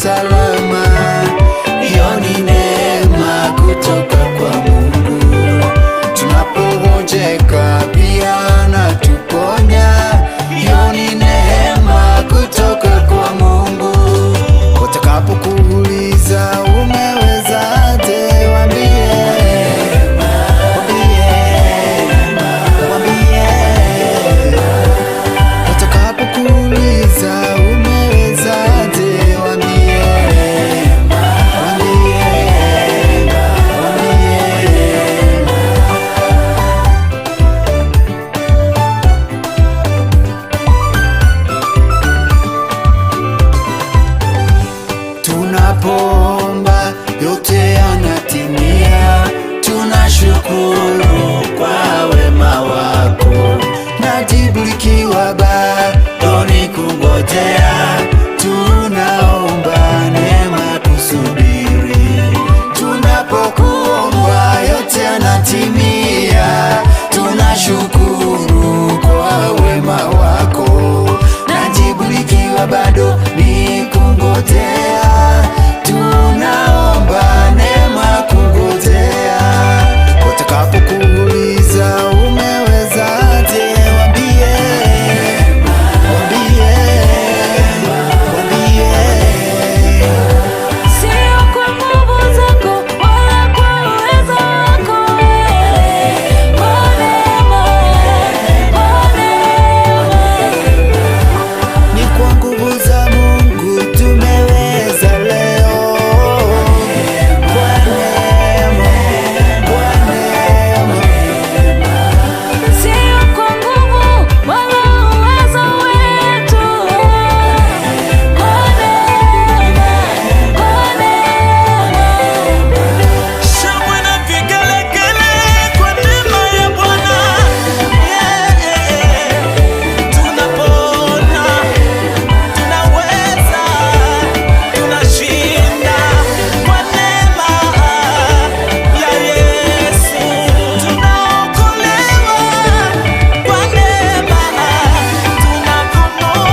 salama. Hiyo ni neema kutoka kwa Mungu. Tunapogonjeka pia anatuponya. Hiyo ni neema kutoka kwa Mungu. Watakapokuuliza umewezaje, waambie tunapoomba yote yanatimia. Tunashukuru kwa wema wako. Najibu likiwa bado ni kungojea. Tunaomba neema kusubiri. Tunapokuomba yote yanatimia. Tunashukuru kwa wema wako. Najibu likiwa bado ni kungojea. Tunaomba neema kungojea. Watakapokuuliza umewezaje, waambie sio kwa nguvu zako wala kwa uwezo wako wewe. Kwa neema, ni kwa nguvu za Mungu tumeweza leo. Kwa neema, sio kwa nguvu wala uwezo wetu. Kwa neema. Shangwe na vigelegele kwa neema ya Bwana. Tunapona, tunaweza, tunashinda kwa neema ya Yesu. Tunaokolewa kwa neema, tunapumua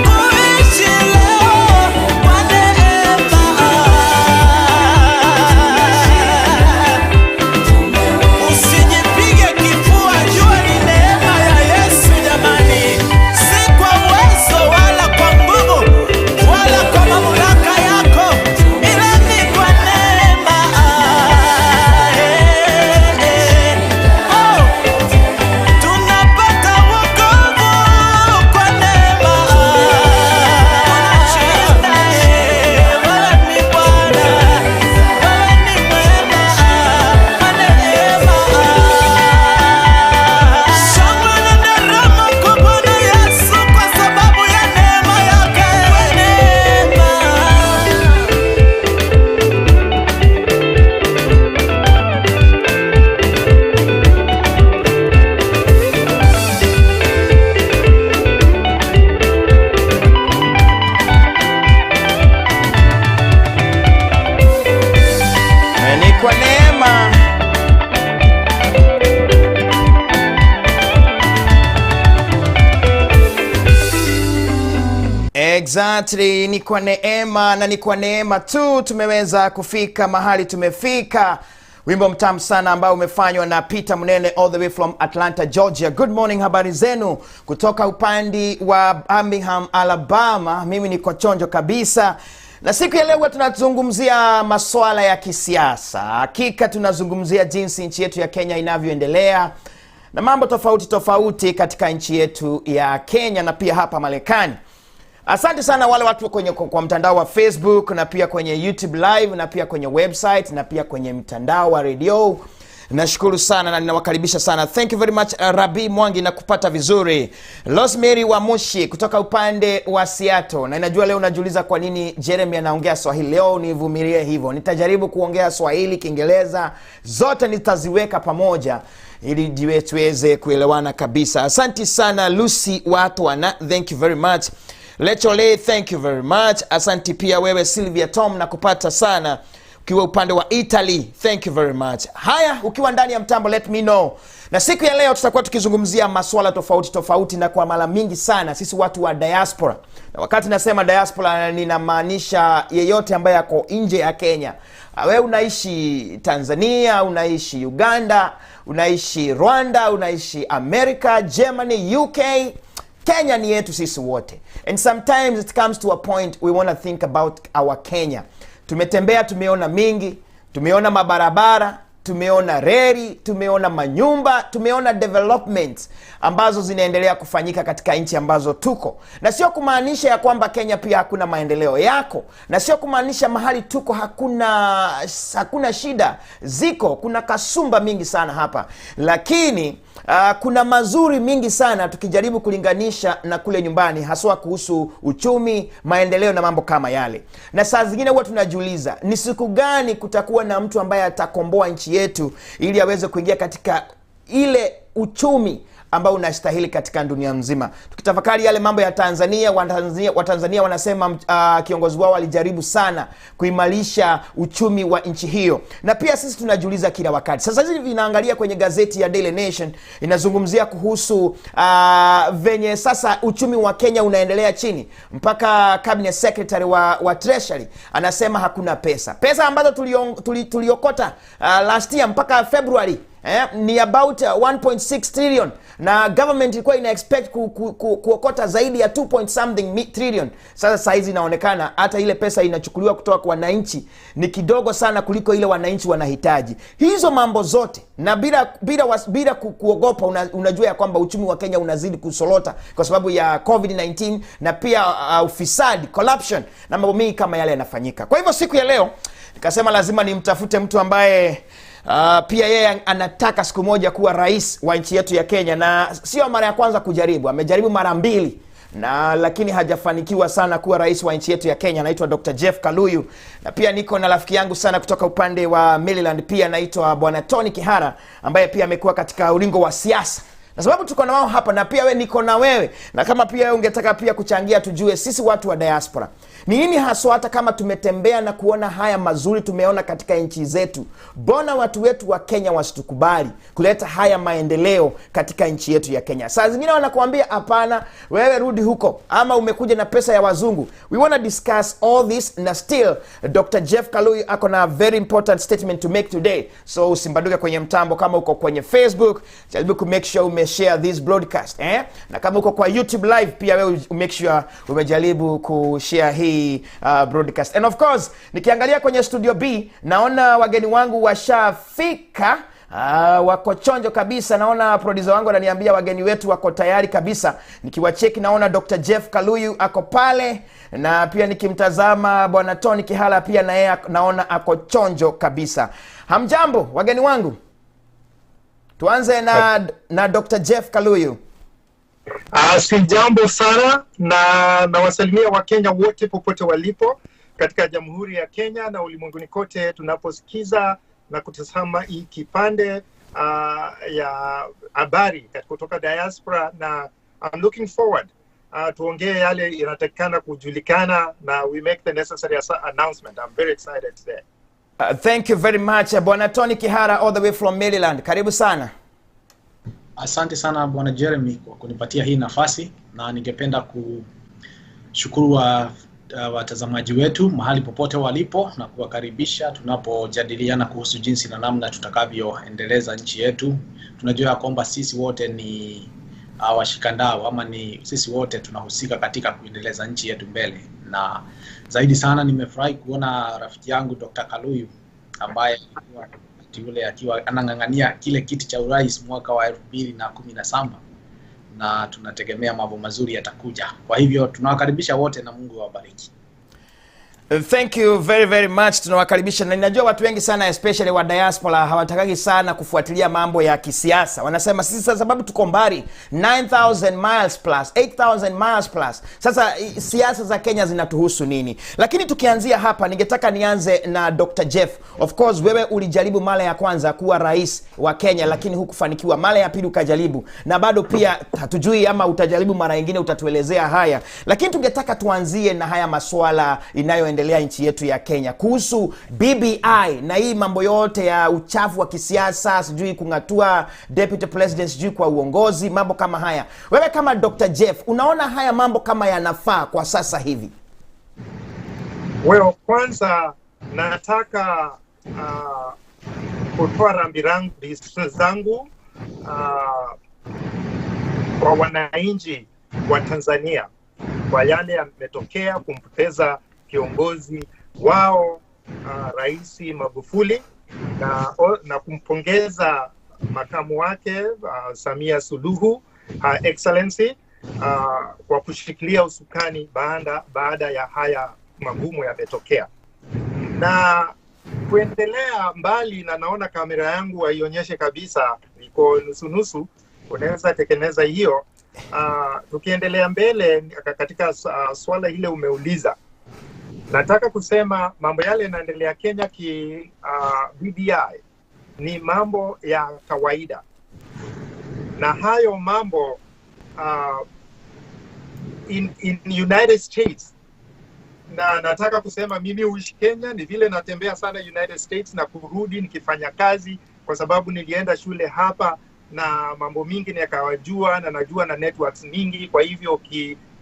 kuishi leo kwa neema. Usijipige kifua, jua ni neema ya Yesu jamani. Si kwa uwezo wala kwa nguvu wala kwa mamlaka yako, ila ni kwa neema. Tunapata wokovu kwa neema. Tunashinda, wewe ni Bwana, wewe ni mwema kwa neema. Shangwe na nderemo kwa Bwana Yesu kwa sababu ya neema yake. Neema. Ni kwa neema. Exactly, ni kwa neema na ni kwa neema tu tumeweza kufika mahali tumefika. Wimbo mtamu sana ambao umefanywa na Peter Munene all the way from Atlanta, Georgia. Good morning, habari zenu kutoka upande wa Birmingham, Alabama. Mimi niko chonjo kabisa. Na siku ya leo tunazungumzia masuala ya kisiasa. Hakika tunazungumzia jinsi nchi yetu ya Kenya inavyoendelea na mambo tofauti tofauti katika nchi yetu ya Kenya na pia hapa Marekani. Asante sana wale watu kwa mtandao wa Facebook na pia kwenye YouTube live na pia kwenye website na pia kwenye mtandao wa radio. Nashukuru sana na ninawakaribisha sana. Thank you very much Rabi Mwangi, na kupata vizuri. Rosemary wa Mushi kutoka upande wa Seattle. Na inajua leo unajiuliza kwa nini Jeremy anaongea Swahili. Leo nivumilie hivyo. Nitajaribu kuongea Swahili, Kiingereza, zote nitaziweka pamoja ili tuweze kuelewana kabisa. Asante sana Lucy Watwana. Thank you very much. Lechole, thank you very much. Asante pia wewe Sylvia Tom, na kupata sana ukiwa upande wa Italy, thank you very much. Haya, ukiwa ndani ya mtambo, let me know. Na siku ya leo tutakuwa tukizungumzia masuala tofauti tofauti, na kwa mara mingi sana sisi watu wa diaspora. Na wakati nasema diaspora, ninamaanisha yeyote ambaye yako nje ya Kenya. Wewe unaishi Tanzania, unaishi Uganda, unaishi Rwanda, unaishi America, Germany, UK. Kenya ni yetu sisi wote. And sometimes it comes to a point we want to think about our Kenya. Tumetembea, tumeona mingi, tumeona mabarabara, tumeona reli, tumeona manyumba, tumeona development ambazo zinaendelea kufanyika katika nchi ambazo tuko. Na sio kumaanisha ya kwamba Kenya pia hakuna maendeleo yako. Na sio kumaanisha mahali tuko hakuna shida. Ziko, kuna kasumba mingi sana hapa. Lakini kuna mazuri mingi sana tukijaribu kulinganisha na kule nyumbani, haswa kuhusu uchumi, maendeleo na mambo kama yale. Na saa zingine huwa tunajiuliza, ni siku gani kutakuwa na mtu ambaye atakomboa nchi yetu ili aweze kuingia katika ile uchumi ambao unastahili katika dunia mzima. Tukitafakari yale mambo ya Tanzania, Watanzania wanasema kiongozi wao alijaribu sana kuimarisha uchumi wa nchi hiyo. Na pia sisi tunajiuliza kila wakati. Sasa hivi vinaangalia kwenye gazeti ya Daily Nation, inazungumzia kuhusu venye sasa uchumi wa Kenya unaendelea chini. Mpaka cabinet secretary wa Treasury anasema hakuna pesa ambazo tuliokota last year mpaka February ni about 1.6 trillion, na government ilikuwa ina expect kuokota zaidi ya 2 trillion. Sasa hizi inaonekana hata ile pesa inachukuliwa kutoka kwa wananchi ni kidogo sana kuliko ile wananchi wanahitaji. Hizo mambo zote, na bila kuogopa, unajua ya kwamba uchumi wa Kenya unazidi kusolota kwa sababu ya COVID-19 na pia ufisadi, corruption na mambo mengi kama yale yanafanyika. Kwa hivyo siku ya leo nikasema lazima nimtafute mtu ambaye pia yeye anataka siku moja kuwa rais wa nchi yetu ya Kenya, na sio mara ya kwanza kujaribu. Amejaribu mara 2 lakini hajafanikiwa sana kuwa rais wa nchi yetu ya Kenya. Anaitwa Dr. Jeff Kaluyu. Na pia niko na rafiki yangu sana kutoka upande wa Maryland, pia anaitwa Bwana Tony Kihara, ambaye pia amekuwa katika ulingo wa siasa. Na sababu tuko na wao hapa, na pia we niko na wewe, na kama pia ungetaka pia kuchangia, tujue sisi watu wa diaspora ni nini haswa, hata kama tumetembea na kuona haya mazuri tumeona katika nchi zetu, bona watu wetu wa Kenya wasitukubali kuleta haya maendeleo katika nchi yetu ya Kenya. Saa zingine wanakuambia hapana, wewe rudi huko, ama umekuja na pesa ya wazungu. We want to discuss all this, na still Dr. Jeff Kaluyu ako na very important statement to make today. So usimbanduke kwenye mtambo. Kama uko kwenye Facebook, jaribu ku make sure share this broadcast, na kama uko kwa YouTube live pia wewe make sure umejaribu kushare hii broadcast. And of course, nikiangalia kwenye studio B, naona wageni wangu washafika. Wako chonjo kabisa. Naona producer wangu ananiambia wageni wetu wako tayari kabisa. Nikiwacheki naona Dr. Jeff Kaluyu ako pale, na pia nikimtazama Bwana Tony Kihala pia na yeye naona ako chonjo kabisa. Hamjambo wageni wangu? Tuanze na Dr. Jeff Kaluyu. Si jambo sana, na wasalimia wa Kenya wote popote walipo katika Jamhuri ya Kenya na ulimwenguni kote tunaposikiza na kutazama hii kipande ya habari kutoka diaspora. Na I'm looking forward tuongee yale inatakikana kujulikana, na we make the necessary announcement. I'm very excited today. Thank you very much Bwana Tony Kihara all the way from Maryland. Karibu sana. Asante sana Bwana Jeremy kwa kunipatia hii nafasi, na ningependa kushukuru watazamaji wetu mahali popote walipo na kuwakaribisha tunapojadiliana kuhusu jinsi na namna tutakavyoendeleza nchi yetu. Tunajua kwamba sisi wote ni washikandao, ama ni sisi wote tunahusika katika kuendeleza nchi yetu mbele. Na zaidi sana nimefurahi kuona rafiki yangu Dr. Kaluyu ambaye akiwa anang'ang'ania kile kiti cha urais mwaka wa 2017, na tunategemea mambo mazuri yatakuja. Kwa hivyo tunawakaribisha wote na Mungu awabariki. Thank you very very much. Tunawakaribisha, na ninajua watu wengi sana especially wa diaspora hawatakagi sana kufuatilia mambo ya kisiasa. Wanasema sisi sababu tuko mbali 9000 miles plus 8000 miles plus, sasa siasa za Kenya zinatuhusu nini? Lakini tukianzia hapa, ningetaka nianze na Dr. Jeff. Of course wewe ulijaribu mara ya kwanza kuwa rais wa Kenya, lakini hukufanikiwa. Mara ya pili ukajaribu, na bado pia hatujui ama utajaribu mara nyingine, utatuelezea haya. Lakini tungetaka tuanzie na haya masuala inayo kuendelea nchi yetu ya Kenya, kuhusu BBI na hii mambo yote ya uchafu wa kisiasa, sijui kung'atua deputy president, sijui kwa uongozi, mambo kama haya. Wewe kama Dr. Jeff, unaona haya mambo kama yanafaa kwa sasa hivi? Well, kwanza nataka kutoa rambirambi zangu kwa wananchi wa Tanzania kwa yale yametokea kumpoteza kiongozi wao Rais Magufuli, na kumpongeza makamu wake Samia Suluhu Excellency kwa kushikilia usukani baada ya haya magumu yametokea. Na kuendelea mbali, na naona kamera yangu haionyeshe kabisa, iko nusu, unaweza tekeleza hiyo. Tukiendelea mbele katika swala ile umeuliza, nataka kusema mambo yale yanaendelea Kenya BBI ni mambo ya kawaida, na hayo mambo in United States, na nataka kusema mimi huishi Kenya, ni vile natembea sana United States na kurudi nikifanya kazi, kwa sababu nilienda shule hapa na mambo mingi nikawajua, na najua na networks mingi. Kwa hivyo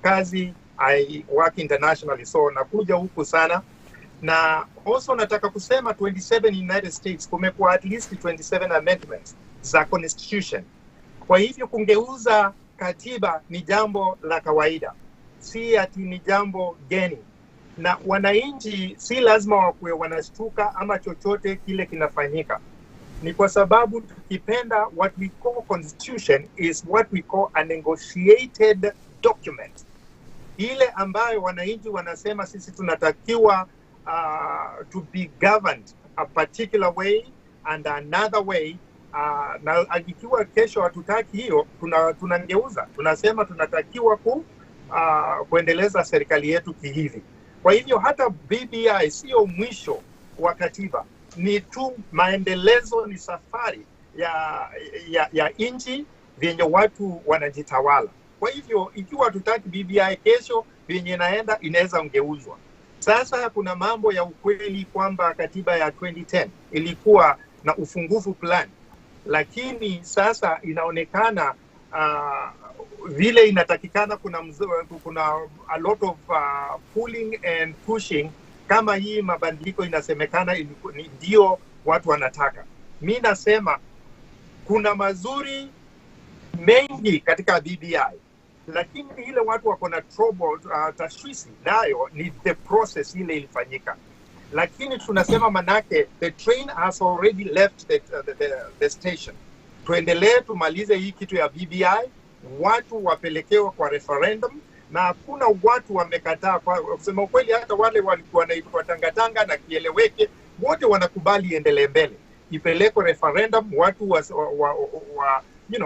kazi I work internationally, so nakuja huku sana. Na also nataka kusema 27 United States kumekuwa at least 27 amendments za constitution. Kwa hivyo kungeuza katiba ni jambo la kawaida, si ati ni jambo geni, na wananchi si lazima wakuwe wanashtuka ama chochote kile kinafanyika. Ni kwa sababu tukipenda, what we call constitution is what we call a negotiated document, ile ambayo wananchi wanasema sisi tunatakiwa to be governed a particular way and another way. Na ikiwa kesho hatutaki hiyo, tunangeuza, tunasema tunatakiwa kuendeleza serikali yetu kihivi. Kwa hivyo hata BBI sio mwisho wa katiba, ni tu maendelezo, ni safari ya nchi vyenye watu wanajitawala. Kwa hivyo ikiwa tutaki BBI kesho, vyenye naenda inaweza ongeuzwa. Sasa kuna mambo ya ukweli kwamba katiba ya 2010 ilikuwa na ufungufu plan, lakini sasa inaonekana vile inatakikana kuna a lot of pulling and pushing. Kama hii mabadiliko inasemekana ndio watu wanataka, mimi nasema kuna mazuri mengi katika BBI, lakini ile watu wako na trouble tashwisi nayo ni the process ile ilifanyika. Lakini tunasema manake the train has already left the station. Tuendelee tumalize hii kitu ya BBI, watu wapelekewa kwa referendum, na hakuna watu wamekataa. Kwa kusema ukweli, hata wale walikuwa wanaitwa tangatanga na kieleweke, wote wanakubali endelee mbele, ipelekwe referendum, watu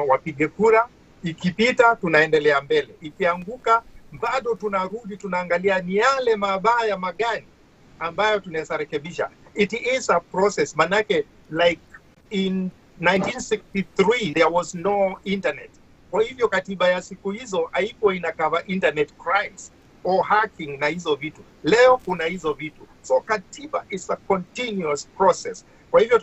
wapige kura. Ikipita tunaendelea mbele, ikianguka bado tunarudi tunaangalia ni yale mabaya magani ambayo tunaweza rekebisha. It is a process, manake like in 1963 there was no internet. Kwa hivyo katiba ya siku hizo haikuwa inakava internet crimes or hacking na hizo vitu. Leo kuna hizo vitu, so katiba is a continuous process. Kwa hivyo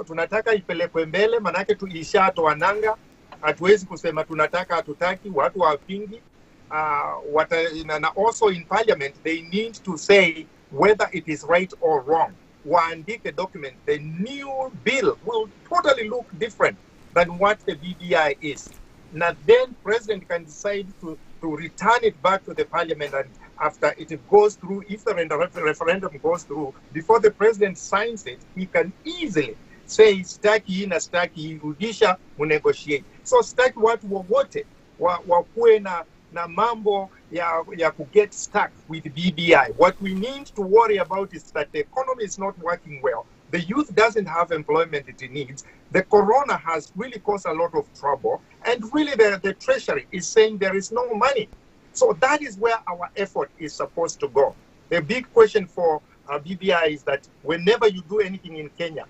tunataka ipelekwe mbele, manake tuishatoa nanga. Hatuwezi kusema tunataka hatutaki, watu wapingi. Na also in parliament they need to say whether it is right or wrong. Waandike document, the new bill will totally look different than what the BBI is. Now then president can decide to return it back to the parliament, and after it goes through, if the referendum goes through, before the president signs it, he can easily say staki na staki rudisha munegotiate. So staki watu wowote wakuwe na mambo ya ku get stuck with BBI. What we need to worry about is that the economy is not working well. The youth doesn't have employment it needs. The corona has really caused a lot of trouble, and really the treasury is saying there is no money. So that is where our effort is supposed to go. The big question for BBI is that whenever you do anything in Kenya,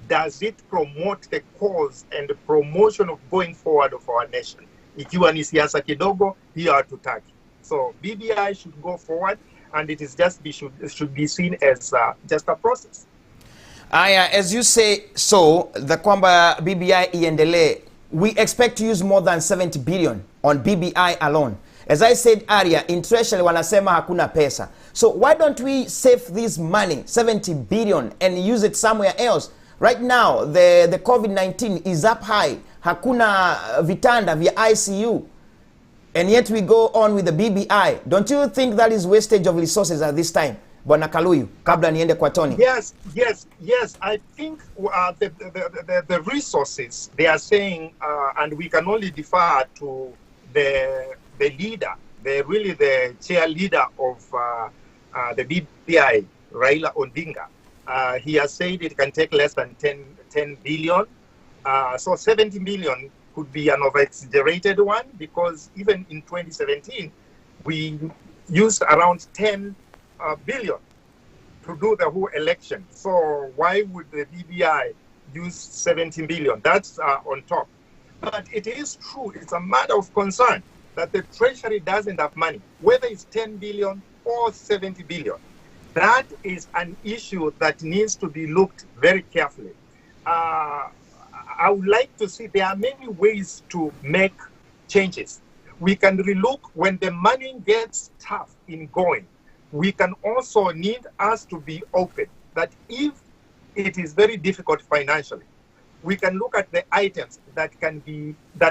does it promote the cause and the promotion of going forward of our nation? Ikiwa ni siasa kidogo, hiyo hatutaki. So BBI should go forward. and it is just should be seen as just a process. Aya, as you say, so the kwamba BBI iendelee, we expect to use more than 70 billion on BBI alone. As I said earlier, in Treasury wanasema hakuna pesa. So why don't we save this money, 70 billion, and use it somewhere else? Right now, the COVID-19 is up high. Hakuna vitanda vya ICU. And yet we go on with the BBI. Don't you think that is wastage of resources at this time? Bwana Kaluyu, kabla niende kwa Tony. Yes. I think the resources they are saying, and we can only defer to the leader, the chair leader of the BBI, Raila Odinga. He has said it can take less than 10 billion. So 70 million could be an over-exaggerated one, because even in 2017, we used around 10 billion to do the whole election. So why would the BBI use 70 billion? That's on top. But it is true, it's a matter of concern that the Treasury doesn't have money, whether it's 10 billion or 70 billion. That is an issue that needs to be looked very carefully. I would like to see, there are many ways to make changes. We can relook when the money gets tough in going. We can also need us to be open that if it is very difficult financially, we can look at the items that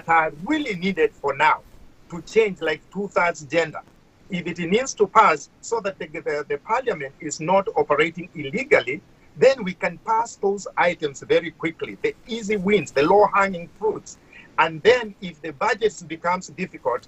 are really needed for now to change, like 2/3 gender. If it needs to pass so that the parliament is not operating illegally, then we can pass those items very quickly, the easy wins, the low-hanging fruits. And then if the budget becomes difficult,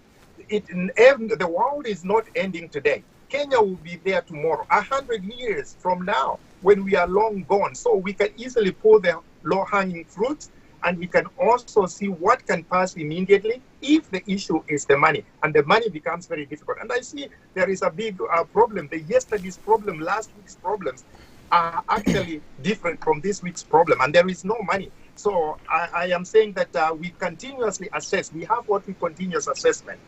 the world is not ending today. Kenya will be there tomorrow, 100 years from now, when we are long gone. So we can easily pull the low-hanging fruits, and we can also see what can pass immediately if the issue is the money, and the money becomes very difficult. And I see there is a big problem. Yesterday's problem, last week's problems are actually different from this week's problem, and there is no money. So I am saying that we continuously assess. We have what we continuous assessment.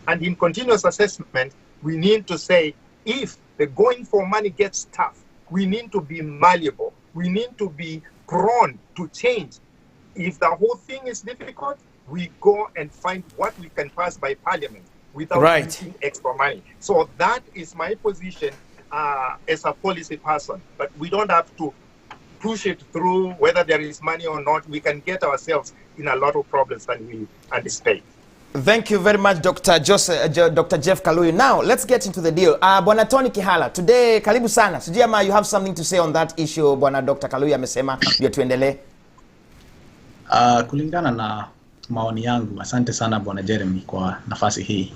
And in continuous assessment, we need to say, if the going for money gets tough, we need to be malleable. We need to be prone to change. If the whole thing is difficult, we go and find what we can pass by parliament without using extra money. So that is my position as a policy person. But we don't have to push it through whether there is money or not. We can get ourselves in a lot of problems than we anticipate. Thank you very much, Dr. Jeff Kaluyu. Now, let's get into the deal. Bwana Tony Kihala, today, karibu sana. Sijui ama you have something to say on that issue, Bwana Dr. Kaluyu amesema, ndio tuendelee. Kulingana na maoni yangu, asante sana Bwana Jeremy kwa nafasi hii.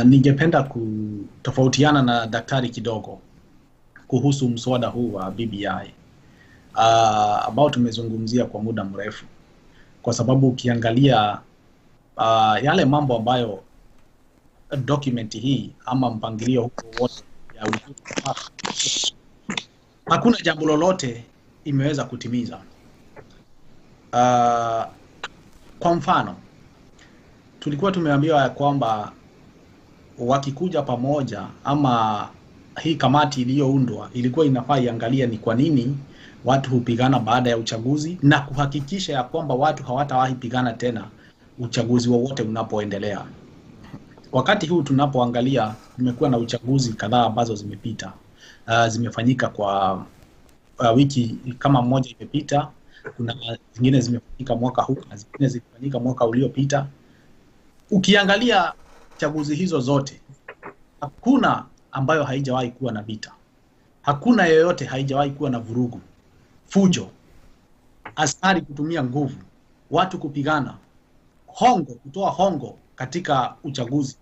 Ningependa kutofautiana na daktari kidogo kuhusu mswada huu wa BBI ambao tumezungumzia kwa muda mrefu, kwa sababu ukiangalia yale mambo ambayo document hii ama mpangilio huko wote ya hakuna jambo lolote imeweza kutimiza. Kwa mfano, tulikuwa tumeambiwa kwamba wakikuja pamoja, ama hii kamati iliyoundwa ilikuwa inafaa iangalia ni kwa nini watu hupigana baada ya uchaguzi, na kuhakikisha ya kwamba watu hawatawahi pigana tena uchaguzi wowote unapoendelea. Wakati huu tunapoangalia, nimekuwa na uchaguzi kadhaa ambazo zimepita. Zimefanyika kwa wiki kama moja imepita. Kuna zingine zimefanyika mwaka huu na zingine zimefanyika mwaka uliopita. Ukiangalia chaguzi hizo zote, hakuna ambayo haijawahi kuwa na vita. Hakuna yoyote haijawahi kuwa na vurugu, fujo, askari kutumia nguvu, watu kupigana, hongo, kutoa hongo katika uchaguzi.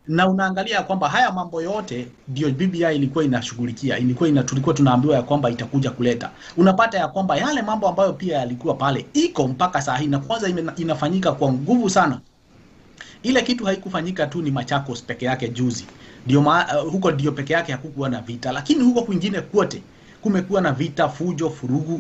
Na unaangalia kwamba haya mambo yote ndio BBI ilikuwa inashughulikia, tulikuwa tunaambiwa ya kwamba itakuja kuleta. Unapata ya kwamba yale mambo ambayo pia yalikuwa pale iko mpaka saa hii, na kwanza inafanyika kwa nguvu sana. Ile kitu haikufanyika tu ni Machakos peke yake juzi. Huko ndio peke yake hakukuwa na vita, lakini huko kwingine kwote kumekuwa na vita, fujo, furugu,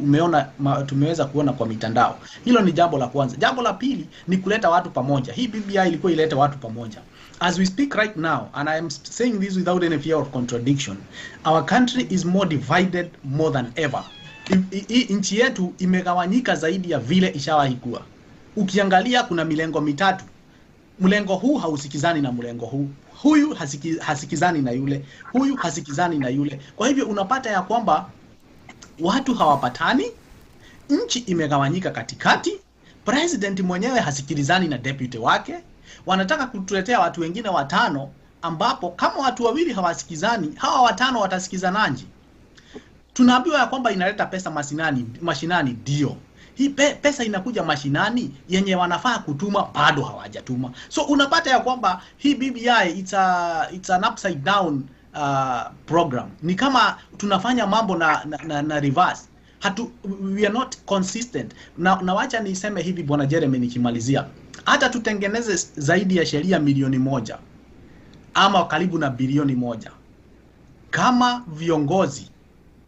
tumeweza kuona kwa mitandao. Hilo ni jambo la kwanza. Jambo la pili ni kuleta watu pamoja. Hii BBI ilikuwa ileta watu pamoja. As we speak right now, and I am saying this without any fear of contradiction, our country is more divided more than ever. Nchi yetu imegawanyika zaidi ya vile ishawahi kuwa. Ukiangalia kuna milengo mitatu. Mlengo huu hausikizani na mlengo huu. Huyu hasikizani na yule. Huyu hasikizani na yule. Kwa hivyo unapata ya kwamba watu hawapatani, nchi imegawanyika katikati, president mwenyewe hasikilizani na deputy wake. Wanataka kutuletea watu wengine watano, ambapo kama watu wawili hawasikizani, hawa watano watasikizanaje? Tunaambiwa ya kwamba inaleta pesa mashinani ndio. Hii pesa inakuja mashinani, yenye wanafaa kutuma bado hawajatuma. So unapata ya kwamba hii BBI it's an upside down program. Ni kama tunafanya mambo na reverse. We are not consistent. Na wacha niseme hivi Bwana Jeremy nikimalizia. Hata tutengeneze zaidi ya sheria milioni 1 ama karibu na bilioni 1. Kama viongozi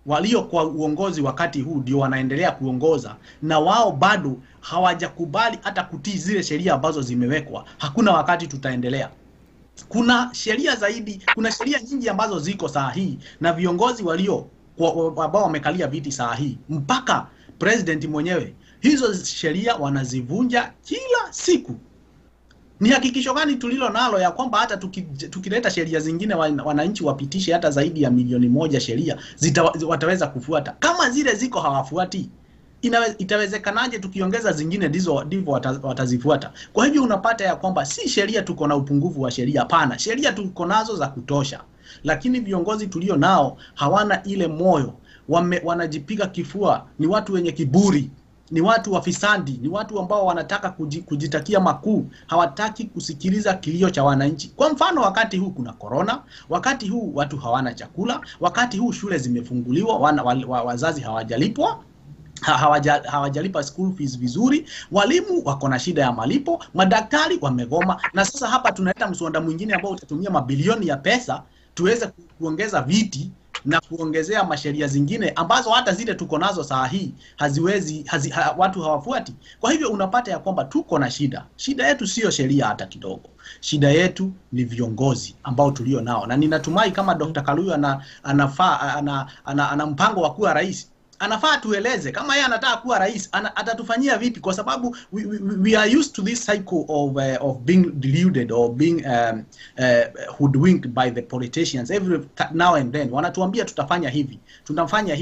walio kwa uongozi wakati huu ndio wanaendelea kuongoza na wao bado hawajakubali hata kutii zile sheria ambazo zimewekwa, hakuna wakati tutaendelea. Kuna sheria nyingi ambazo ziko saa hii na viongozi walio ambao wamekalia viti saa hii mpaka president mwenyewe, hizo sheria wanazivunja kila siku. Ni hakikisho gani tulilo nalo ya kwamba hata tukileta sheria zingine wananchi wapitishe hata zaidi ya milioni 1 sheria wataweza kufuata? Kama zile ziko hawafuati, itawezekanaje tukiongeza zingine ndivyo watazifuata? Kwa hivyo unapata ya kwamba si sheria tuko na upungufu wa sheria, hapana. Sheria tuko nazo za kutosha, lakini viongozi tulio nao hawana ile moyo, wanajipiga kifua, ni watu wenye kiburi, ni watu wafisadi, ni watu ambao wanataka kujitakia makuu, hawataki kusikiliza kilio cha wananchi. Kwa mfano wakati huu kuna corona, wakati huu watu hawana chakula, wakati huu shule zimefunguliwa, wazazi hawajalipwa, hawajalipa school fees vizuri, walimu wako na shida ya malipo, madaktari wamegoma, na sasa hapa tunaleta mswada mwingine ambao utatumia mabilioni ya pesa tuweze kuongeza viti na kuongezea masheria zingine ambazo hata zile tuko nazo saa hii watu hawafuati. Kwa hivyo unapata ya kwamba tuko na shida. Shida yetu sio sheria hata kidogo. Shida yetu ni viongozi ambao tulio nao. Na ninatumai kama Dr. Kaluyu ana mpango wa kuwa rais, anafaa tueleze kama yeye anataka kuwa rais atatufanyia vipi, kwa sababu we are used to this cycle of being deluded or being hoodwinked by the politicians every now and then. Wanatuambia tutafanya hivi, tunafanya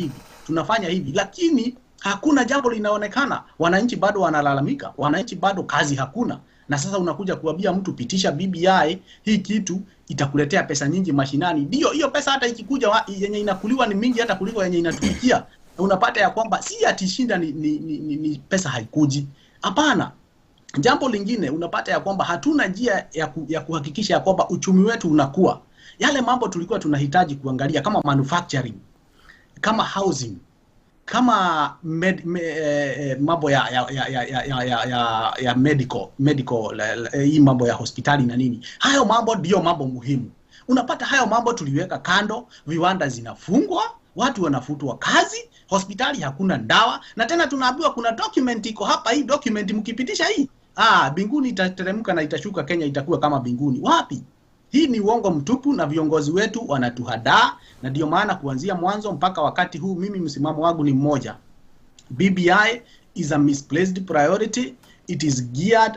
hivi, lakini hakuna jambo linaonekana. Wananchi bado wanalalamika, wananchi bado kazi hakuna. Na sasa unakuja kuambia mtu pitisha BBI, hii kitu itakuletea pesa nyingi mashinani. Ndio, hiyo pesa hata ikikuja yenye inakuliwa ni mingi hata kuliko yenye inatumikia. Unapata ya kwamba si ati shinda ni pesa haikuji. Hapana. Jambo lingine unapata ya kwamba hatuna njia ya kuhakikisha ya kwamba uchumi wetu unakuwa. Yale mambo tulikuwa tunahitaji kuangalia kama manufacturing, kama housing, kama mambo ya medical hii mambo ya hospitali na nini. Hayo mambo ndio mambo muhimu. Unapata hayo mambo tuliweka kando, viwanda zinafungwa, watu wanafutwa kazi, hospitali hakuna dawa, na tena tunaambiwa kuna document iko hapa, hii document mkipitisha hii, mbinguni itateremka na itashuka, Kenya itakuwa kama mbinguni. Wapi? Hii ni uongo mtupu na viongozi wetu wanatuhadaa, na ndio maana kuanzia mwanzo mpaka wakati huu mimi msimamo wangu ni mmoja. BBI is a misplaced priority. It is geared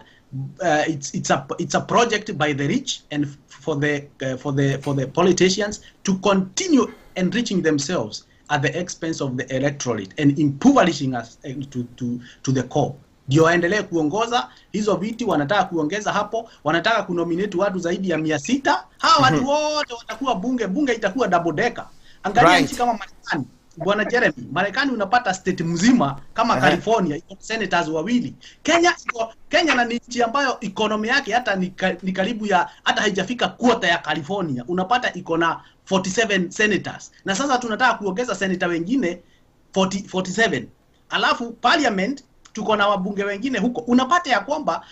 it's a project by the rich and for the politicians to continue enriching themselves at the expense of the electorate and impoverishing us to the core. Ndio waendelee kuongoza hizo viti, wanataka kuongeza hapo, wanataka kunominate watu zaidi ya 600. Hawa watu wote watakuwa bunge itakuwa double decker. Angalia nchi kama Marekani, Bwana Jeremy, Marekani unapata state mzima kama California iko senators wawili. Kenya na nchi ambayo economy yake hata ni karibu ya hata haijafika quarter ya California. Unapata iko na 47 senators. Na sasa tunataka kuongeza senator wengine 47. Alafu parliament tuko na wabunge wengine huko. Unapata ya kwamba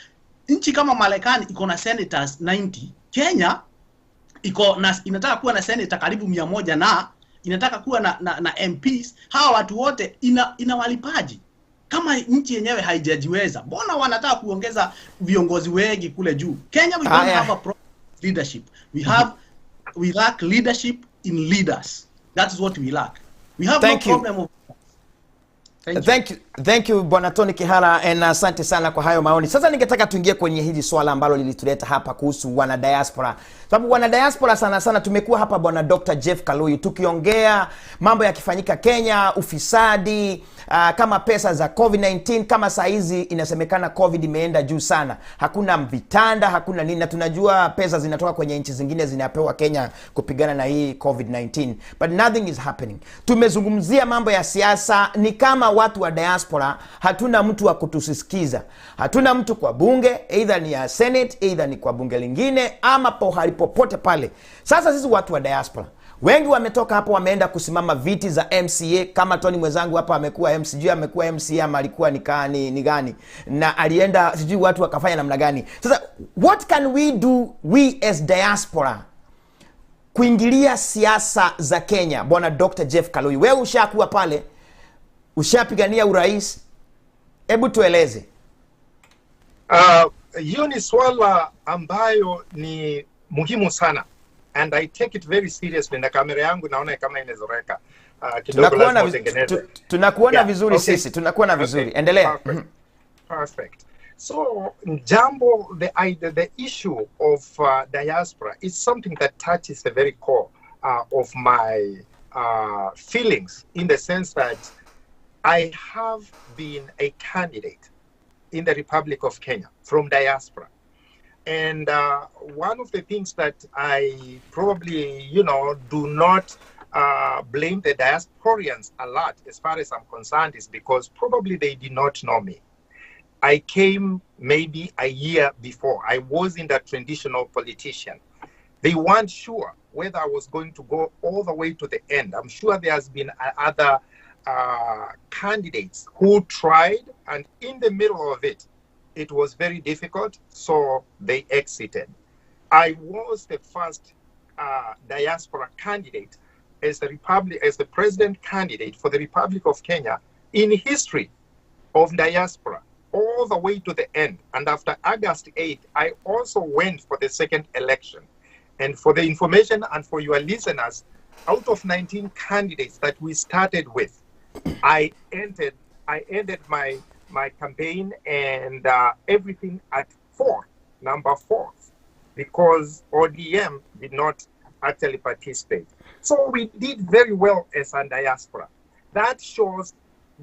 nchi kama Marekani iko na senators 90. Kenya inataka kuwa na senator karibu 100 inataka kuwa na MPs. Hawa watu wote inawalipaji. Kama nchi yenyewe haijajiweza, mbona wanataka kuongeza viongozi wengi kule juu? Kenya, we don't have a problem with leadership. We lack leadership in leaders. That is what we lack. We have no problem of Thank you Bwana Tony Kihara, and asante sana kwa hayo maoni. Sasa ningetaka tuingie kwenye hili swala ambalo lilituleta hapa kuhusu wana diaspora. Sababu wana diaspora sana tumekuwa hapa Bwana Dr. Jeff Kaluyu tukiongea mambo yakifanyika Kenya, ufisadi, kama pesa za COVID-19, kama saa hizi inasemekana COVID imeenda juu sana. Hakuna vitanda, hakuna nini, na tunajua pesa zinatoka kwenye nchi zingine zinapewa Kenya kupigana na hii COVID-19. But nothing is happening. Tumezungumzia mambo ya siasa, ni kama watu wa diaspora hatuna mtu wa kutusisikiza. Hatuna mtu kwa bunge, either ni ya Senate, either ni kwa bunge lingine, ama pohali popote pale. Sasa sisi watu wa diaspora wengi wametoka hapo, wameenda kusimama viti za MCA. Kama Tony mwenzangu hapa amekuwa MCG, amekuwa MCA, ama alikuwa ni gani, na alienda sijui watu wakafanya namna gani. Sasa what can we do, we as diaspora, kuingilia siasa za Kenya? Bwana Dr. Jeff Kaluyu, wewe ushakuwa pale, ushapigania urais, hebu tueleze. Hiyo ni swala ambayo ni muhimu sana, and I take it very seriously. Na kamera yangu naona kama inazoreka kidogo, lazima utengeneze. Tunakuona vizuri, okay. Sisi tunakuona vizuri, okay. Endelea. Perfect. So jambo, the issue of diaspora is something that touches the very core of my feelings, in the sense that I have been a candidate in the Republic of Kenya from diaspora. And one of the things that I probably, do not blame the diasporians a lot, as far as I'm concerned, is because probably they did not know me. I came maybe a year before. I wasn't a traditional politician. They weren't sure whether I was going to go all the way to the end. I'm sure there has been other candidates who tried, and in the middle of it, it was very difficult, so they exited. I was the first diaspora candidate as the president candidate for the Republic of Kenya in history of diaspora, all the way to the end. And after August 8th, I also went for the second election. And for the information and for your listeners, out of 19 candidates that we started with, I ended my campaign and everything at number 4, because ODM did not actually participate. So we did very well as a diaspora. That shows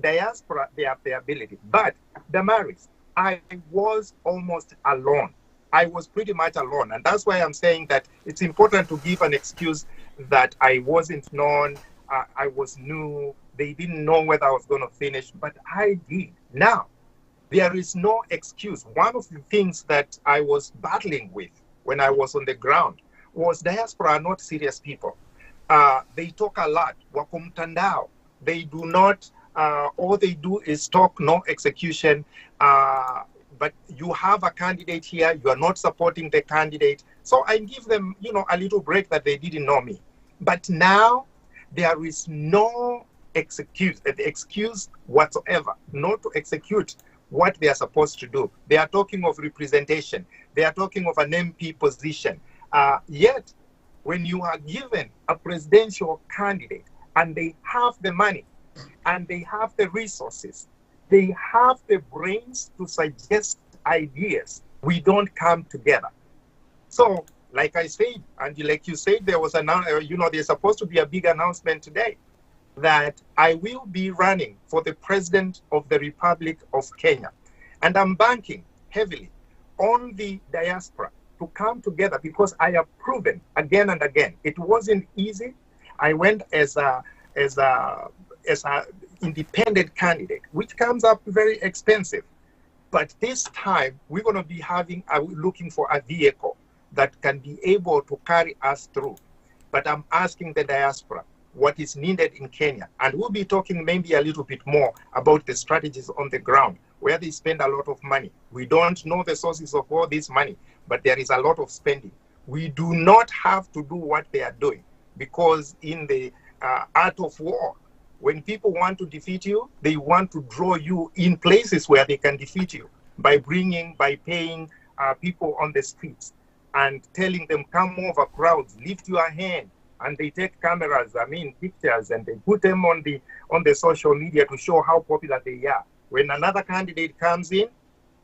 diaspora, they have the ability. But Damaris, I was almost alone. I was pretty much alone. And that's why I'm saying that it's important to give an excuse that I wasn't known, I was new, they didn't know whether I was going to finish, but I did. Now, there is no excuse. One of the things that I was battling with when I was on the ground was diaspora are not serious people. They talk a lot. Wako mtandao. They do not, all they do is talk, no execution. But you have a candidate here, you are not supporting the candidate. So I give them, a little break that they didn't know me. But now there is no excuse whatsoever not to execute what they are supposed to do. They are talking of representation. They are talking of an MP position. Yet, when you are given a presidential candidate and they have the money and they have the resources, they have the brains to suggest ideas, we don't come together. So, like I said, and like you said, there was there's supposed to be a big announcement today that I will be running for the president of the Republic of Kenya. And I'm banking heavily on the diaspora to come together, because I have proven again and again, it wasn't easy. I went as a independent candidate, which comes up very expensive. But this time we're going to be looking for a vehicle that can be able to carry us through. But I'm asking the diaspora what is needed in Kenya. And we'll be talking maybe a little bit more about the strategies on the ground, where they spend a lot of money. We don't know the sources of all this money, but there is a lot of spending. We do not have to do what they are doing, because in the art of war. When people want to defeat you, they want to draw you in places where they can defeat you by paying people on the streets and telling them, come over, crowds, lift your hand. And they take cameras, pictures, and they put them on the social media to show how popular they are. When another candidate comes in,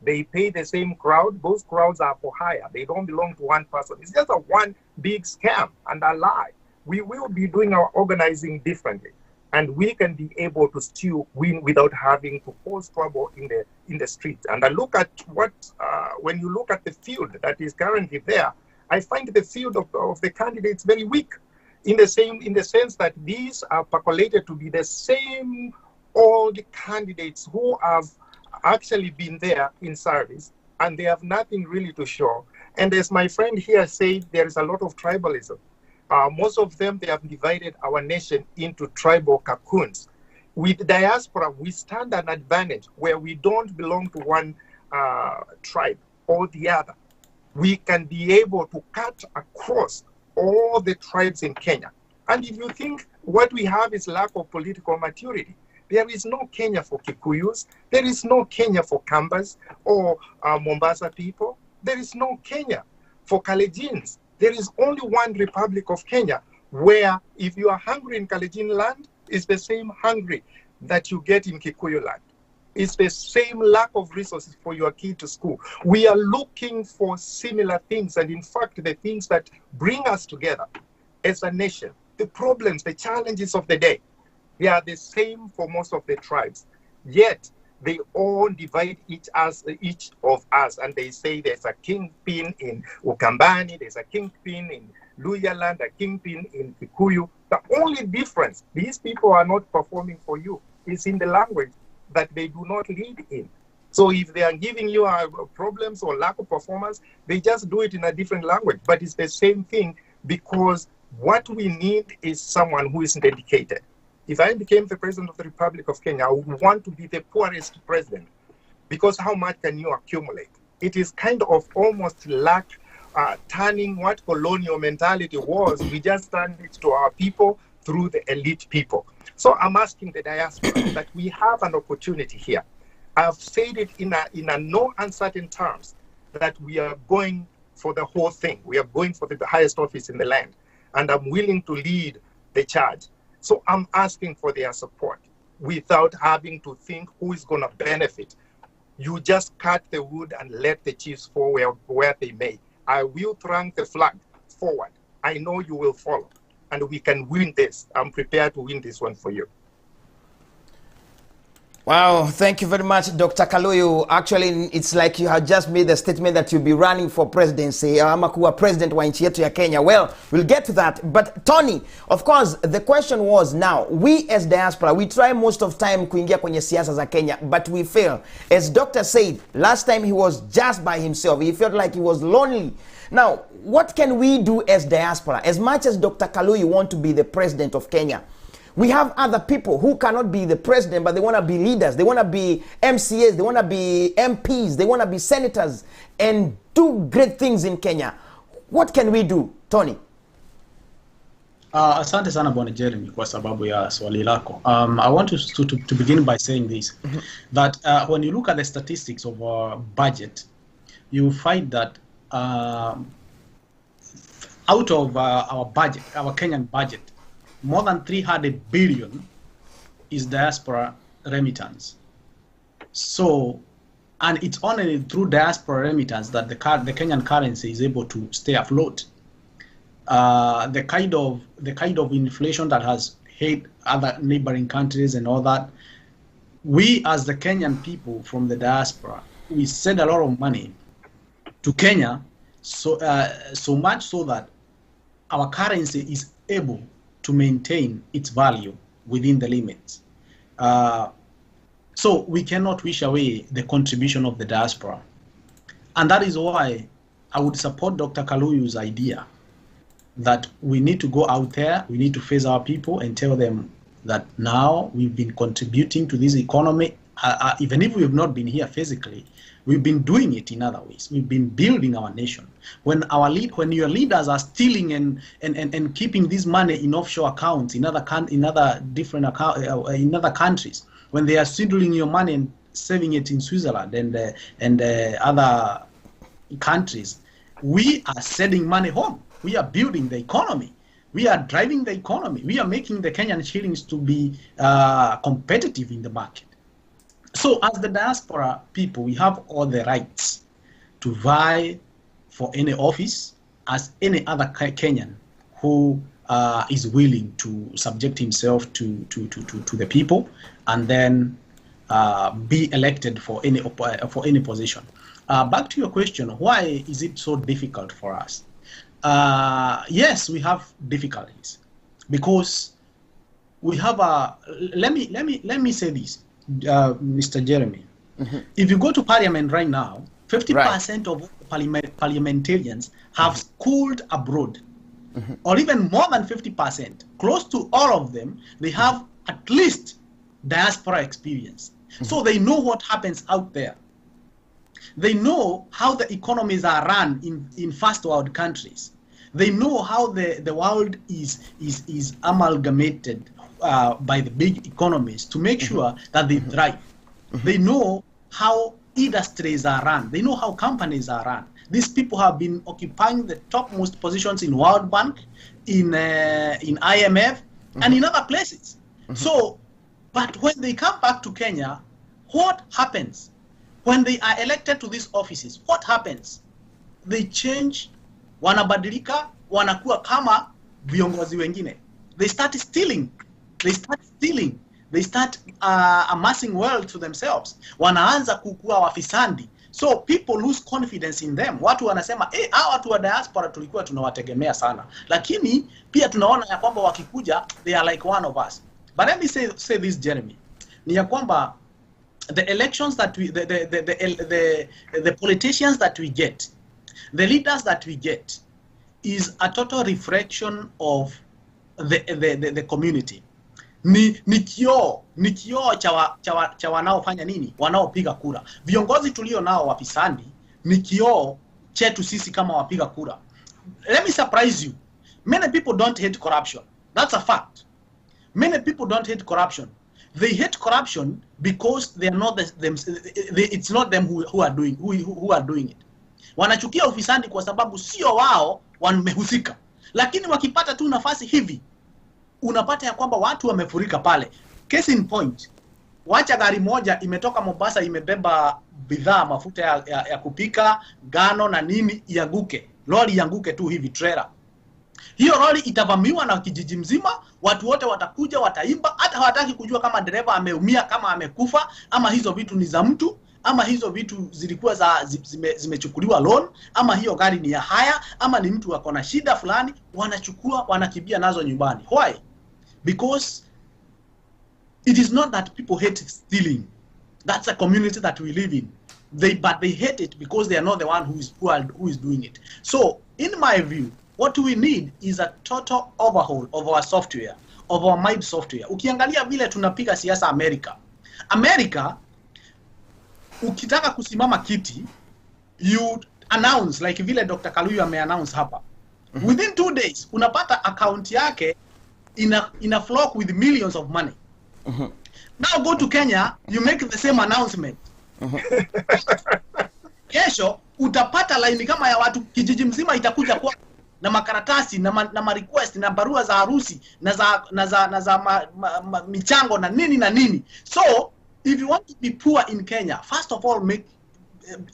they pay the same crowd. Those crowds are for hire. They don't belong to one person. It's just one big scam and a lie. We will be doing our organizing differently, and we can be able to still win without having to cause trouble in the street. And I look at when you look at the field that is currently there, I find the field of the candidates very weak, in the sense that these are percolated to be the same old candidates who have actually been there in service, and they have nothing really to show. And as my friend here said, there is a lot of tribalism. Most of them, they have divided our nation into tribal cocoons. With Diaspora, we stand an advantage where we don't belong to one tribe or the other. We can be able to cut across all the tribes in Kenya. And if you think what we have is lack of political maturity, there is no Kenya for Kikuyus, there is no Kenya for Kambas or Mombasa people, there is no Kenya for Kalejins. There is only one Republic of Kenya, where if you are hungry in Kalejin land, it's the same hungry that you get in Kikuyu land. It's the same lack of resources for your kid to school. We are looking for similar things, and in fact, the things that bring us together as a nation, the problems, the challenges of the day, they are the same for most of the tribes. Yet, they all divide each of us, and they say there's a kingpin in Ukambani, there's a kingpin in Luhyaland, a kingpin in Kikuyu. The only difference, these people are not performing for you, is in the language that they do not lead in. So if they are giving you problems or lack of performance, they just do it in a different language. But it's the same thing, because what we need is someone who is dedicated. If I became the president of the Republic of Kenya, I would want to be the poorest president, because how much can you accumulate? It is kind of almost like turning what colonial mentality was. We just turned it to our people through the elite people. So I'm asking the diaspora that we have an opportunity here. I've said it in a no uncertain terms that we are going for the whole thing. We are going for the highest office in the land, and I'm willing to lead the charge. So I'm asking for their support without having to think who is going to benefit. You just cut the wood and let the chiefs fall where they may. I will thrust the flag forward. I know you will follow, and we can win this. I'm prepared to win this one for you. Wow, thank you very much, Dr. Kaluyu. Actually, it's like you have just made the statement that you'll be running for presidency, ama kuwa president wa nchi yetu ya Kenya. Well, we'll get to that. But Tony, of course, the question was, now, we as diaspora, we try most of time kuingia kwenye siasa za Kenya, but we fail. As Doctor said, last time he was just by himself. He felt like he was lonely. Now, what can we do as diaspora? As much as Dr. Kaluyu want to be the president of Kenya, we have other people who cannot be the president, but they want to be leaders. They want to be MCAs. They want to be MPs. They want to be senators and do great things in Kenya. What can we do, Tony? Asante sana Bwana Jeremy kwa sababu ya swali lako. I want to begin by saying this, that when you look at the statistics of our budget, you find that out of our budget, our Kenyan budget, more than 300 billion is diaspora remittance. So, and it's only through diaspora remittance that the Kenyan currency is able to stay afloat. The kind of inflation that has hit other neighboring countries and all that, we as the Kenyan people from the diaspora, we send a lot of money to Kenya, so much so that our currency is able to maintain its value within the limits. So we cannot wish away the contribution of the diaspora. And that is why I would support Dr. Kaluyu's idea that we need to go out there, we need to face our people and tell them that now we've been contributing to this economy even if we have not been here physically, we've been doing it in other ways. We've been building our nation. When your leaders are stealing and keeping this money in offshore accounts in other countries, when they are swindling your money and saving it in Switzerland and other countries, we are sending money home. We are building the economy. We are driving the economy. We are making the Kenyan shillings to be competitive in the market. So as the diaspora people, we have all the rights to vie for any office as any other Kenyan who is willing to subject himself to the people and then be elected for any position. Back to your question, why is it so difficult for us? Yes, we have difficulties because we have let me say this, Mr. Jeremy. If you go to Parliament right now, 50% of parliamentarians have schooled abroad, or even more than 50%. Close to all of them, they have at least diaspora experience. So they know what happens out there. They know how the economies are run in first world countries. They know how the world is amalgamated by the big economies to make sure that they thrive. They know how industries are run. They know how companies are run. These people have been occupying the topmost positions in World Bank, in IMF, and in other places. So, but when they come back to Kenya, what happens? When they are elected to these offices, what happens? They change, wanabadilika, wanakuwa kama viongozi wengine. They start stealing. They start amassing wealth to themselves. Wanaanza kukua wafisandi. So people lose confidence in them. Watu wanasema, hawa watu wa diaspora tulikuwa tunawategemea sana. Lakini pia tunaona ya kwamba wakikuja, they are like one of us. But let me say this, Jeremy. Ni ya kwamba the elections that we, the politicians that we get, the leaders that we get, is a total reflection of the community. Ni kioo cha wanaofanya nini? Wanaopiga kura. Viongozi tulio nao wafisandi ni kioo chetu sisi kama wapiga kura. Let me surprise you. Many people don't hate corruption. That's a fact. Many people don't hate corruption. They hate corruption because they are not it's not them who are doing it. Wanachukia ufisadi kwa sababu sio wao wamehusika. Lakini wakipata tu nafasi hivi, unapata ya kwamba watu wamefurika pale. Case in point, wacha gari moja imetoka Mombasa imebeba bidhaa, mafuta ya kupika, ngano na nini, ianguke. Lori ianguke tu hivi, trailer. Hiyo lori itavamiwa na kijiji mzima, watu wote watakuja, wataimba, hata hawataki kujua kama dereva ameumia, kama amekufa, ama hizo vitu ni za mtu, ama hizo vitu zilikuwa zimechukuliwa loan, ama hiyo gari ni ya haya, ama ni mtu wako na shida fulani, wanachukua, wanakibia nazo nyumbani. Why? Because it is not that people hate stealing. That's a community that we live in. But they hate it because they are not the one who is doing it. So, in my view, what we need is a total overhaul of our software, of our mind software. Ukiangalia vile tunapiga siasa America, ukitaka kusimama kiti, you announce, like vile Dr. Kaluyu ame-announce hapa. Within 2 days, unapata account yake in a flock with millions of money. Now go to Kenya, you make the same announcement. Kesho, utapata line kama ya watu, kijiji mzima itakuja kwa na makaratasi na request na barua za harusi na za michango na nini. So if you want to be poor in Kenya, first of all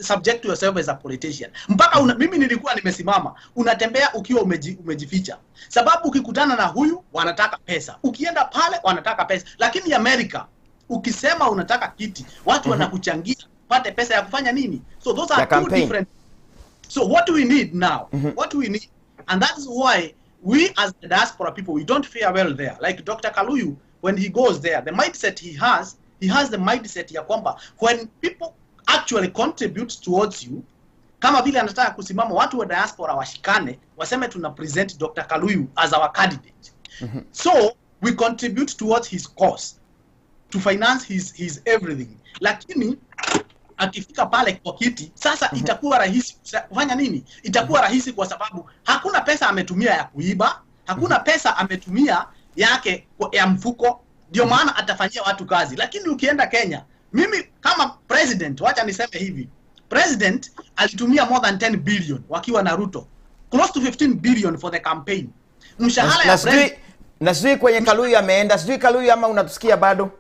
subject to yourself as a politician. Mpaka mimi nilikuwa nimesimama, unatembea ukiwa umejificha. Sababu ukikutana na huyu wanataka pesa, ukienda pale wanataka pesa. Lakini America, ukisema unataka kiti, watu wanakuchangia pate pesa ya kufanya nini? So those are two different. So what do we need now? What do we need? And that's why we as the diaspora people, we don't fare well there. Like Dr. Kaluyu, when he goes there, the mindset he has the mindset ya kwamba when people actually contribute towards you, kama vile anataka kusimama watu wa diaspora washikane, waseme tuna present Dr. Kaluyu as our candidate. So we contribute towards his cause. to finance his everything. Lakini akifika pale kwa kiti sasa itakuwa rahisi kufanya nini? Itakuwa rahisi kwa sababu hakuna pesa ametumia ya kuiba, hakuna pesa ametumia yake ya mfuko, ndio maana atafanyia watu kazi. Lakini ukienda Kenya, mimi kama president, wacha niseme hivi, president alitumia more than 10 billion wakiwa na Ruto, close to 15 billion for the campaign. Mshahara ya president na sijui kwenye Kaluyu ameenda, sijui Kaluyu ama unatusikia bado?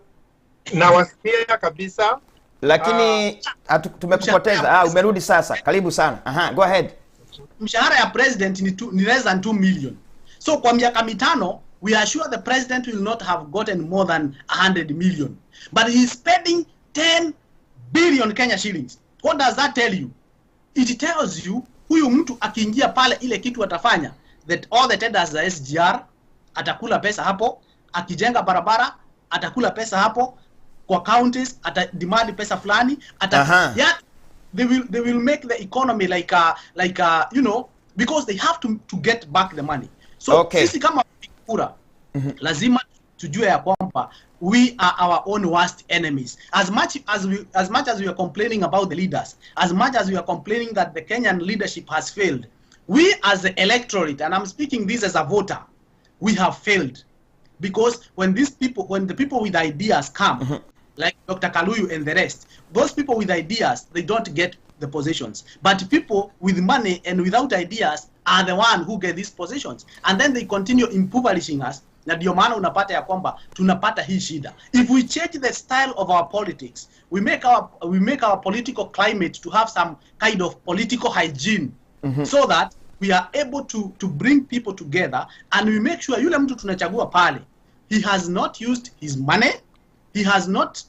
Na wasikia kabisa. Lakini tumekupoteza. Umerudi sasa. Karibu sana. Go ahead. Mshahara ya president ni less than 2 million. So kwa miaka mitano, we are sure the president will not have gotten more than 100 million. But he is spending 10 billion Kenya shillings. What does that tell you? It tells you huyu mtu akiingia pale ile kitu atafanya, that all the tenders za SGR atakula pesa hapo, akijenga barabara atakula pesa hapo, kwa counties atademand pesa fulani, they will make the economy like you know, because they have to get back the money. So sisi kama kura lazima tujue ya kwamba we are our own worst enemies. As much as we are complaining about the leaders, as much as we are complaining that the Kenyan leadership has failed, we as the electorate, and I'm speaking this as a voter, we have failed. Because when the people with ideas come, like Dr. Kaluyu and the rest, those people with ideas, they don't get the positions. But people with money and without ideas are the one who get these positions. And then they continue impoverishing us. Na ndio maana unapata ya kwamba tunapata hii shida. If we change the style of our politics, we make our political climate to have some kind of political hygiene, so that we are able to bring people together, and we make sure yule mtu tunachagua pale, he has not used his money, he has not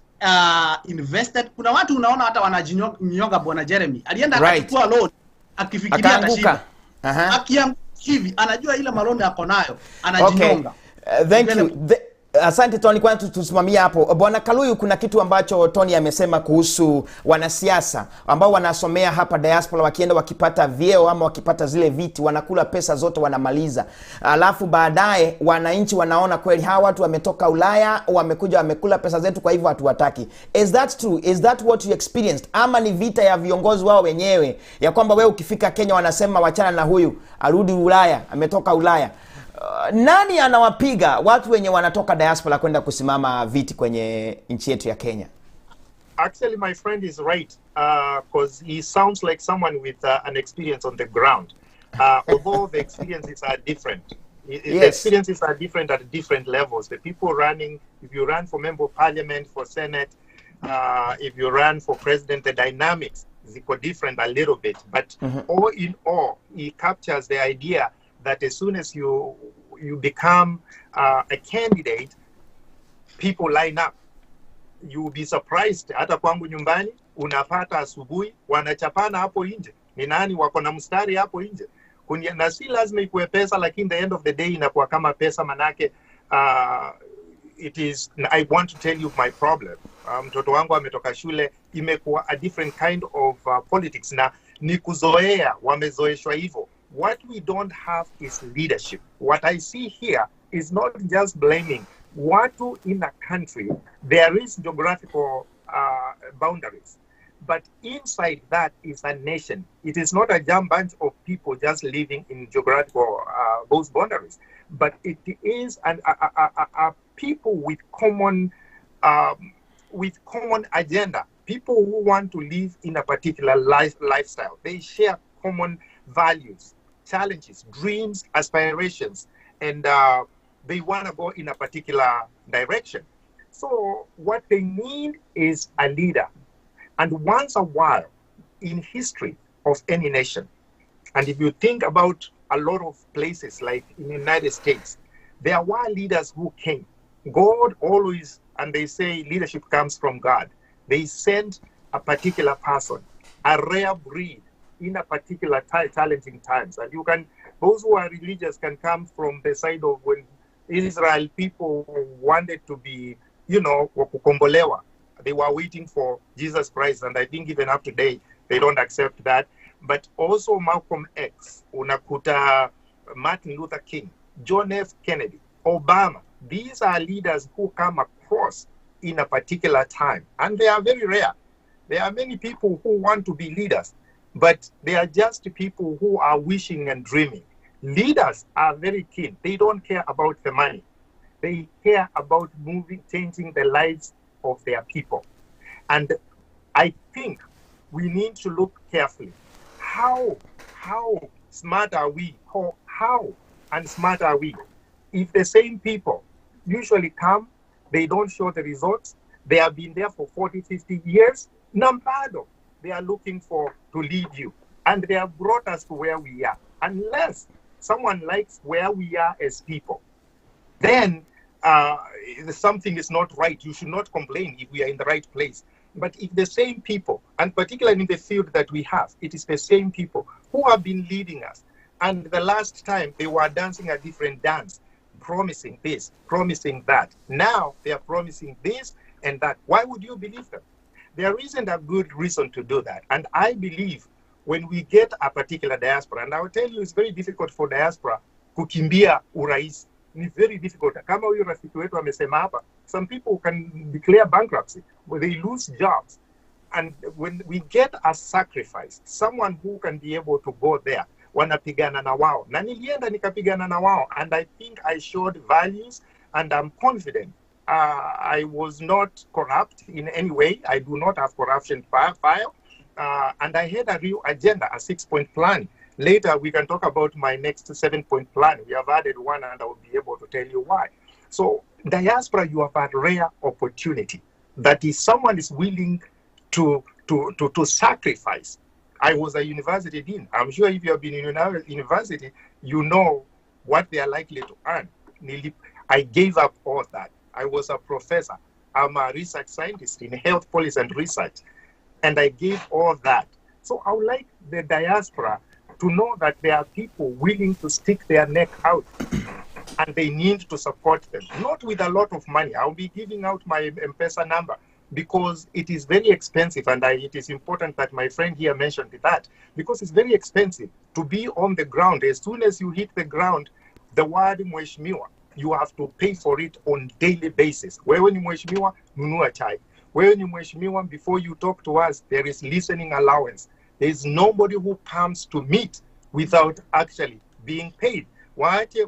invested. Kuna watu unaona hata wanajinyoga bwana Jeremy. Alienda akachukua loan akifikiria atashinda. Akianguka hivi anajua ile maloni yako nayo, anajinyonga. Thank you. Asante Tony, kwa tusimamia hapo. Bwana Kaluyu, kuna kitu ambacho Tony amesema kuhusu wanasiasa ambao wanasomea hapa diaspora, wakienda wakipata vyeo ama wakipata zile viti wanakula pesa zote wanamaliza. Alafu baadaye wananchi wanaona kweli hawa watu wametoka Ulaya, wamekuja wamekula pesa zetu, kwa hivyo hatuwataki. Is that true? Is that what you experienced? Ama ni vita ya viongozi wao wenyewe ya kwamba wewe ukifika Kenya wanasema wachana na huyu, arudi Ulaya, ametoka Ulaya? Nani anawapiga watu wenye wanatoka diaspora kwenda kusimama viti kwenye nchi yetu ya Kenya? Actually, my friend is right, because he sounds like someone with an experience on the ground. Although the experiences are different. The experiences are different at different levels. The people running, if you run for member of parliament, for senate, if you run for president, the dynamics is different a little bit. But all in all, he captures the idea that as soon as you become a candidate, people line up. You will be surprised. Hata kwangu nyumbani unapata asubuhi wanachapana hapo nje. Ni nani wako na mstari hapo nje? Na si lazima ikuwe pesa, lakini the end of the day inakuwa kama pesa, manake it is. I want to tell you my problem. Mtoto wangu ametoka shule, imekuwa a different kind of politics, na ni kuzoea, wamezoeshwa hivyo. What we don't have is leadership. What I see here is not just blaming watu in a country. There is geographical boundaries, but inside that is a nation. It is not a jam bunch of people just living in geographical those boundaries, but it is a people with common agenda. People who want to live in a particular lifestyle. They share common values, challenges, dreams, aspirations, and they want to go in a particular direction. So what they need is a leader. And once a while, in history of any nation, and if you think about a lot of places like in the United States, there were leaders who came. God always, and they say leadership comes from God. They sent a particular person, a rare breed, in a particular challenging times. And you can, those who are religious can come from the side of when Israel people wanted to be, you know, wakukombolewa. They were waiting for Jesus Christ, and I think even up to today, they don't accept that. But also Malcolm X, unakuta Martin Luther King, John F. Kennedy, Obama. These are leaders who come across in a particular time. And they are very rare. There are many people who want to be leaders, but they are just people who are wishing and dreaming. Leaders are very keen. They don't care about the money. They care about changing the lives of their people. And I think we need to look carefully. How smart are we? How unsmart are we? If the same people usually come, they don't show the results, they have been there for 40, 50 years, Nampado, they are looking to lead you. And they have brought us to where we are. Unless someone likes where we are as people, then something is not right. You should not complain if we are in the right place. But if the same people, and particularly in the field that we have, it is the same people who have been leading us. And the last time they were dancing a different dance, promising this, promising that. Now they are promising this and that. Why would you believe them? There isn't a good reason to do that. And I believe when we get a particular diaspora, and I will tell you it's very difficult for diaspora kukimbia urais. It's very difficult. Kama huyu rafiki wetu amesema hapa, some people can declare bankruptcy where they lose jobs. And when we get a sacrifice, someone who can be able to go there, wanapigana na wao. Na nilienda nikapigana na wao, and I think I showed values, and I'm confident. I was not corrupt in any way. I do not have corruption file. And I had a real agenda, a 6-point plan. Later, we can talk about my next 7-point plan. We have added one, and I will be able to tell you why. So, diaspora, you have a rare opportunity. That is, someone is willing to sacrifice. I was a university dean. I'm sure if you have been in university, you know what they are likely to earn. I gave up all that. I was a professor. I'm a research scientist in health policy and research. And I gave all that. So I would like the diaspora to know that there are people willing to stick their neck out, and they need to support them. Not with a lot of money. I'll be giving out my M-Pesa number because it is very expensive, and it is important that my friend here mentioned that, because it's very expensive to be on the ground. As soon as you hit the ground, the word mheshimiwa, you have to pay for it on daily basis. Wewe ni mheshimiwa, nunua chai. Wewe ni mheshimiwa, before you talk to us, there is listening allowance. There is nobody who comes to meet without actually being paid. Waache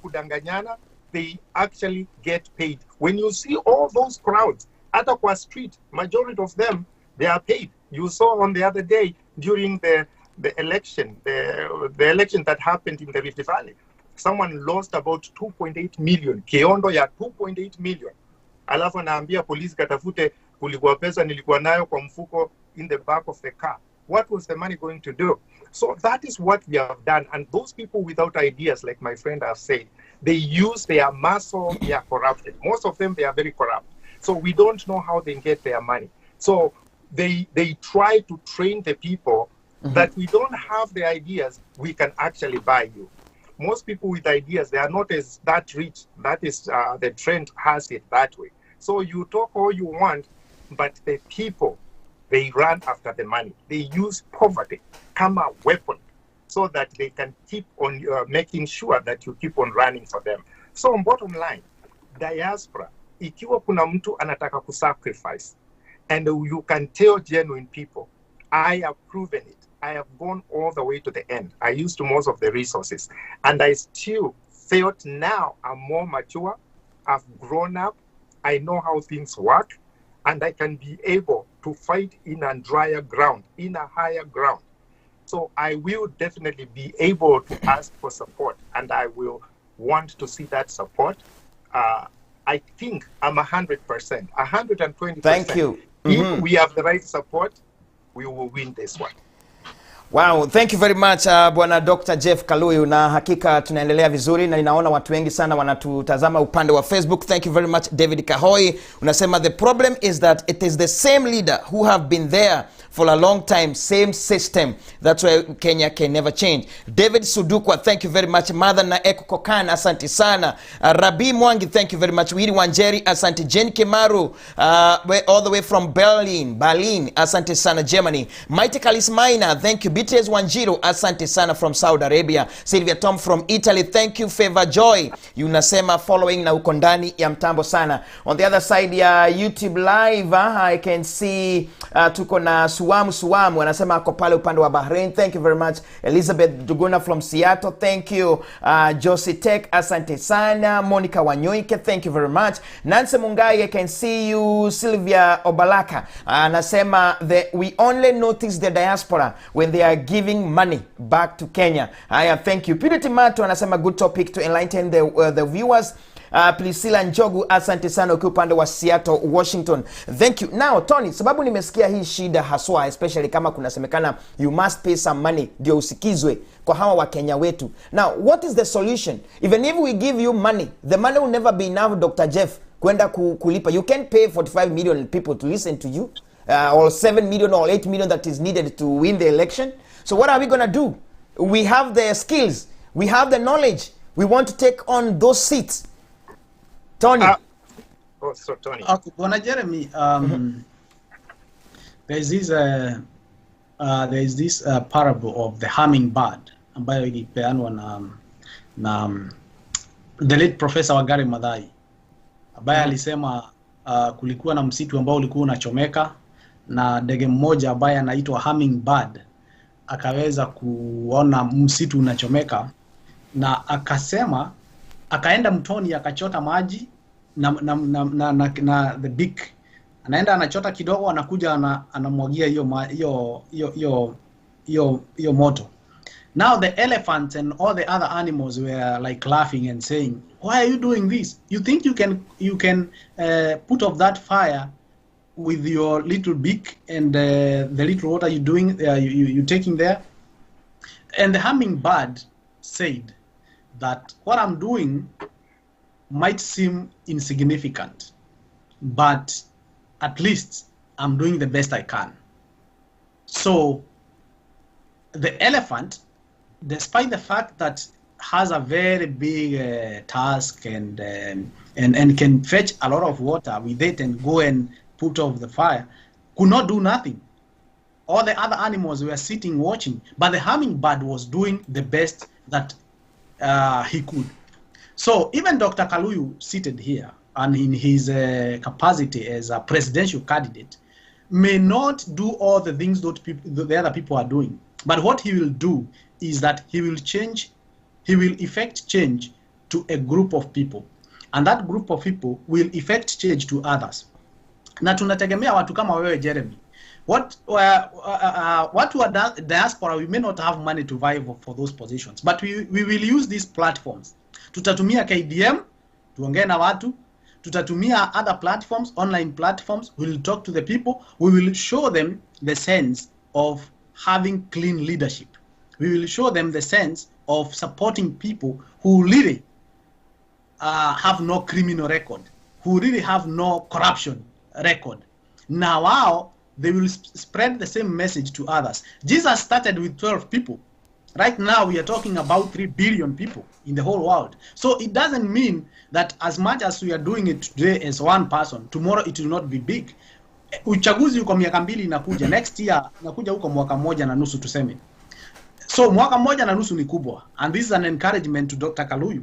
kudanganyana, they actually get paid. When you see all those crowds, hata kwa street, majority of them, they are paid. You saw on the other day during the election, the election that happened in the Rift Valley, someone lost about 2.8 million. Kiondo ya 2.8 million. Alafu naambia polisi katafute kulikuwa pesa nilikuwa nayo kwa mfuko in the back of the car. What was the money going to do? So that is what we have done. And those people without ideas, like my friend has said, they use their muscle, they are corrupted. Most of them, they are very corrupt. So we don't know how they get their money. So they try to train the people that we don't have the ideas, we can actually buy you. Most people with ideas, they are not as that rich. That is, the trend has it that way. So you talk all you want, but the people, they run after the money. They use poverty, come a weapon, so that they can keep on making sure that you keep on running for them. So bottom line, diaspora, ikiwa kuna mtu anataka kusacrifice, and you can tell genuine people, I have proven it. I have gone all the way to the end. I used most of the resources, and I still felt now I'm more mature. I've grown up. I know how things work, and I can be able to fight in a drier ground, in a higher ground. So I will definitely be able to ask for support, and I will want to see that support. I think I'm 100%, 120%. Thank you. If we have the right support, we will win this one. Wow, thank you very much Bwana Dr. Jeff Kaluyu, na hakika tunaendelea vizuri na ninaona watu wengi sana wanatutazama upande wa Facebook. Thank you very much David Kahoi. Unasema the problem is that it is the same leader who have been there for a long time, same system. That's why Kenya can never change. David Sudukwa, thank you very much. Mother na Eko Kokan, asante sana. Rabi Mwangi, thank you very much. Wiri Wanjeri, asante. Jen Kimaru, all the way from Berlin, asante sana Germany. Mighty Kalismaina, thank you. Beatrice Wanjiru, asante sana from Saudi Arabia. Sylvia Tom from Italy, thank you. Favor Joy, unasema following na uko ndani ya mtambo sana. On the other side ya YouTube live, I can see tuko na Suwamu anasema ako pale upande wa Bahrain, thank you very much. Elizabeth Duguna from Seattle, thank you. Josie Tech, asante sana. Monica Wanyoike, thank you very much. Nancy Mungai, I can see you. Sylvia Obalaka anasema we only notice the diaspora when they are giving money back to Kenya. Thank you. Purity Mato anasema good topic to enlighten the viewers. Priscilla Njogu, asante sana ukiwa upande wa Seattle, Washington. Thank you. Now Tony, sababu nimesikia hii shida haswa, especially kama kunasemekana you must pay some money ndio usikizwe kwa hawa wa Kenya wetu. Now what is the solution? Even if we give you money, the money will never be enough, Dr. Jeff, kwenda kulipa. You can't pay 45 million people to listen to you, or 7 million or 8 million that is needed to win the election. So what are we going to do? We have the skills, we have the knowledge, we want to take on those seats. Tony. Tony. Okay, Bwana Jeremy, there's this parable of the hummingbird ambayo ilipeanwa na the late Professor Wangari Maathai, ambaye alisema kulikuwa na msitu ambao ulikuwa unachomeka na ndege mmoja ambaye anaitwa hummingbird akaweza kuona msitu unachomeka, na akasema akaenda mtoni akachota maji na the beak, anaenda anachota kidogo, anakuja anamwagia hiyo moto. Now the elephants and all the other animals were like laughing and saying, why are you doing this? You think you can put off that fire with your little beak and the little water you doing you taking there? And the hummingbird said that what I'm doing might seem insignificant, but at least I'm doing the best I can. So the elephant, despite the fact that has a very big task and can fetch a lot of water with it and go and put off the fire, could not do nothing. All the other animals were sitting watching, but the hummingbird was doing the best that he could. So even Dr. Kaluyu seated here, and in his capacity as a presidential candidate, may not do all the things that the other people are doing. But what he will do is that he will effect change to a group of people. And that group of people will effect change to others. Na tunategemea watu kama wewe Jeremy. Watu wa diaspora, we may not have money to vie for those positions, but we will use these platforms. Tutatumia KDM, tuongee na watu. Tutatumia other platforms, online platforms. We will talk to the people. We will show them the sense of having clean leadership. We will show them the sense of supporting people who really have no criminal record, who really have no corruption record. Now, they will spread the same message to others. Jesus started with 12 people. Right now, we are talking about 3 billion people in the whole world. So it doesn't mean that as much as we are doing it today as one person, tomorrow it will not be big. Uchaguzi uko miaka 2 inakuja. Next year inakuja huko mwaka 1.5 tuseme. So mwaka 1.5 ni kubwa. And this is an encouragement to Dr. Kaluyu.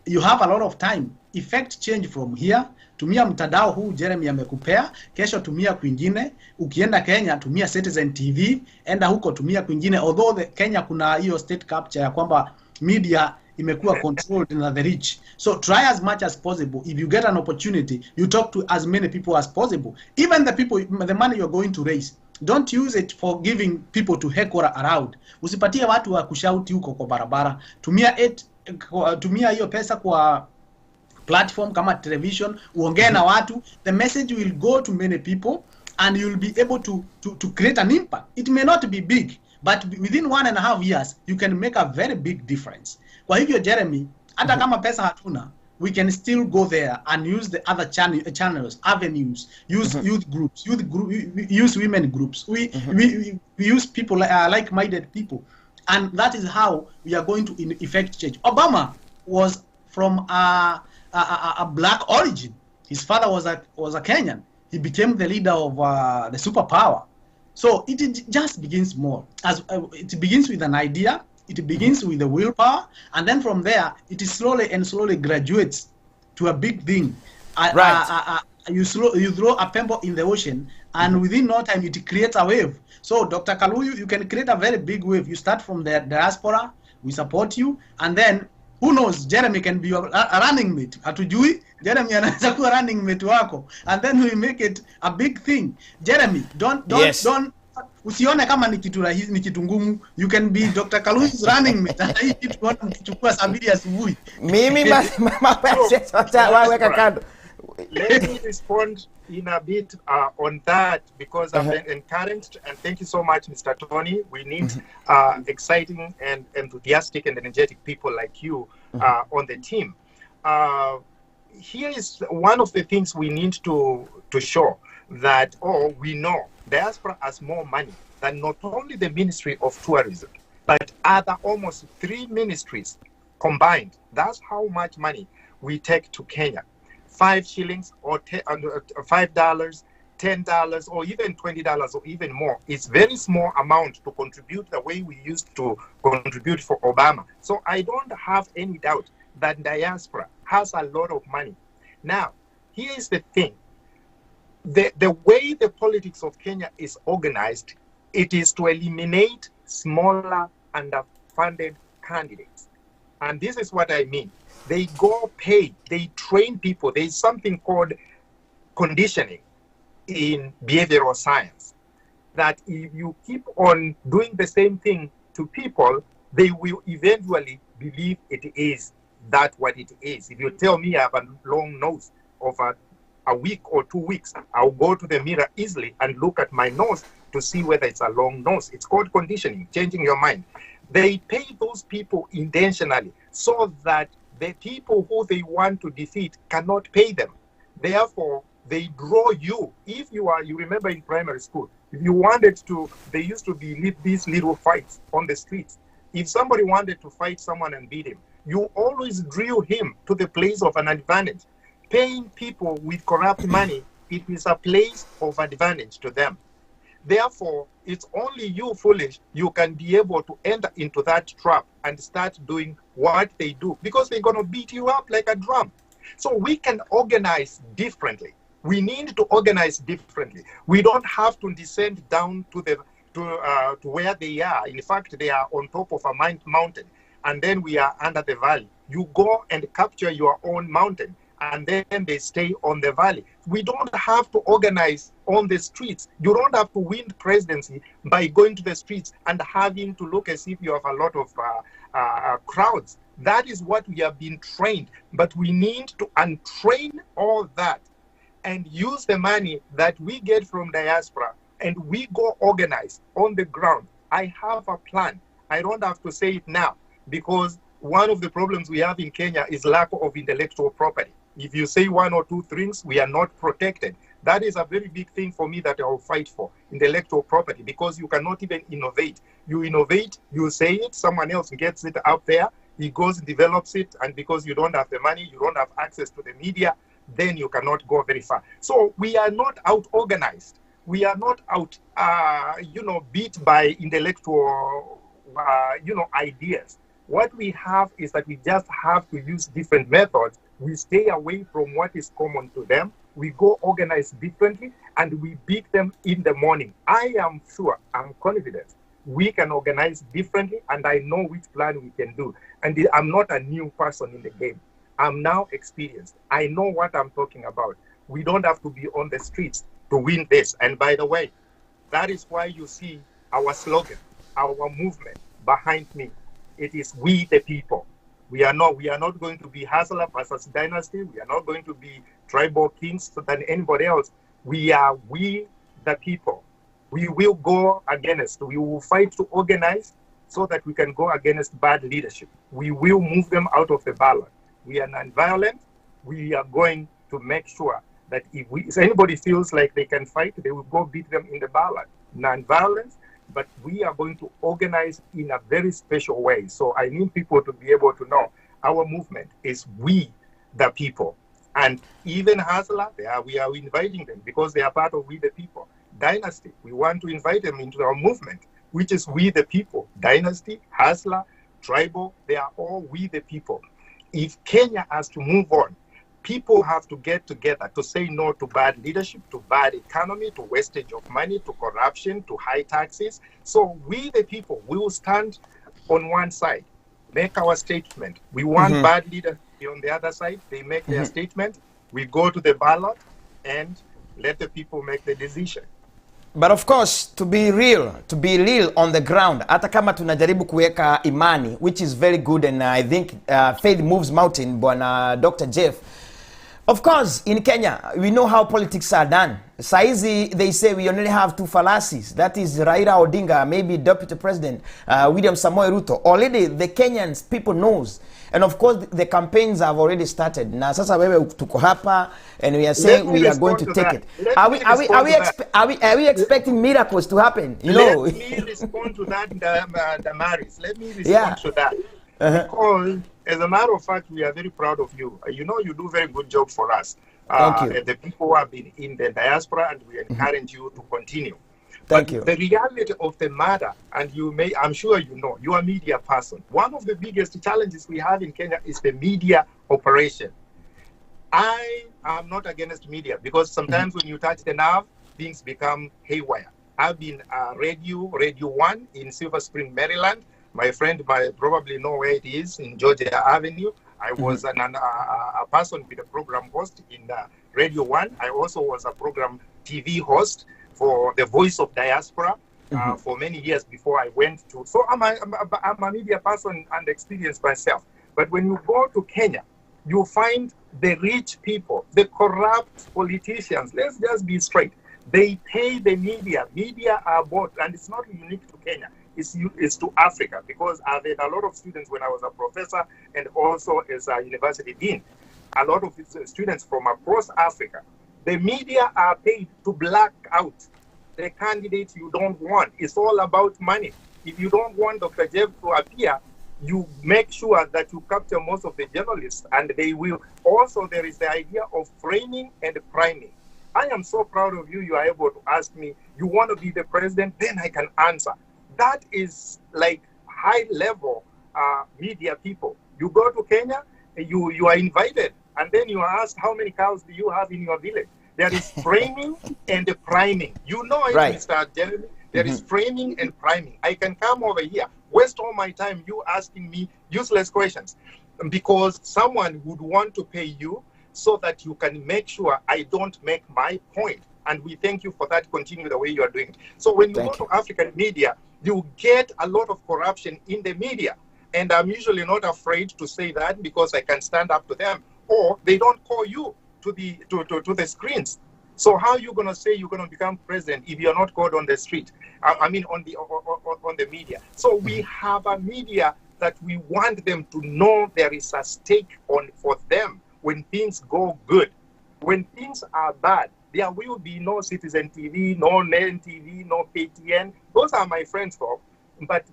You have a lot of time. Effect change from here. Tumia mtandao huu Jeremy amekupea. Kesho tumia kwingine. Ukienda Kenya tumia Citizen TV. Enda huko tumia kwingine. Although Kenya kuna hiyo state capture ya kwamba media imekuwa controlled na the rich. So try as much as possible. If you get an opportunity, you talk to as many people as possible. Even the money you're going to raise, don't use it for giving people to heckle around. Usipatie watu wa kushauti huko kwa barabara. Tumia hiyo pesa kwa platform kama television, uongee na watu. The message will go to many people and you'll be able to create an impact. It may not be big, but within 1.5 years, you can make a very big difference. Kwa hivyo Jeremy, hata kama pesa hatuna, we can still go there and use the other channels, avenues, use youth groups, use women groups. We use people like-minded people. And that is how we are going to effect change. Obama was from a black origin. His father was a Kenyan. He became the leader of the superpower. So it just begins small. As it begins with an idea, it begins with the willpower, and then from there, it is slowly graduates to a big thing. Right. You throw a pebble in the ocean, and within no time, it creates a wave. So, Dr. Kaluyu, you can create a very big wave. You start from the diaspora, we support you, and then who knows, Jeremy can be your running mate. Hatujui, Jeremy anaweza kuwa running mate wako, and then we make it a big thing. Jeremy, don't usione kama ni kitu rahisi, ni kitu ngumu. You can be Dr. Kaluyu's running mate. Hii kitu tunaona mkichukua sabiri asubuhi. Mimi waweka kando. Let me respond in a bit on that, because I've been encouraged, and thank you so much, Mr. Tony. We need exciting and enthusiastic and energetic people like you on the team. Here is one of the things we need to show that, we know Diaspora has more money than not only the Ministry of Tourism, but other almost 3 ministries combined. That's how much money we take to Kenya. 5 shillings or $5, $10, or even $20 or even more. It's very small amount to contribute the way we used to contribute for Obama. So I don't have any doubt that Diaspora has a lot of money. Now, here is the thing. The way the politics of Kenya is organized, it is to eliminate smaller underfunded candidates. And this is what I mean. They go pay, they train people. There's something called conditioning in behavioral science, that if you keep on doing the same thing to people, they will eventually believe it is what it is. If you tell me I have a long nose of a week or 2 weeks, I'll go to the mirror easily and look at my nose to see whether it's a long nose. It's called conditioning, changing your mind. They pay those people intentionally so that the people who they want to defeat cannot pay them. Therefore, they draw you. If you remember in primary school, if you wanted to, there used to be these little fights on the streets. If somebody wanted to fight someone and beat him, you always drew him to the place of an advantage. Paying people with corrupt money, it is a place of advantage to them. Therefore, it's only you, foolish, you can be able to enter into that trap and start doing what they do, because they're going to beat you up like a drum. So we can organize differently. We need to organize differently. We don't have to descend down to where they are. In fact, they are on top of a mountain, and then we are under the valley. You go and capture your own mountain, and then they stay on the valley. We don't have to organize on the streets. You don't have to win presidency by going to the streets and having to look as if you have a lot of crowds. That is what we have been trained. But we need to untrain all that and use the money that we get from diaspora, and we go organize on the ground. I have a plan. I don't have to say it now, because one of the problems we have in Kenya is lack of intellectual property. If you say 1 or 2 things, we are not protected. That is a very big thing for me that I will fight for, intellectual property, because you cannot even innovate. You innovate, you say it, someone else gets it out there, he goes and develops it, and because you don't have the money, you don't have access to the media, then you cannot go very far. So we are not out-organized. We are not out, beat by intellectual, ideas. What we have is that we just have to use different methods. We stay away from what is common to them. We go organize differently, and we beat them in the morning. I am sure, I'm confident, we can organize differently, and I know which plan we can do. And I'm not a new person in the game. I'm now experienced. I know what I'm talking about. We don't have to be on the streets to win this. And by the way, that is why you see our slogan, our movement behind me. It is we the people. We are not going to be Hassler versus Dynasty. We are not going to be tribal kings than anybody else. We are we the people. We will go against. We will fight to organize so that we can go against bad leadership. We will move them out of the ballot. We are non-violent. We are going to make sure that if anybody feels like they can fight, they will go beat them in the ballot. Non-violence, but we are going to organize in a very special way. So I need people to be able to know our movement is we, the people. And even Hasla, we are inviting them because they are part of we, the people. Dynasty. We want to invite them into our movement, which is We the People. Dynasty, Hustler, Tribal, they are all We the People. If Kenya has to move on, people have to get together to say no to bad leadership, to bad economy, to wastage of money, to corruption, to high taxes. So we the people will stand on one side, make our statement. We want bad leaders to be on the other side. They make their statement. We go to the ballot and let the people make the decision. But of course, to be real on the ground, hata kama tunajaribu kuweka imani, which is very good, and I think faith moves mountain, Bwana Dr. Jeff. Of course, in Kenya, we know how politics are done. Saizi, they say we only have two fallacies. That is Raila Odinga, maybe Deputy President William Samoei Ruto. Already, the Kenyans, people knows. And of course, the campaigns have already started. Na sasa wewe tuko hapa, and we are saying we are going to take it. Are we expecting miracles to happen? You know. Let me respond to that, Damaris. Let me respond to that. Because, as a matter of fact, we are very proud of you. You know, you do a very good job for us. Thank you. The people who have been in the diaspora, and we encourage you to continue. Thank you. The reality of the matter, and I'm sure you know, you are a media person. One of the biggest challenges we have in Kenya is the media operation. I am not against media, because sometimes when you touch the nerve, things become haywire. I've been Radio 1 in Silver Spring, Maryland. My friend might probably know where it is, in Georgia Avenue. I was a person with a program host in Radio 1. I also was a program TV host for the Voice of Diaspora for many years before I went to. So I'm a media person and experienced myself. But when you go to Kenya, you find the rich people, the corrupt politicians. Let's just be straight. They pay the media. Media are bought, and it's not unique to Kenya. It's to Africa, because I've had a lot of students when I was a professor and also as a university dean. A lot of students from across Africa. The media are paid to black out the candidates you don't want. It's all about money. If you don't want Dr. Jeff to appear, you make sure that you capture most of the journalists, and they will. Also, there is the idea of framing and priming. I am so proud of you. You are able to ask me, you want to be the president? Then I can answer. That is like high-level media people. You go to Kenya, you are invited, and then you are asked, how many cows do you have in your village? There is framing and priming. You know it, right, Mr. Jeremy. There is framing and priming. I can come over here, waste all my time, you asking me useless questions, because someone would want to pay you so that you can make sure I don't make my point. And we thank you for that. Continue the way you are doing it. So when you go to African media, you get a lot of corruption in the media. And I'm usually not afraid to say that, because I can stand up to them. Or they don't call you to the screens. So how are you going to say you're going to become president if you're not called on the street? I mean, on the media. So we have a media that we want them to know there is a stake for them when things go good. When things are bad, there will be no Citizen TV, no NN TV, no PTN. Those are my friends, folks. But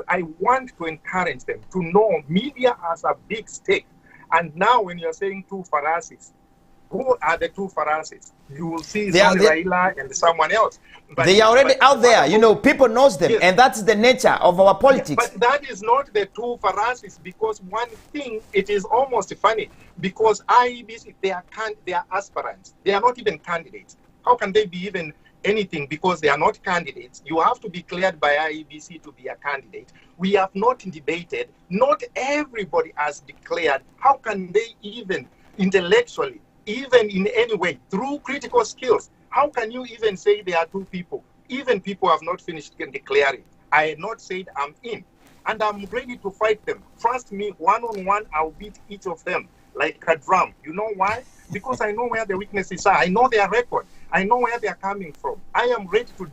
I want to encourage them to know media has a big stake. And now when you're saying two Pharisees, who are the two Pharisees? You will see Raila and someone else. But they are already out there. You know, people knows them. Yes. And that's the nature of our politics. But that is not the two Pharisees, because one thing, it is almost funny, because IEBC, they are aspirants. They are not even candidates. How can they be even anything, because they are not candidates? You have to be cleared by IEBC to be a candidate. We have not debated. Not everybody has declared. How can they even intellectually, even in any way, through critical skills, how can you even say there are two people? Even people have not finished declaring. I had not said I'm in. And I'm ready to fight them. Trust me, one-on-one, I'll beat each of them like a drum. You know why? Because I know where the weaknesses are. I know their record. I know where they're coming from. I am ready to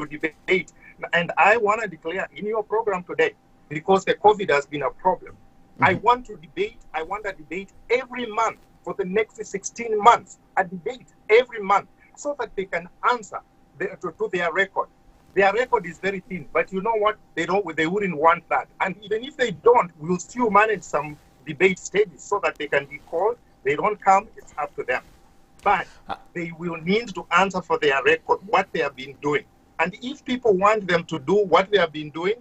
debate. And I want to declare in your program today, because the COVID has been a problem. I want to debate. I want a debate every month for the next 16 months. A debate every month, so that they can answer to their record. Their record is very thin, but you know what? They wouldn't want that. And even if they don't, we'll still manage some debate stages so that they can be called. They don't come, it's up to them. but they will need to answer for their record, what they have been doing. And if people want them to do what they have been doing,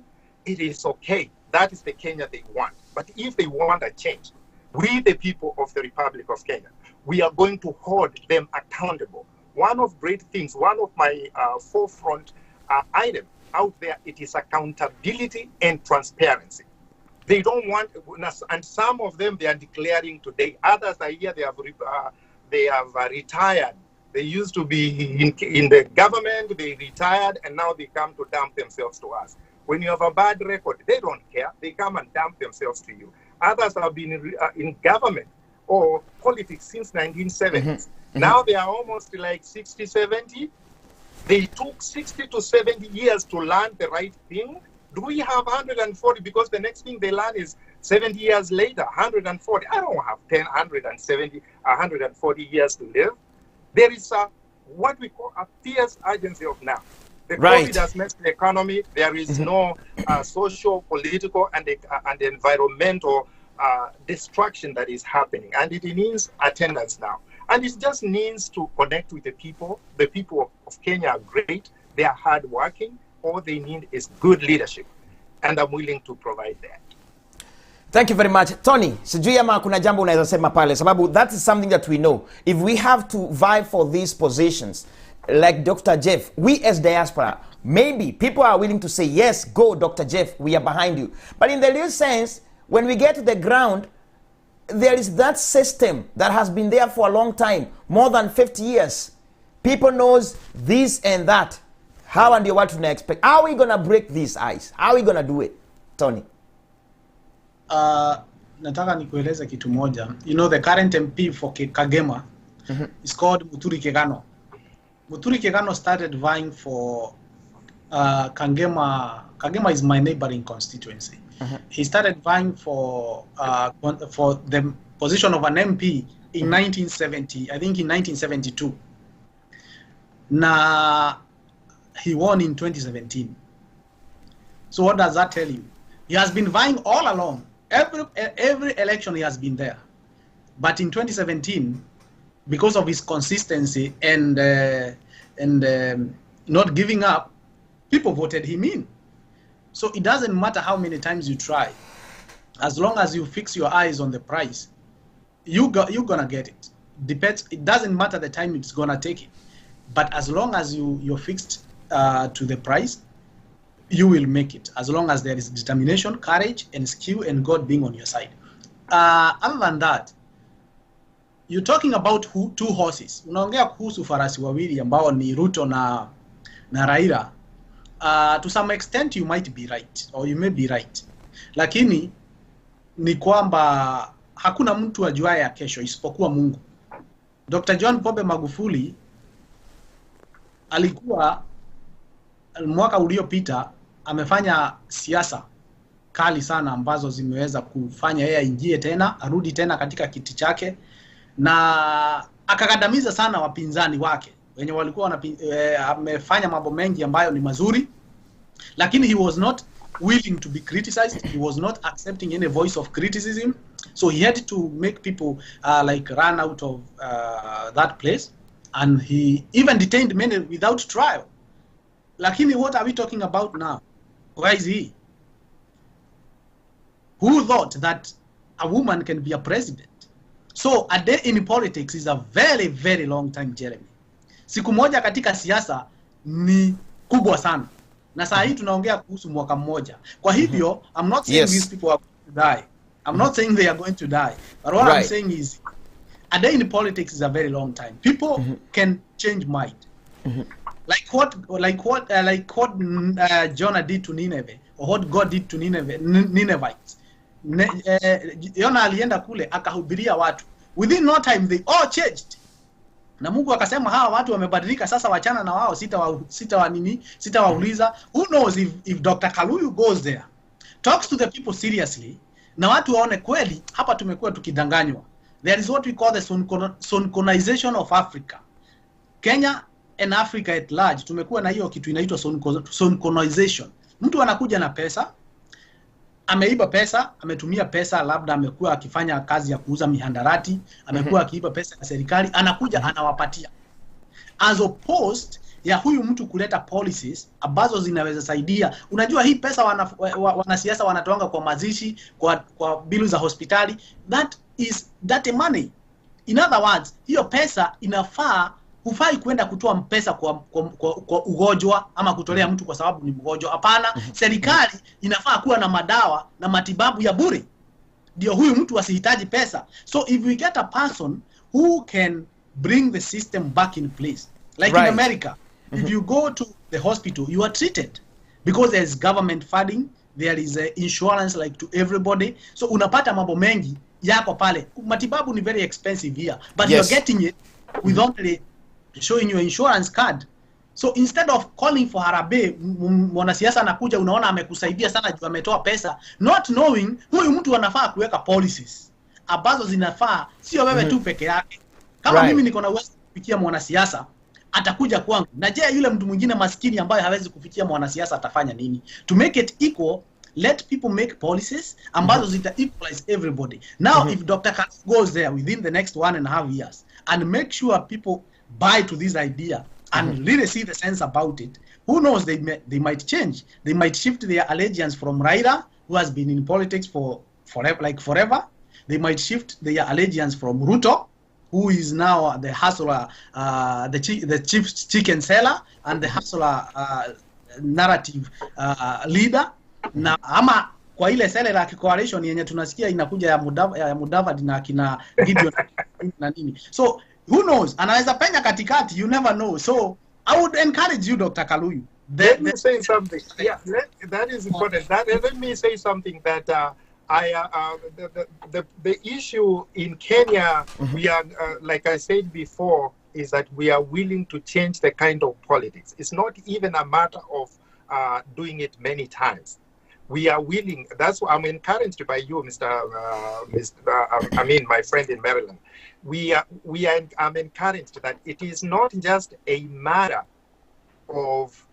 it is okay. That is the Kenya they want. But if they want a change, we, the people of the Republic of Kenya, we are going to hold them accountable. One of great things, one of my forefront items out there, it is accountability and transparency. They don't want, and some of them they are declaring today. Others are here, they have retired. They used to be in the government, they retired, and now they come to dump themselves to us. When you have a bad record, they don't care. They come and dump themselves to you. Others have been in government or politics since 1970s. Now they are almost like 60, 70. They took 60 to 70 years to learn the right thing. Do we have 140? Because the next thing they learn is 70 years later, 140. I don't have 140 years to live. There is what we call a fierce urgency of now. The COVID has messed the economy. There is no social, political, and environmental destruction that is happening. And it needs attendance now. And it just needs to connect with the people. The people of Kenya are great. They are hardworking. All they need is good leadership. And I'm willing to provide that. Thank you very much. Tony, sijui ama kuna jambo unaweza sema pale, sababu that is something that we know. If we have to vie for these positions, like Dr. Jeff, we as diaspora, maybe people are willing to say, yes, go Dr. Jeff, we are behind you. But in the real sense, when we get to the ground, there is that system that has been there for a long time, more than 50 years. People knows this and that. How and what to expect? How are we going to break these ice? How are we going to do it, Tony? Nataka nikueleze kitu moja. You know, the current MP for Kagema is called Muturi Kegano. Muturi Kegano started vying for Kagema. Kagema is my neighboring constituency. He started vying for the position of an MP in 1970, I think in 1972. Na he won in 2017. So what does that tell you? He has been vying all along. Every election he has been there. But in 2017, because of his consistency and not giving up, people voted him in. So it doesn't matter how many times you try. As long as you fix your eyes on the price, you're gonna get it. Depends. It doesn't matter the time it's gonna take it. But as long as you're fixed to the price, you will make it. As long as there is determination, courage, and skill, and God being on your side. Other than that, you're talking about two horses. Unaongea kuhusu farasi wawili ambao ni Ruto na Raila. To some extent you might be right, or you may be right. Lakini ni kwamba hakuna mtu ajuaye ya kesho isipokuwa Mungu. Dr. John Pombe Magufuli alikuwa mwaka uliopita amefanya siasa kali sana ambazo zimeweza kufanya yeye aingie tena, arudi tena katika kiti chake, na akakandamiza sana wapinzani wake wenye walikuwa amefanya mambo mengi ambayo ni mazuri, lakini he was not willing to be criticized. He was not accepting any voice of criticism, so he had to make people like run out of that place, and he even detained many without trial. Lakini what are we talking about now? Where is he? Who thought that a woman can be a president? So a day in politics is a very, very long time, Jeremy. Siku moja katika siasa ni kubwa sana. Na saa hii tunaongea kuhusu mwaka mmoja. Kwa hivyo, I'm not saying these people are going to die. I'm not saying they are going to die. But what I'm saying is, a day in politics is a very long time. People can change mind. Like what Jonah did to Nineveh, or what God did to Ninevites. Yona alienda kule akahubiria watu. Within no time they all changed. Na Mungu akasema hawa watu wamebadilika, sasa wachana na wao, sitawauliza. Who knows if Dr. Kaluyu goes there, talks to the people seriously, na watu waone kweli hapa tumekuwa tukidanganywa. There is what we call the sonkonization of Africa. Kenya and Africa at large tumekuwa na hiyo kitu inaitwa sonkonization. Mtu anakuja na pesa, ameiba pesa, ametumia pesa, labda amekuwa akifanya kazi ya kuuza mihandarati, amekuwa akiiba pesa ya serikali, anakuja anawapatia. As opposed ya huyu mtu kuleta policies ambazo zinaweza saidia. Unajua hii pesa wanasiasa wanatoanga kwa mazishi, kwa bilu za hospitali, that is dirty money. In other words, hiyo pesa inafaa, hufai kwenda kutoa pesa kwa ugonjwa ama kutolea mtu kwa sababu ni mgonjwa. Hapana, serikali inafaa kuwa na madawa na matibabu ya bure, ndio huyu mtu asihitaji pesa. So if we get a person who can bring the system back in place, like in America, if you go to the hospital, you are treated because there is government funding, there is insurance like to everybody. So unapata mambo mengi yako pale. Matibabu ni very expensive here, but you're getting it with only showing your insurance card. So instead of calling for harambee, mwanasiasa anakuja, unaona amekusaidia sana juu ametoa pesa, not knowing huyu mtu anafaa kuweka policies ambazo zinafaa sio wewe tu peke yake. Kama mimi niko na uwezo kufikia mwanasiasa, atakuja kwangu. Na je, yule mtu mwingine maskini ambaye hawezi kufikia mwanasiasa atafanya nini? To make it equal, let people make policies ambazo zita equalize everybody. Now if Dr. Kaluyu goes there within the next 1.5 years and make sure people buy to this idea and really see the sense about it, who knows, they might change. They might shift their allegiance from Raila, who has been in politics for forever. They might shift their allegiance from Ruto, who is now the hustler, the chief chicken seller and the hustler narrative leader. Na ama kwa ile seller coalition yenye tunasikia inakuja ya Mudavadi na kina Gideon na nini. So who knows, anaweza penya katikati, you never know. So I would encourage you, Dr. Kaluyu. Let me say something. Yeah, that is important. Let me say something that the issue in Kenya, we are, like I said before, is that we are willing to change the kind of politics. It's not even a matter of doing it many times. We are willing. That's why I'm encouraged by you, my friend in Maryland. I'm encouraged that it is not just a matter of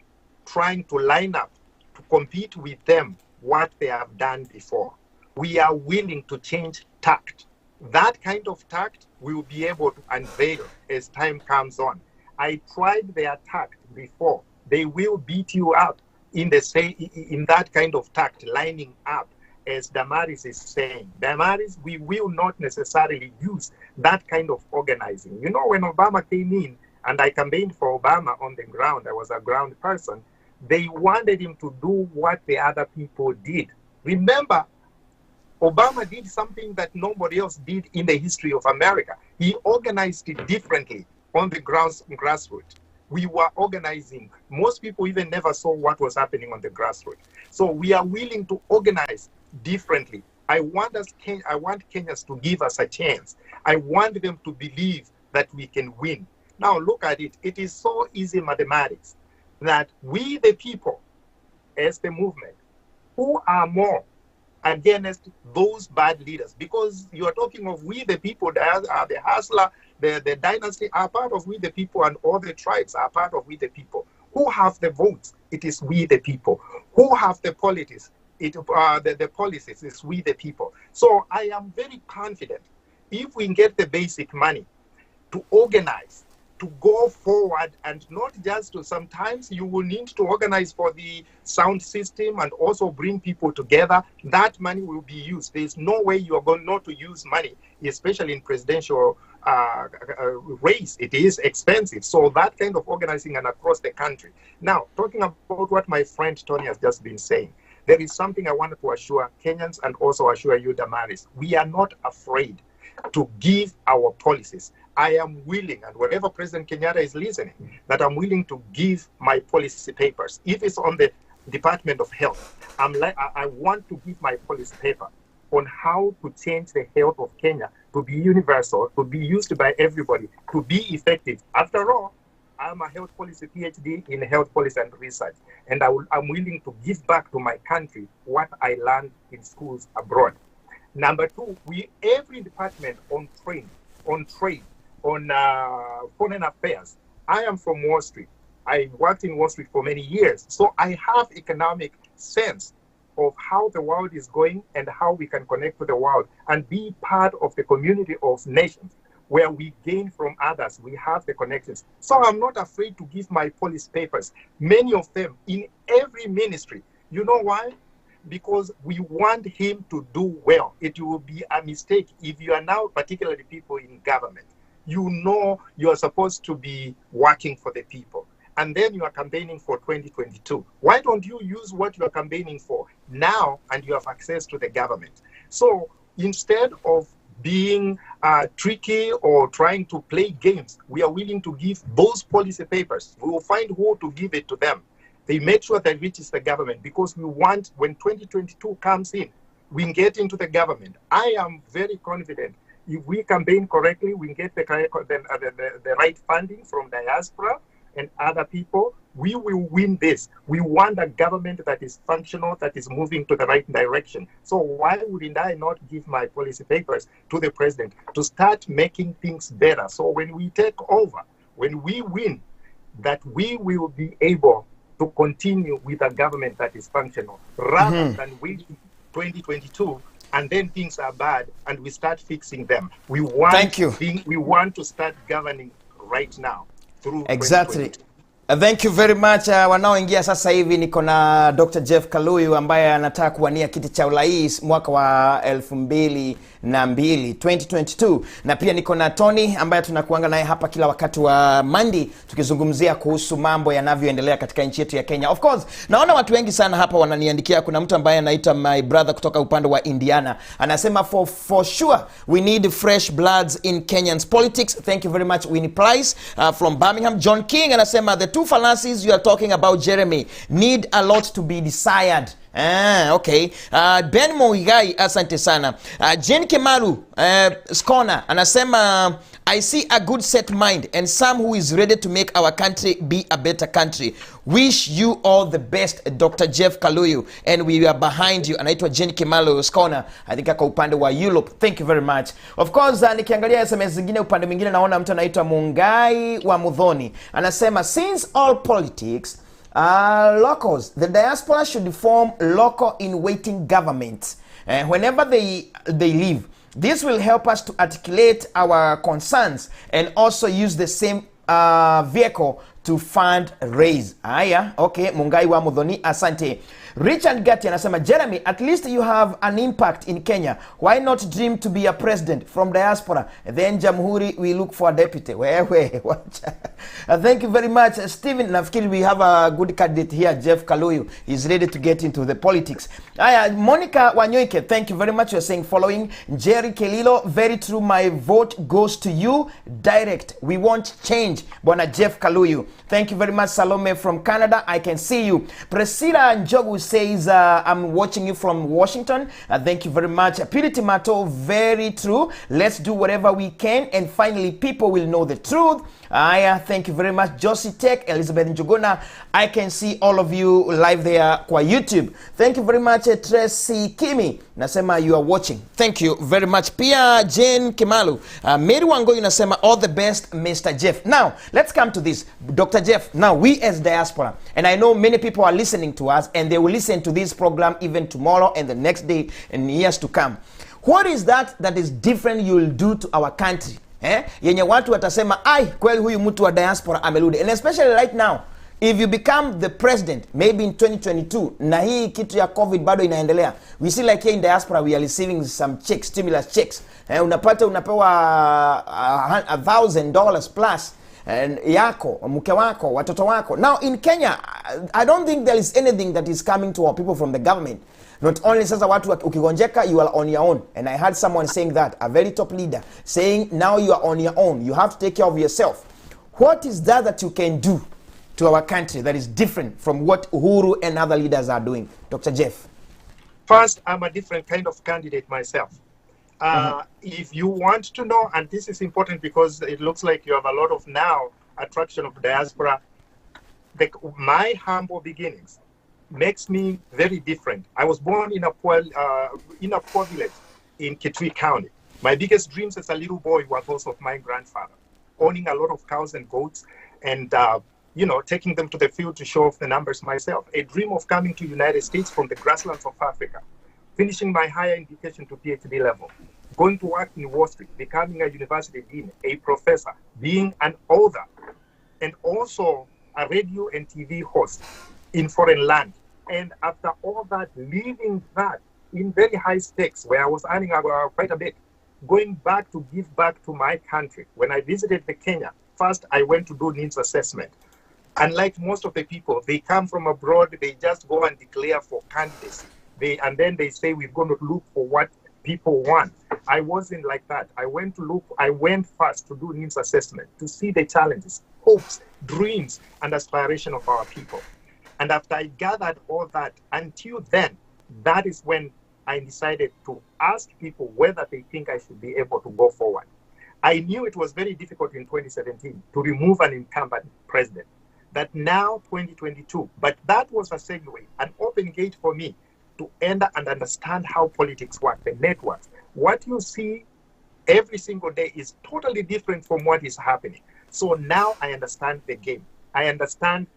trying to line up to compete with them what they have done before. We are willing to change tact. That kind of tact we will be able to unveil as time comes on. I tried their tact before. They will beat you up in that kind of tact, lining up, as Damaris is saying. Damaris, we will not necessarily use that kind of organizing. You know, when Obama came in, and I campaigned for Obama on the ground, I was a ground person, they wanted him to do what the other people did. Remember, Obama did something that nobody else did in the history of America. He organized it differently on the grassroots. We were organizing. Most people even never saw what was happening on the grassroots. So we are willing to organize differently. I want Kenyans to give us a chance. I want them to believe that we can win. Now look at it. It is so easy mathematics that we the people, as the movement, who are more against those bad leaders, because you are talking of we the people, the hustler, the dynasty are part of we the people, and all the tribes are part of we the people. Who have the votes? It is we the people. Who have the policies? The policies is we the people. So I am very confident if we get the basic money to organize, to go forward, and not just to, sometimes you will need to organize for the sound system and also bring people together. That money will be used. There's no way you are going not to use money, especially in presidential race. It is expensive. So that kind of organizing and across the country. Now, talking about what my friend Tony has just been saying, there is something I wanted to assure Kenyans and also assure you, Damaris. We are not afraid to give our policies. I am willing, and wherever President Kenyatta is listening, that I'm willing to give my policy papers. If it's on the Department of Health, I want to give my policy paper on how to change the health of Kenya to be universal, to be used by everybody, to be effective. After all, I'm a health policy PhD in health policy and research, and I'm willing to give back to my country what I learned in schools abroad. Number two, every department on trade, on foreign affairs. I am from Wall Street. I worked in Wall Street for many years, so I have economic sense. of how the world is going and how we can connect with the world and be part of the community of nations where we gain from others. We have the connections. So I'm not afraid to give my policy papers, many of them in every ministry. You know why? Because we want him to do well. It will be a mistake if you are now, particularly people in government, you know you are supposed to be working for the people, and then you are campaigning for 2022. Why don't you use what you are campaigning for now and you have access to the government? So instead of being tricky or trying to play games, we are willing to give those policy papers. We will find who to give it to them. They make sure that it reaches the government, because we want, when 2022 comes in, we get into the government. I am very confident if we campaign correctly, we get the right funding from Diaspora and other people, we will win this. We want a government that is functional, that is moving to the right direction. So why wouldn't I not give my policy papers to the president to start making things better? So when we take over, when we win, that we will be able to continue with a government that is functional, rather than waiting 2022 and then things are bad and we start fixing them. We want we want to start governing right now through exactly. Thank you very much. Wanaoingia sasa hivi niko na Dr. Jeff Kaluyu ambaye anataka kuwania kiti cha urais mwaka wa 2022 na pia niko na Tony ambaye tunakuanga naye hapa kila wakati wa Monday tukizungumzia kuhusu mambo yanavyoendelea katika nchi yetu ya Kenya. Of course, naona watu wengi sana hapa wananiandikia. Kuna mtu ambaye anaitwa my brother kutoka upande wa Indiana. Anasema for sure we need fresh bloods in Kenyan's politics. Thank you very much Winnie Price from Birmingham. John King anasema the two fallacies you are talking about, Jeremy, need a lot to be desired. Okay. Ben Moigai, asante sana. Jane Kemalu, Skona, anasema, I see a good set mind and some who is ready to make our country be a better country. Wish you all the best, Dr. Jeff Kaluyu, and we are behind you. Anaitwa Jane Kemalu, Skona, I think ako upande wa Europe. Thank you very much. Of course, nikiangalia SMS zingine upande mwingine naona mtu anaitwa Mungai wa Mudhoni. Anasema, since all politics locals, the diaspora should form local in waiting governments whenever they leave. This will help us to articulate our concerns and also use the same vehicle to fund raise. Aya, okay, Mungai wa Mudhoni, asante. Richard Gatti anasema, Jeremy, at least you have an impact in Kenya. Why not dream to be a president from diaspora? Then Jamhuri, we look for a deputy. Watch. Thank you very much, Stephen. Nafikiri we have a good candidate here, Jeff Kaluyu. He's ready to get into the politics. Monica Wanyoike, thank you very much. You're saying following. Jerry Kelilo, very true. My vote goes to you. Direct. We want change. Bwana Jeff Kaluyu. Thank you very much, Salome from Canada. I can see you. Priscilla Njogu says, I'm watching you from Washington. Thank you very much. Purity Mato, very true. Let's do whatever we can, and finally people will know the truth. Thank you very much. Josie Tech, Elizabeth Njuguna, I can see all of you live there kwa YouTube. Thank you very much. Tracy Kimi, nasema you are watching. Thank you very much. Pia Jane Kimalu, Mary Wangoyu nasema all the best, Mr. Jeff. Now, let's come to this. Dr. Jeff, now we as diaspora, and I know many people are listening to us and they will listen to this program even tomorrow and the next day and years to come. What is that is different you will do to our country? Yenye watu watasema, ai, kweli huyu mtu wa diaspora amerudi. And especially right now, if you become the president, maybe in 2022, na hii kitu ya COVID bado inaendelea, we see like here in diaspora, we are receiving some checks, stimulus checks. Unapewa $1,000 plus. Yako, mke wako, watoto wako. Now in Kenya, I don't think there is anything that is coming to our people from the government. Not only sasa watu ukigonjeka, you are on your own. And I heard someone saying that, a very top leader, saying now you are on your own. You have to take care of yourself. What is that you can do to our country that is different from what Uhuru and other leaders are doing? Dr. Jeff. First, I'm a different kind of candidate myself. If you want to know, and this is important because it looks like you have a lot of now attraction of diaspora, my humble beginnings makes me very different. I was born in a poor village in Kitui County. My biggest dreams as a little boy were those of my grandfather, owning a lot of cows and goats and taking them to the field to show off the numbers myself. A dream of coming to United States from the grasslands of Africa, finishing my higher education to PhD level, going to work in Wall Street, becoming a university dean, a professor, being an author, and also a radio and TV host in foreign land. And after all that, leaving that in very high stakes, where I was earning quite a bit, going back to give back to my country. When I visited the Kenya, first I went to do needs assessment. Unlike most of the people, they come from abroad, they just go and declare for candidacy. And then they say, we're going to look for what people want. I wasn't like that. I went first to do needs assessment, to see the challenges, hopes, dreams, and aspiration of our people. And after I gathered all that, until then, that is when I decided to ask people whether they think I should be able to go forward. I knew it was very difficult in 2017 to remove an incumbent president. That now, 2022, but that was a segue, an open gate for me to enter and understand how politics work, the networks. What you see every single day is totally different from what is happening. So now I understand the game. I understand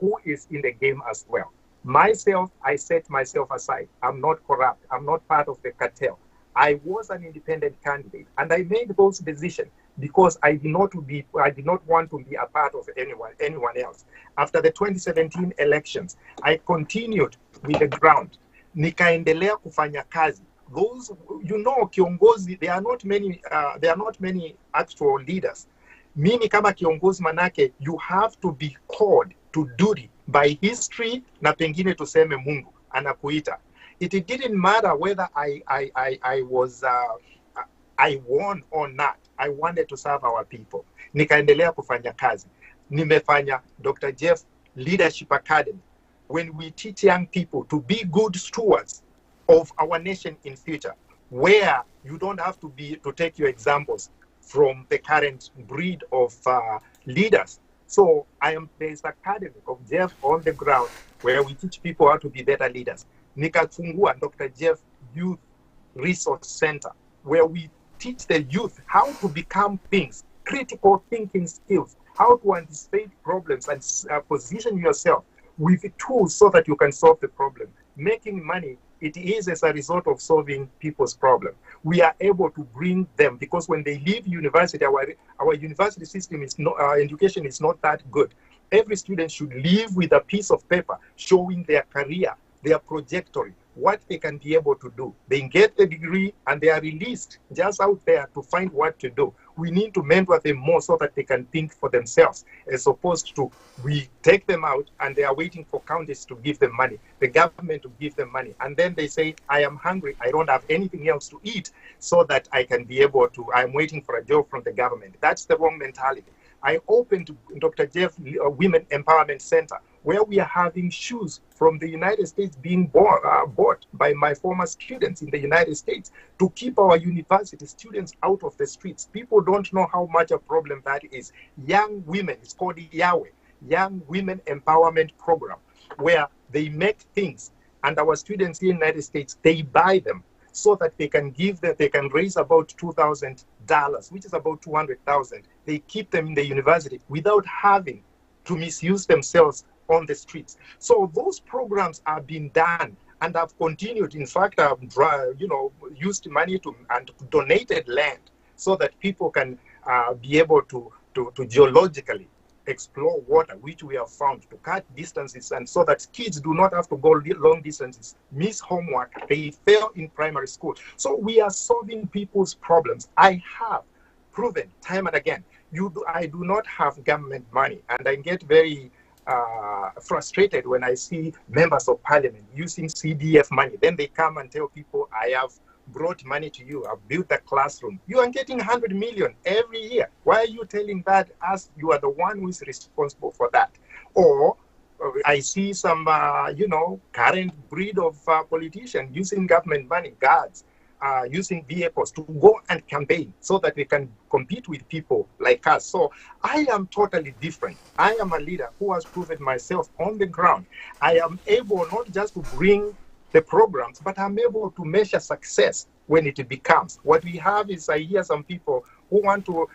who is in the game as well. Myself, I set myself aside. I'm not corrupt. I'm not part of the cartel. I was an independent candidate, and I made those decisions because I did not want to be a part of anyone else. After the 2017 elections, I continued with the ground. Nikaendelea kufanya kazi. Those, kiongozi, there are not many actual leaders. Mimi kama kiongozi manake, you have to be called to duty by history na pengine tuseme Mungu anakuita. It didn't matter whether I won or not. I wanted to serve our people. Nikaendelea kufanya kazi. Nimefanya Dr. Jeff Leadership Academy, when we teach young people to be good stewards of our nation in future, where you don't have to take your examples from the current breed of leaders. So there's academy of Jeff on the ground where we teach people how to be better leaders. Nikafungua Dr. Jeff Youth Resource Center, where we teach the youth how to become things, critical thinking skills, how to anticipate problems and position yourself with tools so that you can solve the problem. Making money, it is as a result of solving people's problems. We are able to bring them, because when they leave university, our university system is not, education is not that good. Every student should leave with a piece of paper showing their career, their trajectory, what they can be able to do. They get a degree and they are released just out there to find what to do. We need to mentor them more so that they can think for themselves, as opposed to we take them out and they are waiting for counties to give them money, the government to give them money. And then they say, I am hungry, I don't have anything else to eat so that I can be able to, I'm waiting for a job from the government. That's the wrong mentality. I opened Dr. Jeff Women Empowerment Center, where we are having shoes from the United States being bought by my former students in the United States to keep our university students out of the streets. People don't know how much a problem that is. Young women, it's called Yahweh, Young Women Empowerment Program, where they make things and our students in the United States, they buy them so that they can raise about $2,000, which is about $200,000. They keep them in the university without having to misuse themselves on the streets. So those programs are being done and have continued. In fact, I've used money and donated land so that people can be able to geologically explore water, which we have found, to cut distances, and so that kids do not have to go long distances, miss homework, they fail in primary school. So we are solving people's problems. I have proven time and again, I do not have government money, and I get very frustrated when I see members of parliament using CDF money. Then they come and tell people, I have brought money to you, I've built a classroom. You are getting 100 million every year. Why are you telling that as you are the one who is responsible for that? Or I see some, current breed of politicians using government money, guards, using vehicles to go and campaign so that they can compete with people like us. So I am totally different. I am a leader who has proven myself on the ground. I am able not just to bring the programs, but I'm able to measure success when it becomes. What we have is, I hear some people who want to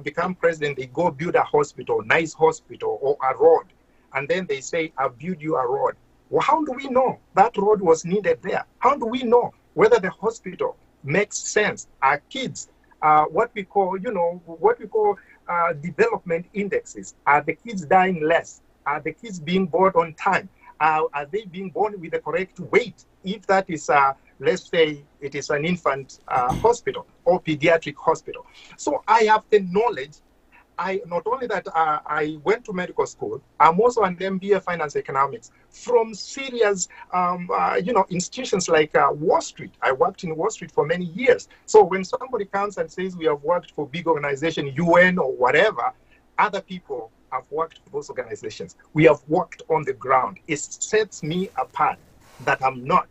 become president, they go build a hospital, nice hospital or a road. And then they say, I'll build you a road. Well, how do we know that road was needed there? How do we know whether the hospital makes sense? Our kids, what we call development indexes. Are the kids dying less? Are the kids being born on time? Are they being born with the correct weight? If that is, let's say, it is an infant hospital or pediatric hospital. So I have the knowledge. Not only that, I went to medical school. I'm also an MBA Finance Economics from serious, institutions like Wall Street. I worked in Wall Street for many years. So when somebody comes and says we have worked for big organization, UN or whatever, other people have worked for those organizations. We have worked on the ground. It sets me apart that I'm not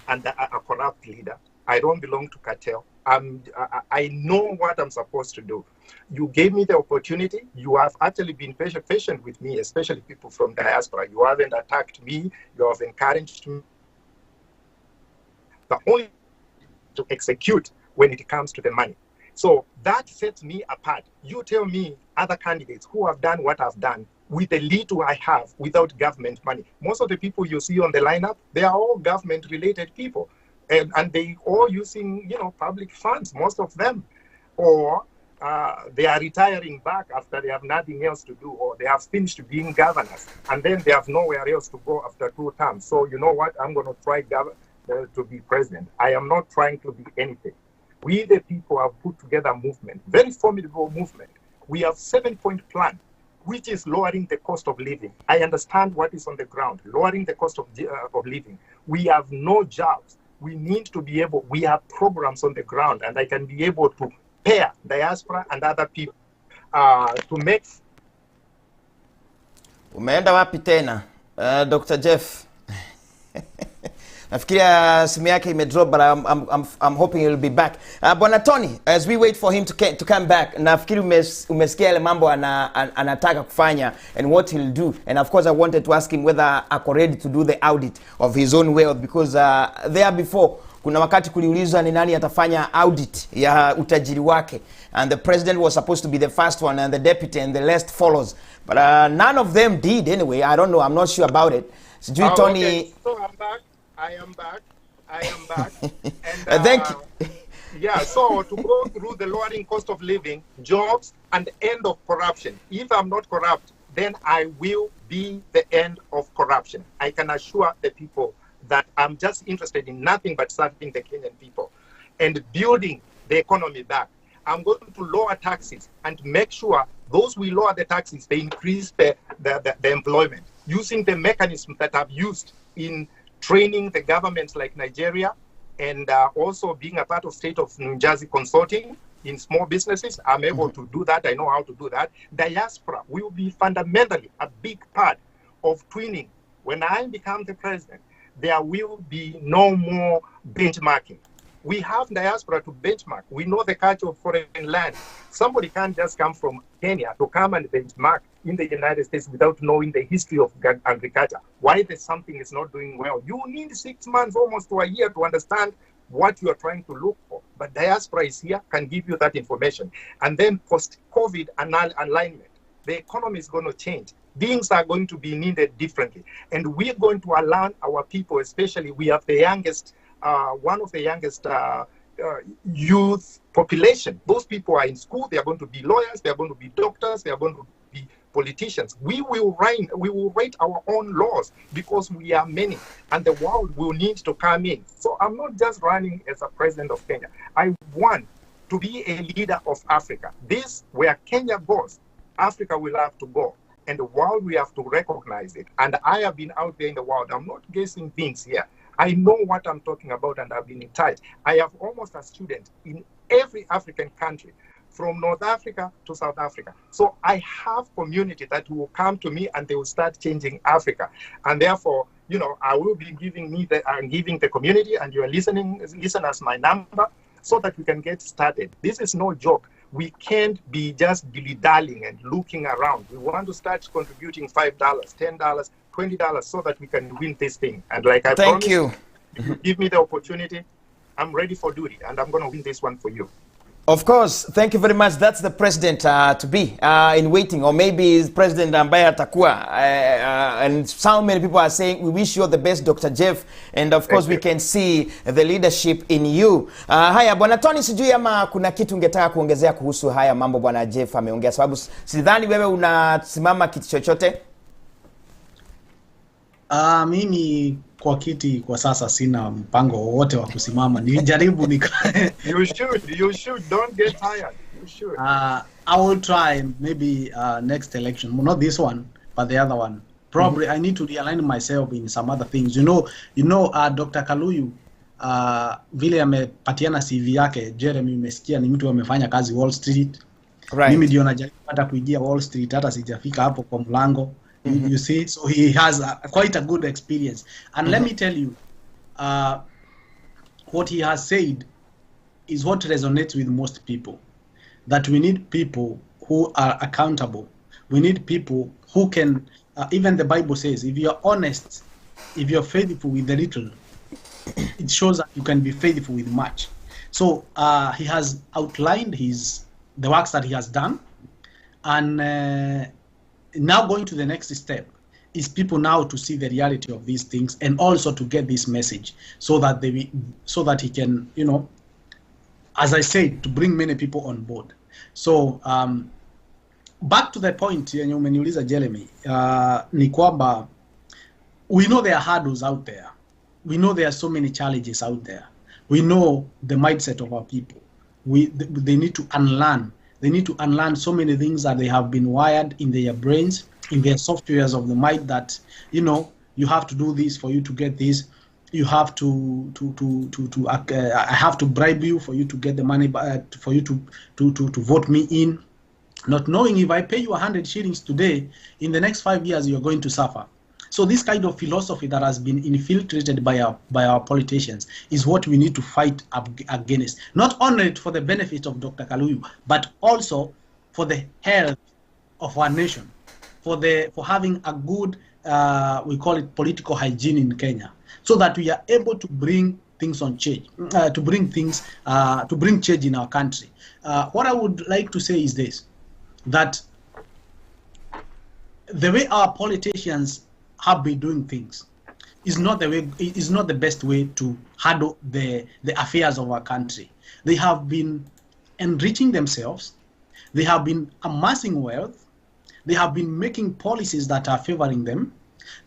a corrupt leader. I don't belong to cartel. I know what I'm supposed to do. You gave me the opportunity. You have actually been patient with me, especially people from diaspora. You haven't attacked me. You have encouraged me. The only to execute when it comes to the money. So that sets me apart. You tell me other candidates who have done what I've done with the little I have without government money. Most of the people you see on the lineup, they are all government-related people. And they all using, public funds, most of them. Or they are retiring back after they have nothing else to do, or they have finished being governors, and then they have nowhere else to go after 2 terms. So you know what? I'm going to try to be president. I am not trying to be anything. We, the people, have put together a movement, very formidable movement. We have 7-point plan, which is lowering the cost of living. I understand what is on the ground, lowering the cost of living. We have no jobs. We need to be able, we have programs on the ground, and I can be able to pair diaspora and other people to make. Umeenda wapi tena, Dr. Jeff? Nafikiria simu yake imedrop, but I'm hoping he'll be back. Bwana Tony, as we wait for him to come back, nafikiri umesikia ile mambo anataka kufanya and what he'll do. And of course I wanted to ask him whether ako ready to do the audit of his own wealth, because there before kuna wakati kuliulizwa ni nani atafanya audit ya utajiri wake, and the president was supposed to be the first one and the deputy and the rest follows, but none of them did anyway. I don't know, I'm not sure about it. Sijui Tony. Okay. So I am back. And thank you. Yeah, so to go through the lowering cost of living, jobs, and end of corruption. If I'm not corrupt, then I will be the end of corruption. I can assure the people that I'm just interested in nothing but serving the Kenyan people and building the economy back. I'm going to lower taxes and make sure those we lower the taxes, they increase the employment, using the mechanisms that I've used in training the governments like Nigeria, and also being a part of State of New Jersey consulting in small businesses. I'm able to do that. I know how to do that. Diaspora will be fundamentally a big part of twinning. When I become the president, there will be no more benchmarking. We have diaspora to benchmark. We know the culture of foreign land. Somebody can't just come from Kenya to come and benchmark in the United States without knowing the history of agriculture. Why something is not doing well. You need 6 months, almost to a year, to understand what you are trying to look for. But diaspora is here, can give you that information. And then post-COVID alignment, the economy is going to change. Things are going to be needed differently. And we're going to align our people, especially we have the youngest, one of the youngest youth population. Those people are in school, they are going to be lawyers, they are going to be doctors, they are going to be politicians. We will write our own laws because we are many, and the world will need to come in. So I'm not just running as a president of Kenya. I want to be a leader of Africa. This, where Kenya goes, Africa will have to go. And the world, we have to recognize it. And I have been out there in the world. I'm not guessing things here. I know what I'm talking about, and I've been in touch. I have almost a student in every African country, from North Africa to South Africa. So I have community that will come to me and they will start changing Africa. And therefore, I will be giving the community and your listeners my number so that we can get started. This is no joke. We can't be just dilly-dallying and looking around. We want to start contributing $5, $10, $20 so that we can win this thing. And like I Thank promised, you. if you give me the opportunity, I'm ready for duty, and I'm going to win this one for you. Of course, thank you very much. That's the president to be in waiting, or maybe is president ambaye atakuwa. And so many people are saying we wish you the best, Dr. Jeff, and of course we can see the leadership in you. Haya bwana Tony, sijui ama kuna kitu ungetaka kuongezea kuhusu haya mambo bwana Jeff ameongea, sababu sidhani wewe unasimama kitu chochote. Mimi kwa kiti kwa sasa sina mpango wowote wa kusimama. Nijaribu You should don't get tired. You should. I will try maybe next election, not this one but the other one. Probably I need to realign myself in some other things. You know Dr. Kaluyu vile amepatiana CV yake, Jeremy umesikia ni mtu amefanya kazi Wall Street. Right. Mimi ndio najaribu hata kuingia Wall Street, hata sijafika hapo kwa mlango. You see, so he has quite a good experience. And let me tell you, what he has said is what resonates with most people. That we need people who are accountable. We need people who can, even the Bible says, if you're honest, if you're faithful with the little, it shows that you can be faithful with much. So he has outlined the works that he has done, and now going to the next step is people now to see the reality of these things and also to get this message so that he can, as I said, to bring many people on board. So back to the point yenye umeniuliza Jeremy, ni kwamba we know there are hurdles out there. We know there are so many challenges out there. We know the mindset of our people. They need to unlearn. They need to unlearn so many things that they have been wired in their brains, in their softwares of the mind, that you have to do this for you to get this. You have I have to bribe you for you to get the money, for you to vote me in, not knowing if I pay you 100 shillings today, in the next 5 years you are going to suffer. So this kind of philosophy that has been infiltrated by our politicians is what we need to fight against, not only for the benefit of Dr. Kaluyu, but also for the health of our nation, for having a good, we call it political hygiene in Kenya, so that we are able to bring things on change, to bring change in our country. What I would like to say is this, that the way our politicians have been doing things is not the best way to handle the affairs of our country. They have been enriching themselves. They have been amassing wealth. They have been making policies that are favoring them.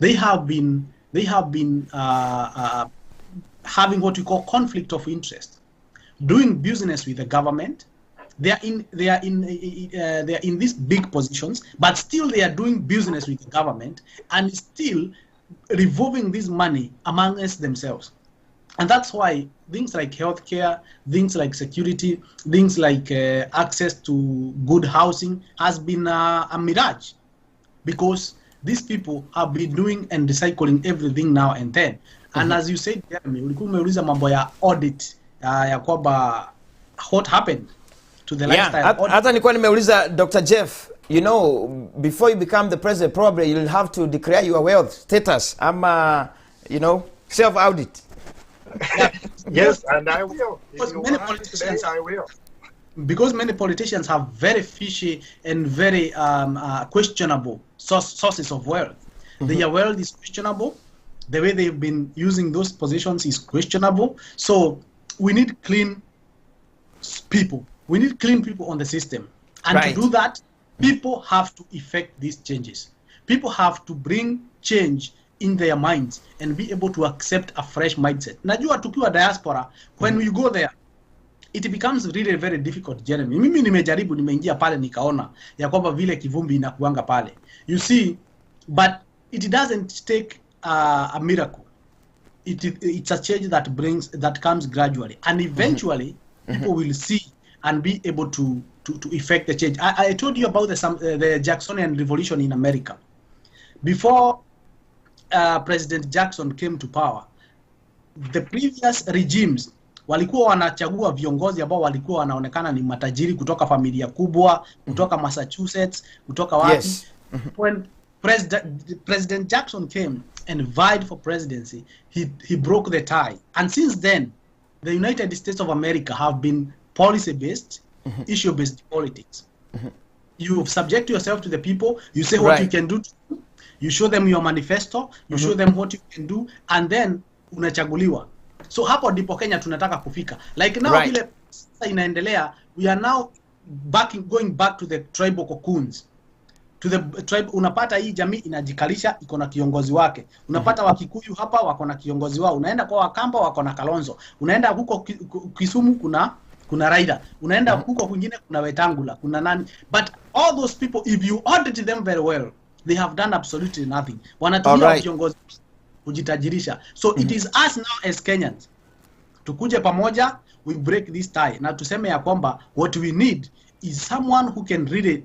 They have been having what we call conflict of interest, doing business with the government. They are in these big positions, but still they are doing business with the government and still revolving this money amongst themselves. And that's why things like healthcare, things like security, things like access to good housing has been a mirage, because these people have been doing and recycling everything now and then. And as you said, Jeremy, ulikuwa umeuliza mambo ya audit, ya kwamba what happened to the lifestyle. Hata nilikuwa nimeuliza Dr. Jeff, before you become the president, probably you'll have to declare your wealth status. Self audit. Yes, and I will. Because many politicians, I will. Because many politicians have very fishy and very questionable sources of wealth. Their wealth is questionable. The way they've been using those positions is questionable. So we need clean people. We need clean people on the system. And to do that, people have to effect these changes. People have to bring change in their minds and be able to accept a fresh mindset. Najua tukiwa diaspora, when we go there, it becomes really very difficult, Jeremy. Mimi nimejaribu, nimeingia pale nikaona ya kwamba vile kivumbi inakuanga pale. You see, but it doesn't take a miracle. It's a change that comes gradually, and eventually people will see and be able to effect the change. I told you about the Jacksonian Revolution in America. Before President Jackson came to power, the previous regimes walikuwa wanachagua viongozi ambao walikuwa wanaonekana ni matajiri kutoka familia kubwa, kutoka Massachusetts, kutoka wapi. Yes. When President Jackson came and vied for presidency, he broke the tie. And since then, the United States of America have been policy-based, issue-based politics. You subject yourself to the people, you say what you can do, you show them your manifesto, you show them what you can do, and then unachaguliwa. So hapo ndipo Kenya tunataka kufika. Like now vile sasa inaendelea, we are now going back to the tribal cocoons. To the tribe. Unapata hii jamii inajikalisha, iko na kiongozi wake. Unapata Wakikuyu hapa wako na kiongozi wao. Unaenda kwa Wakamba wako na Kalonzo. Unaenda huko Kisumu kuna Raila. Unaenda huko kwingine kuna Wetangula, kuna nani. But all those people, if you audit them very well, they have done absolutely nothing. Wanatumia kiongozi kujitajirisha. So it is us now as Kenyans, tukuje pamoja, we break this tie. Na tuseme ya kwamba what we need is someone who can really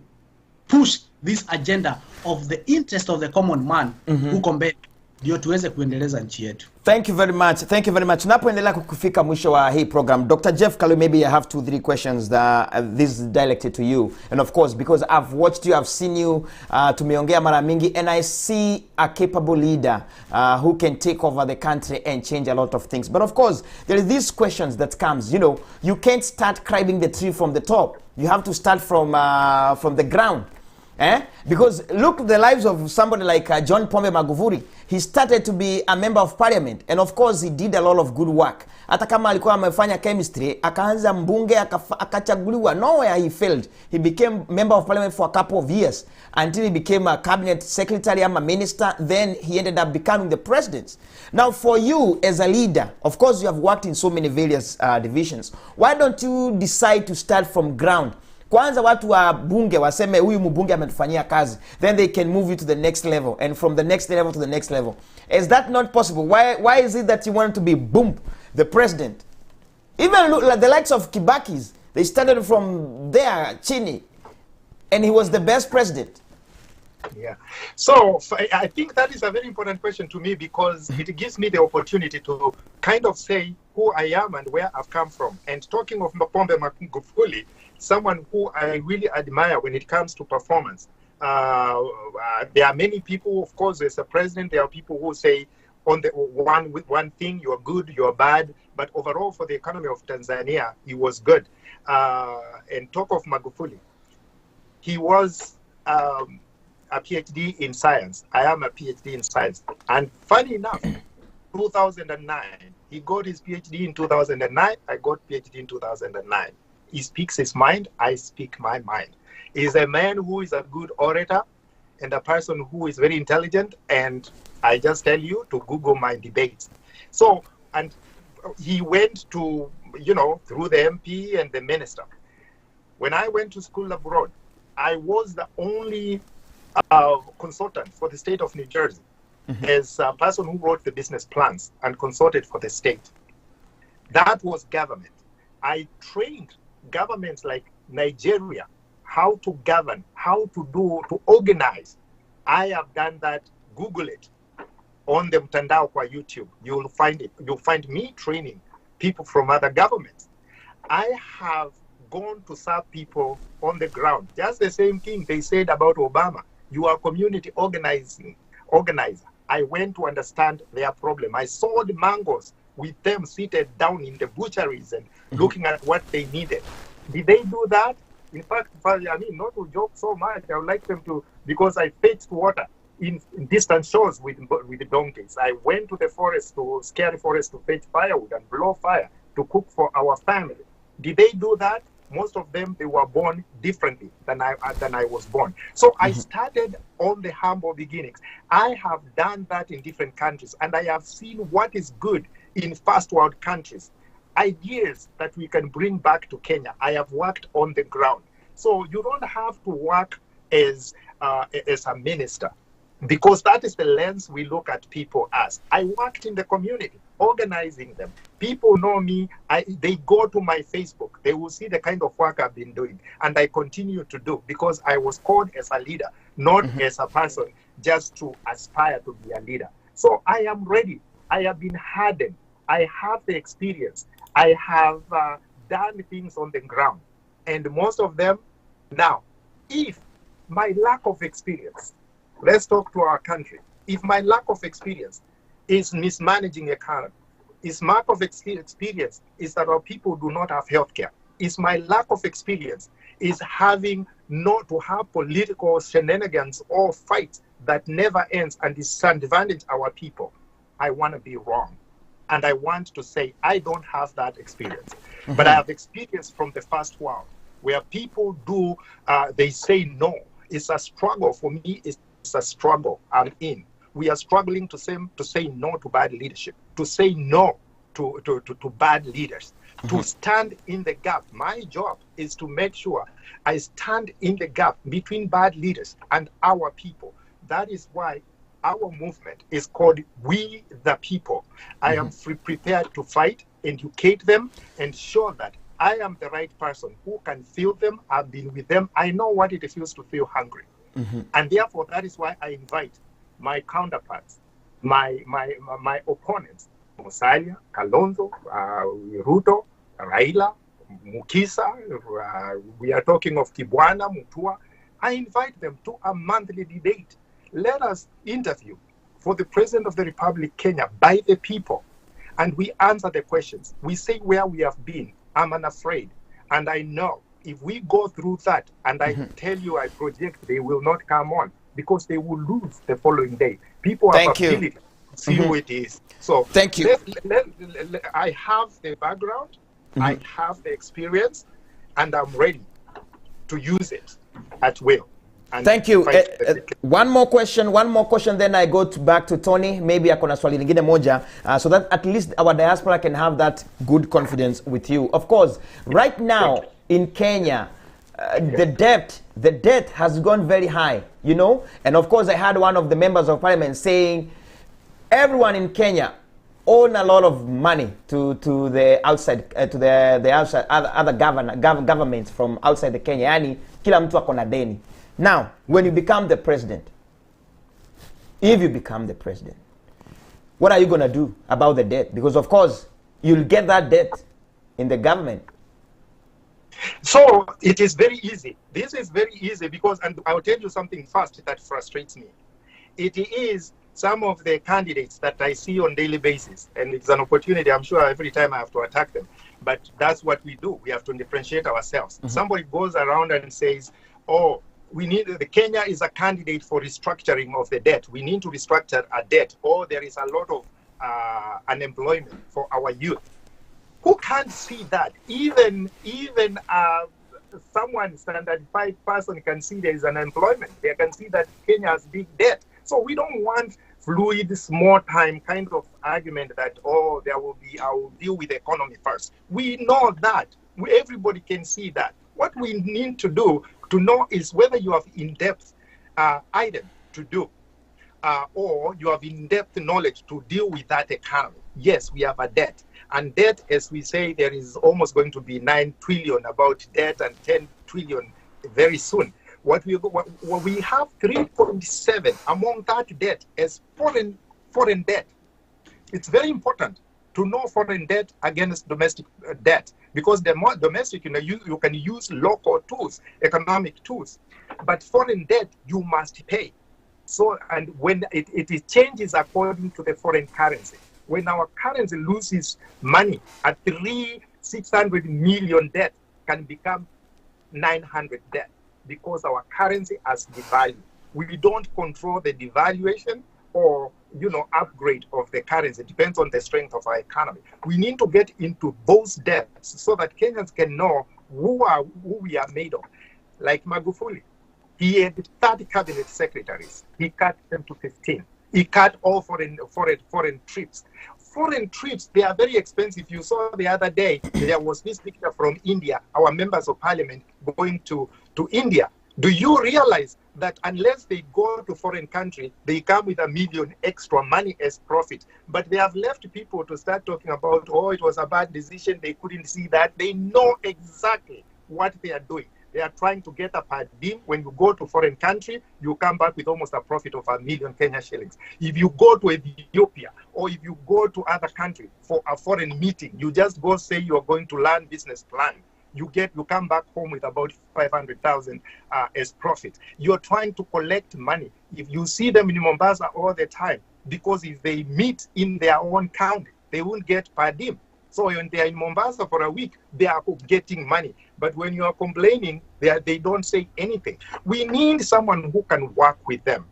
push this agenda of the interest of the common man huko mbele, ndio tuweze kuendeleza nchi yetu. Thank you very much. Thank you very much. Tunapoendelea kufika mwisho wa hii program, Dr. Jeff Kaluyu, maybe I have 2-3 questions that this is directed to you. And of course, because I've watched you, I've seen you, tumeongea mara mingi, and I see a capable leader who can take over the country and change a lot of things. But of course, there is these questions that comes, you know, you can't start climbing the tree from the top. You have to start from the ground. Because look at the lives of somebody like John Pombe Magufuli. He started to be a member of parliament, and of course he did a lot of good work. Hata kama alikuwa amefanya chemistry, akaanza mbunge, akachaguliwa. Nowhere he failed. He became member of parliament for a couple of years until he became a cabinet secretary, a minister. Then he ended up becoming the president. Now for you as a leader, of course you have worked in so many various divisions. Why don't you decide to start from ground? Kwanza watu wa bunge waseme huyu mbunge ametufanyia kazi, then they can move you to the next level, and from the next level to the next level. Is that not possible? Why is it that you want to be boom, the president? Even look like the likes of Kibaki's, they started from there, chini, and he was the best president. Yeah. So I think that is a very important question to me, because it gives me the opportunity to kind of say who I am and where I've come from. And talking of Pombe Magufuli, someone who I really admire when it comes to performance. There are many people, of course, as a president, there are people who say on the one thing, you're good, you're bad, but overall for the economy of Tanzania, he was good. And talk of Magufuli, he was a PhD in science. I am a PhD in science. And funny enough, 2009, he got his PhD in 2009, I got PhD in 2009. He speaks his mind, I speak my mind. He's a man who is a good orator and a person who is very intelligent, and I just tell you to Google my debates. So, and he went to, you know, through the MP and the minister. When I went to school abroad, I was the only consultant for the state of New Jersey as a person who wrote the business plans and consulted for the state. That was government. I trained governments like Nigeria how to govern, how to organize. I have done that. Google it on the mtandao kwa YouTube. You'll find it. You'll find me training people from other governments. I have gone to serve people on the ground. Just the same thing they said about Obama. You are a community organizer. I went to understand their problem. I saw the mangoes with them seated down in the butcheries and looking at what they needed. Did they do that? In fact, I mean, not to joke so much, I would like them to, because I fetched water in distant shores with the donkeys. I went to the forest, to scary forest, to fetch firewood and blow fire to cook for our family. Did they do that? Most of them, they were born differently than I was born. So I started on the humble beginnings. I have done that in different countries, and I have seen what is good in first world countries. Ideas that we can bring back to Kenya. I have worked on the ground. So you don't have to work as a minister, because that is the lens we look at people as. I worked in the community, organizing them. People know me. They go to my Facebook. They will see the kind of work I've been doing. And I continue to do, because I was called as a leader, not as a person just to aspire to be a leader. So I am ready. I have been hardened. I have the experience. I have done things on the ground. And most of them now, if my lack of experience, let's talk to our country. If my lack of experience is mismanaging economy, if lack of experience is that our people do not have healthcare. is my lack of experience, is having not to have political shenanigans or fights that never ends and disadvantage our people. I want to be wrong. And I want to say, I don't have that experience. But I have experience from the first world, where people do, they say no. It's a struggle. For me, it's a struggle I'm in. We are struggling to say no to bad leadership, to say no to bad leaders, to stand in the gap. My job is to make sure I stand in the gap between bad leaders and our people. That is why our movement is called We the People. I am prepared to fight, educate them, and show that I am the right person who can feel them. I've been with them. I know what it feels to feel hungry. And therefore, that is why I invite my counterparts, my opponents, Musalia, Kalonzo, Ruto, Raila, Mukisa, we are talking of Kibwana, Mutua. I invite them to a monthly debate. Let us interview for the President of the Republic, Kenya, by the people. And we answer the questions. We say where we have been. I'm unafraid. And I know if we go through that, and I tell you, I project, they will not come on because they will lose the following day. People have ability to see who it is. So thank you. I have the background, I have the experience, and I'm ready to use it at will. Thank you. One more question, then I go back to Tony. Maybe akona swali lingine moja, so that at least our diaspora can have that good confidence with you. Of course, right now in Kenya, the debt has gone very high, you know. And of course, I had one of the members of parliament saying everyone in Kenya own a lot of money to the outside, to the outside other governments from outside the Kenya. Yani kila mtu akona deni. Now, when you become the president, if you become the president, what are you going to do about the debt? Because, of course, you'll get that debt in the government. So it is very easy. This is very easy because, and I'll tell you something first that frustrates me. It is some of the candidates that I see on daily basis, and it's an opportunity, I'm sure every time I have to attack them, but that's what we do. We have to differentiate ourselves. Somebody goes around and says, oh, the Kenya is a candidate for restructuring of the debt. We need to restructure a debt. Or there is a lot of unemployment for our youth. Who can't see that? Even someone standard-fied person can see there is unemployment. They can see that Kenya has big debt. So we don't want fluid, small time kind of argument that, oh, I will deal with the economy first. We know that. Everybody can see that. What we need to do to know is whether you have in-depth item to do or you have in-depth knowledge to deal with that economy. Yes, we have a debt. And debt, as we say, there is almost going to be 9 trillion about debt and 10 trillion very soon. What we have 3.7 among that debt as foreign debt. It's very important to know foreign debt against domestic debt, because the more domestic, you can use local tools, economic tools, but foreign debt you must pay. So, and when it changes according to the foreign currency, when our currency loses money at 600 million debt can become 900 debt because our currency has devalued. We don't control the devaluation or upgrade of the currency. It depends on the strength of our economy. We need to get into those debts so that Kenyans can know who we are made of. Like Magufuli, he had 30 cabinet secretaries. He cut them to 15. He cut all foreign trips. Foreign trips, they are very expensive. You saw the other day, there was this picture from India, our members of parliament going to India. Do you realize that unless they go to foreign country, they come with $1 million extra money as profit? But they have left people to start talking about, oh, it was a bad decision, they couldn't see that. They know exactly what they are doing. They are trying to get a per diem. When you go to foreign country, you come back with almost a profit of 1 million Kenya shillings. If you go to Ethiopia or if you go to other country for a foreign meeting, you just go say you are going to learn business plan. You come back home with about 500,000 as profit. You're trying to collect money. If you see them in Mombasa all the time, because if they meet in their own county, they won't get per diem. So when they are in Mombasa for a week, they are getting money. But when you are complaining, they don't say anything. We need someone who can work with them.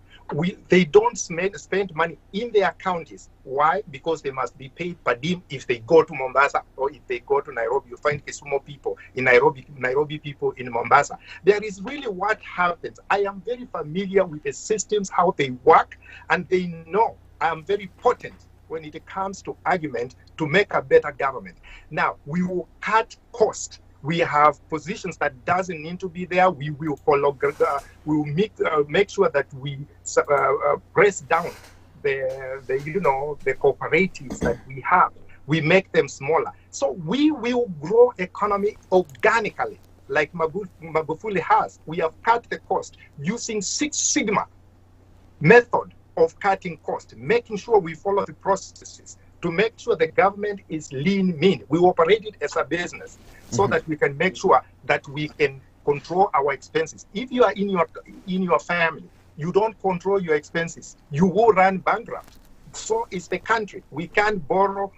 They don't spend money in their counties. Why? Because they must be paid per diem if they go to Mombasa or if they go to Nairobi. You find Kisumu people in Nairobi people in Mombasa. There is really what happens. I am very familiar with the systems, how they work, and they know I am very potent when it comes to argument to make a better government. Now, we will cut cost. We have positions that doesn't need to be there. We will follow. We will make sure that we press down the cooperatives that we have. We make them smaller. So we will grow economy organically, like Magufuli has. We have cut the cost using Six Sigma method of cutting cost, making sure we follow the processes to make sure the government is lean, mean. We operate it as a business so that we can make sure that we can control our expenses. If you are in your family, you don't control your expenses, you will run bankrupt. So is the country. We can't borrow.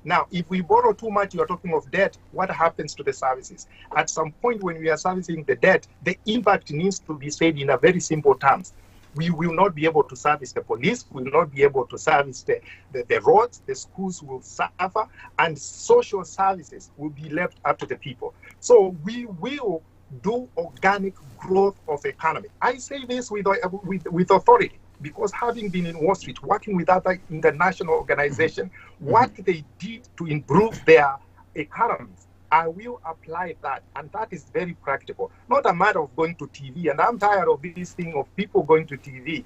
Now, if we borrow too much, you are talking of debt, what happens to the services? At some point when we are servicing the debt, the impact needs to be said in a very simple terms. We will not be able to service the police, we will not be able to service the roads, the schools will suffer, and social services will be left up to the people. So we will do organic growth of economy. I say this with authority, because having been in Wall Street, working with other international organizations, what they did to improve their economies, I will apply that, and that is very practical. Not a matter of going to TV, and I'm tired of this thing of people going to TV.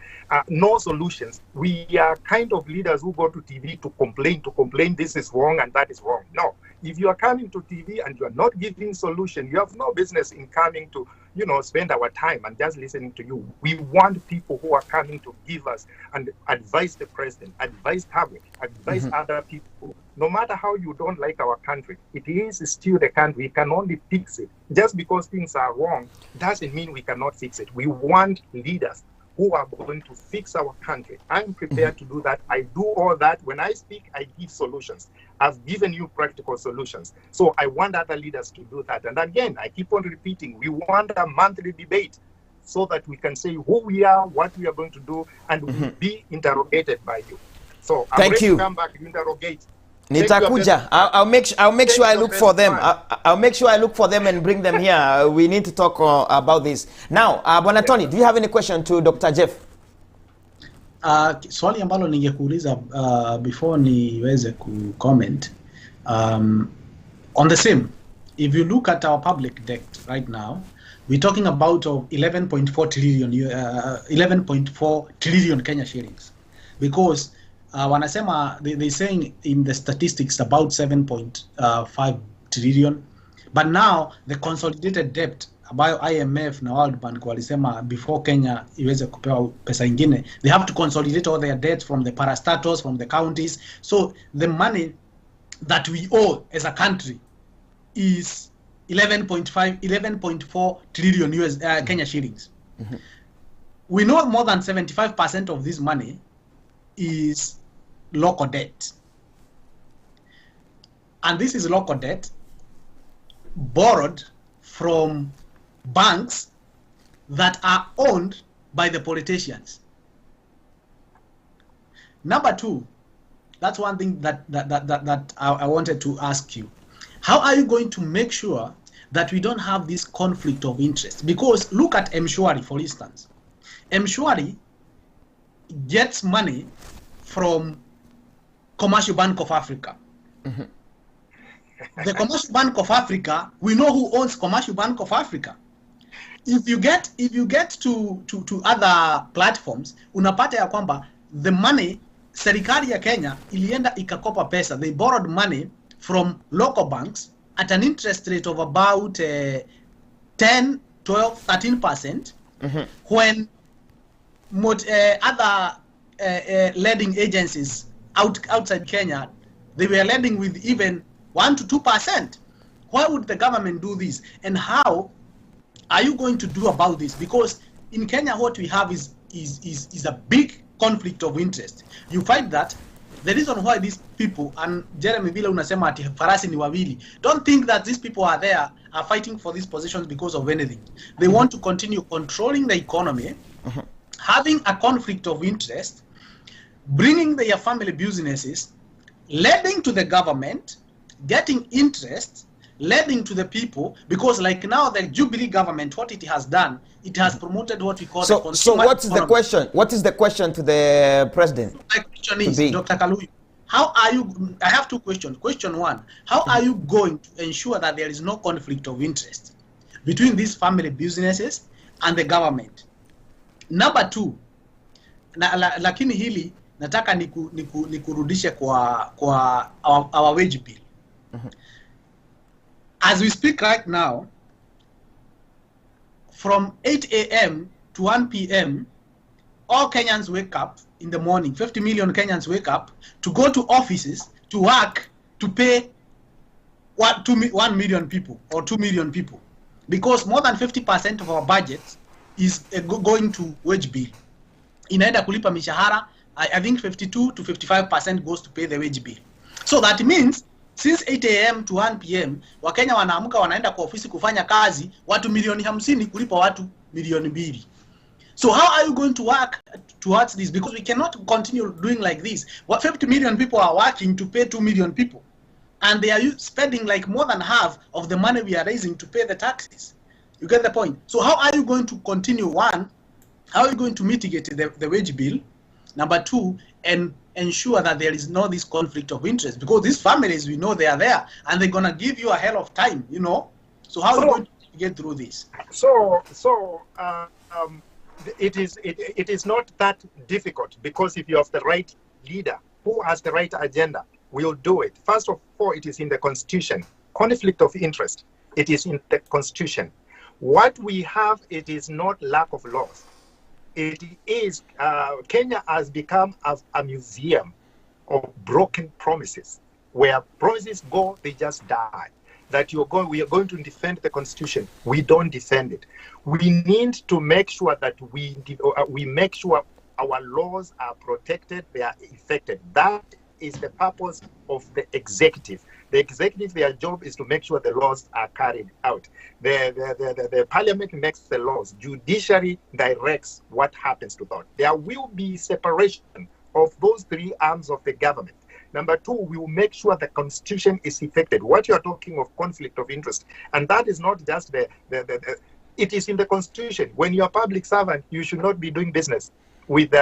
No solutions. We are kind of leaders who go to TV to complain this is wrong and that is wrong. No, if you are coming to TV and you are not giving solution, you have no business in coming to, spend our time and just listening to you. We want people who are coming to give us and advise the president, advise public, advise other people. No matter how you don't like our country, it is still the country. We can only fix it. Just because things are wrong doesn't mean we cannot fix it. We want leaders who are going to fix our country. I'm prepared to do that. I do all that. When I speak, I give solutions. I've given you practical solutions. So I want other leaders to do that. And again, I keep on repeating, we want a monthly debate so that we can say who we are, what we are going to do, and we'll be interrogated by you. So I'm ready to come back to interrogate. Nitakuja. I'll make sure I look for them. I'll make sure I look for them and bring them here. We need to talk about this. Now, Bwana Tony, do you have any question to Dr. Jeff? Swali ambalo ningekuuliza before niweze ku-comment on the same. If you look at our public debt right now, we're talking about 11.4 trillion Kenya shillings, because wanasema they're saying in the statistics about 7.5 trillion, but now the consolidated debt ambayo IMF na World Bank walisema before Kenya iweze kupewa pesa ingine, they have to consolidate all their debts from the parastatals, from the counties. So the money that we owe as a country is 11.4 trillion Kenya shillings. We know more than 75% of this money is local debt. And this is local debt borrowed from banks that are owned by the politicians. Number two, that's one thing that I wanted to ask you. How are you going to make sure that we don't have this conflict of interest? Because look at Mshwari, for instance. Mshwari gets money from Commercial Bank of Africa. The Commercial Bank of Africa, we know who owns Commercial Bank of Africa. If you get to other platforms, unapata ya kwamba the money, serikali ya Kenya ilienda ikakopa pesa. They borrowed money from local banks at an interest rate of about 10, 12, 13%, when other lending agencies outside Kenya, they were lending with even 1 to 2%. Why would the government do this? And how are you going to do about this? Because in Kenya, what we have is a big conflict of interest. You find that the reason why these people, and Jeremy vile unasema ati farasi ni wawili, don't think that these people are there are fighting for these positions because of anything. They want to continue controlling the economy, having a conflict of interest, bringing their family businesses, leading to the government, getting interest, leading to the people, because like now the Jubilee government, what it has done, it has promoted what we call the consumer So what is the economy. question? What is the question to the president? My question is, be? Dr. Kaluyu, how are you, I have two questions. Question one, how are you going to ensure that there is no conflict of interest between these family businesses and the government? Number two, lakini hili nataka nikurudishe kwa our wage bill. As we speak right now, from 8 a.m. to 1 p.m., all Kenyans wake up in the morning. 50 million Kenyans wake up to go to offices, to work, to pay 1 million people or 2 million people. Because more than 50% of our budget is going to wage bill. Inaenda kulipa mishahara, I think 52 to 55% goes to pay the wage bill. So that means since 8 a.m. to 1 p.m. Wakenya wanaamka wanaenda kwa ofisi kufanya kazi, watu milioni 50 kulipa watu milioni 2. So how are you going to work towards this? Because we cannot continue doing like this. What 50 million people are working to pay 2 million people, and they are spending like more than half of the money we are raising to pay the taxes. You get the point? So how are you going to continue? One, how are you going to mitigate the wage bill? Number two, and ensure that there is no this conflict of interest, because these families, we know they are there and they're gonna give you a hell of time, you know. So how are you going to get through this? It is not that difficult, because if you have the right leader who has the right agenda, we'll do it. First of all, it is in the Constitution. Conflict of interest, it is in the Constitution. What we have, it is not lack of laws. It is, Kenya has become a museum of broken promises. Where promises go, they just die. That we are going to defend the Constitution. We don't defend it. We need to make sure that we make sure our laws are protected, they are effective. That is the purpose of the executive. The executive, their job is to make sure the laws are carried out. The parliament makes the laws. Judiciary directs what happens to that. There will be separation of those three arms of the government. Number two, we will make sure the Constitution is effective. What you are talking of conflict of interest, and that is not just it is in the Constitution. When you are a public servant, you should not be doing business with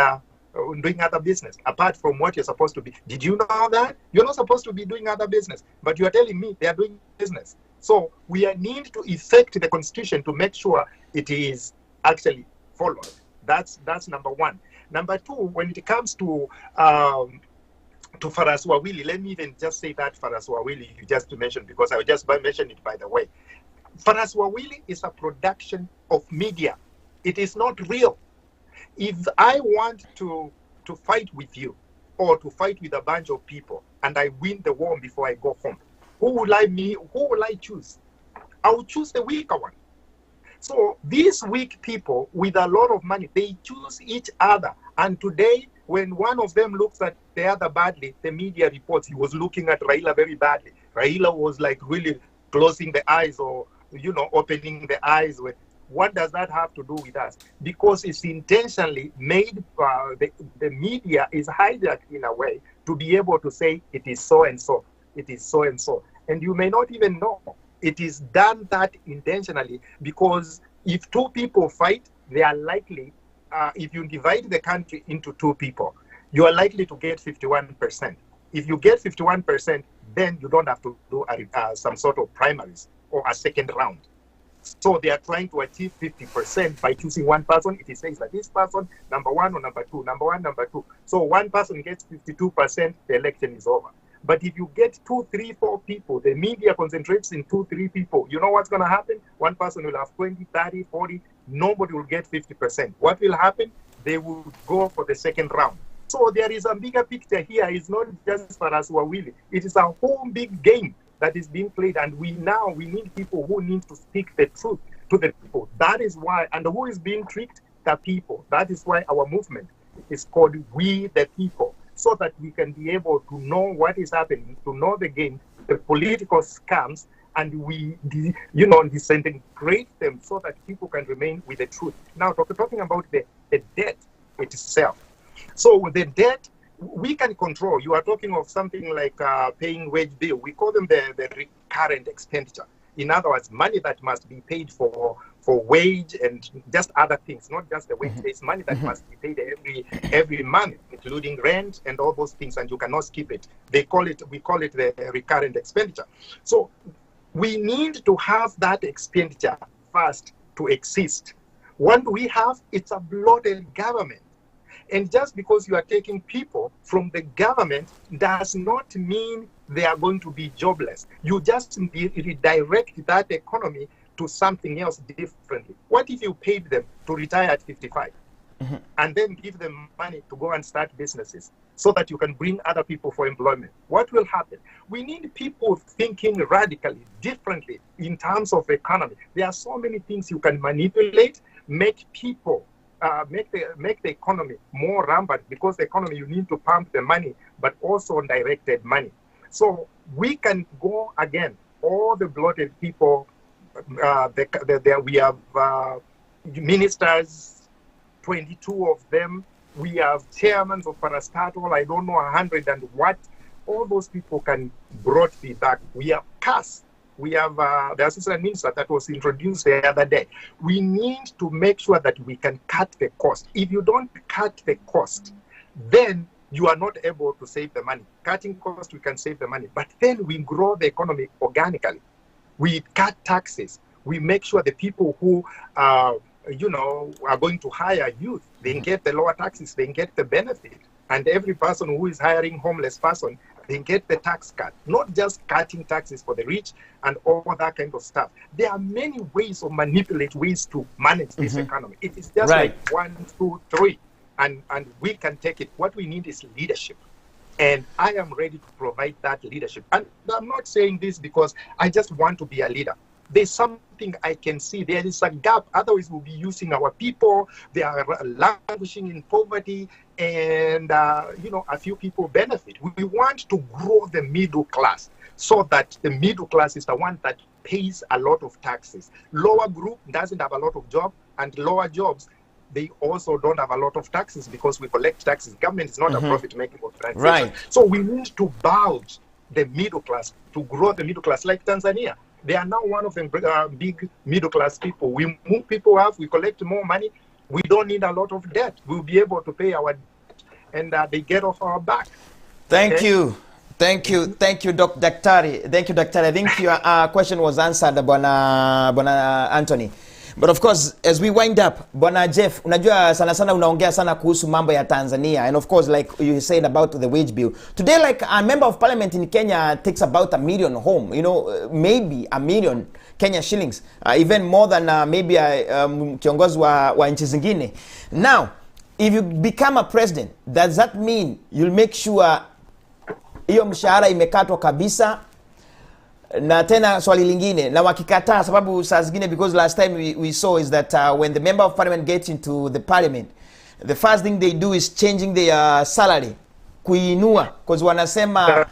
doing other business apart from what you're supposed to be. Did you know that? You're not supposed to be doing other business, but you are telling me they are doing business. So we need to effect the Constitution to make sure it is actually followed. That's number one. Number two, when it comes to Faras Wawili, let me even just say that Faras Wawili, you just mentioned, because I just mentioned it by the way. Faras Wawili is a production of media. It is not real. If I want to fight with you, or to fight with a bunch of people, and I win the war before I go home, who will I choose? I will choose the weaker one. So these weak people with a lot of money, they choose each other. And today, when one of them looks at the other badly, the media reports he was looking at Raila very badly. Raila was like really closing the eyes, or opening the eyes. What does that have to do with us? Because it's intentionally made, the media is hijacked in a way to be able to say it is so and so, it is so and so. And you may not even know. It is done that intentionally, because if two people fight, they are likely, if you divide the country into two people, you are likely to get 51%. If you get 51%, then you don't have to do some sort of primaries or a second round. So they are trying to achieve 50% by choosing one person. It says that this person, number one or number two, number one, number two. So one person gets 52%, the election is over. But if you get 2, 3, 4 people, the media concentrates in 2, 3 people, you know what's going to happen? One person will have 20, 30, 40. Nobody will get 50%. What will happen? They will go for the second round. So there is a bigger picture here. It's not just Faras Wawili. It is a whole big game that is being played. And we need people who need to speak the truth to the people. That is why, and who is being tricked? The people. That is why our movement is called We the People. so that we can be able to know what is happening, to know the game, the political scams, and we, disintegrate them so that people can remain with the truth. Now, talking about the debt itself. So with the debt, we can control. You are talking of something like paying wage bill. We call them the recurrent expenditure. In other words, money that must be paid for wage and just other things, not just the wage. There's money that must be paid every month, including rent and all those things, and you cannot skip it. We call it the recurrent expenditure. So we need to have that expenditure first to exist. What we have, it's a bloated government. And just because you are taking people from the government does not mean they are going to be jobless. You just redirect that economy to something else differently. What if you paid them to retire at 55 and then give them money to go and start businesses so that you can bring other people for employment? What will happen? We need people thinking radically, differently in terms of economy. There are so many things you can manipulate, make people make the economy more rampant, because the economy, you need to pump the money, but also directed money. So we can go again, all the bloated people, we have ministers, 22 of them. We have chairmen of parastatal, I don't know, 100 and what. All those people can brought me back. We have CAS. We have the assistant minister that was introduced the other day. We need to make sure that we can cut the cost. If you don't cut the cost, then you are not able to save the money. Cutting cost, we can save the money. But then we grow the economy organically. We cut taxes. We make sure the people who are going to hire youth, they get the lower taxes, they get the benefit. And every person who is hiring homeless person, they get the tax cut. Not just cutting taxes for the rich and all that kind of stuff. There are many ways of manipulate ways to manage this economy. It is just like 1, 2, 3, and we can take it. What we need is leadership. And I am ready to provide that leadership. And I'm not saying this because I just want to be a leader. There's something I can see. There is a gap. Otherwise, we'll be using our people. They are languishing in poverty, and a few people benefit. We want to grow the middle class so that the middle class is the one that pays a lot of taxes. Lower group doesn't have a lot of job, and lower jobs, they also don't have a lot of taxes because we collect taxes. Government is not a profit-making organization. Right. So we need to bulge the middle class, to grow the middle class, like Tanzania. They are now one of the big middle-class people. We move people up, we collect more money. We don't need a lot of debt. We'll be able to pay our debt, and they get off our back. Thank you, Dr. Daktari. Thank you, Daktari. I think your question was answered, Bwana Anthony. But of course, as we wind up, Bwana Jeff, unajua sana unaongea sana kuhusu mambo ya Tanzania, and of course, like you said about the wage bill. Today, like a member of parliament in Kenya takes about $1 million home, maybe $1 million Kenya shillings, even more than maybe kiongozi wa nchi zingine. Now, if you become a president, does that mean you'll make sure hiyo mshahara imekatwa kabisa? Na tena swali lingine, na wakikataa, sababu saa zingine, because last time we saw is that when the member of parliament gets into the parliament, the first thing they do is changing their salary, kuinua, because wanasema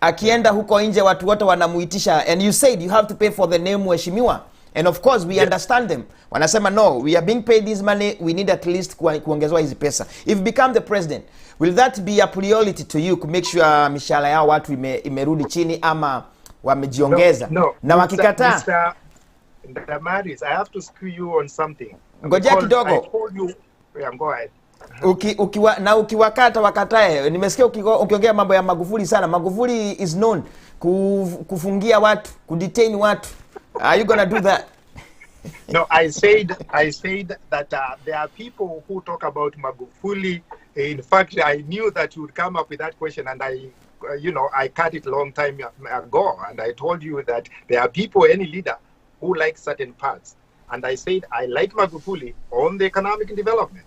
akienda huko nje watu wote wanamuitisha, and you said you have to pay for the name mheshimiwa, and of course we understand them. Wanasema no, we are being paid this money, we need at least kuongezwa hizi pesa. If you become the president, will that be a priority to you to make sure mishahara yao watu imerudi chini ama wamejiongeza? No, na wakikataa, Mr. Damaris, I have to screw you on something. Ngoja kidogo. I told you, yeah, go ahead. Ukiwakata wakatae. Nimesikia ukiongea mambo ya Magufuli sana. Magufuli is known kufungia watu, kudetain watu. Are you gonna do that? No, I said that there are people who talk about Magufuli. In fact, I knew that you would come up with that question, and I cut it a long time ago, and I told you that there are people, any leader, who like certain parts. And I said I like Magufuli on the economic development.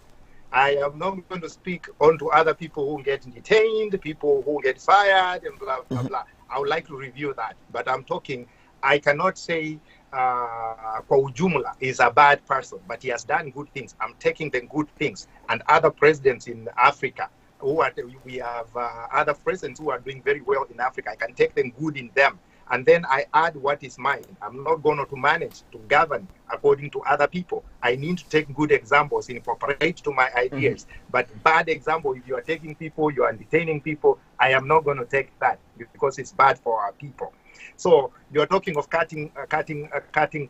I am not going to speak on to other people who get detained, people who get fired, and blah, blah, blah. I would like to review that. But I'm talking, I cannot say kwa ujumla is a bad person, but he has done good things. I'm taking the good things. And other presidents in Africa, we have other presidents who are doing very well in Africa. I can take them good in them. And then I add what is mine. I'm not going to manage to govern according to other people. I need to take good examples, incorporate to my ideas. But bad example, if you are taking people, you are detaining people, I am not going to take that because it's bad for our people. So you're talking of cutting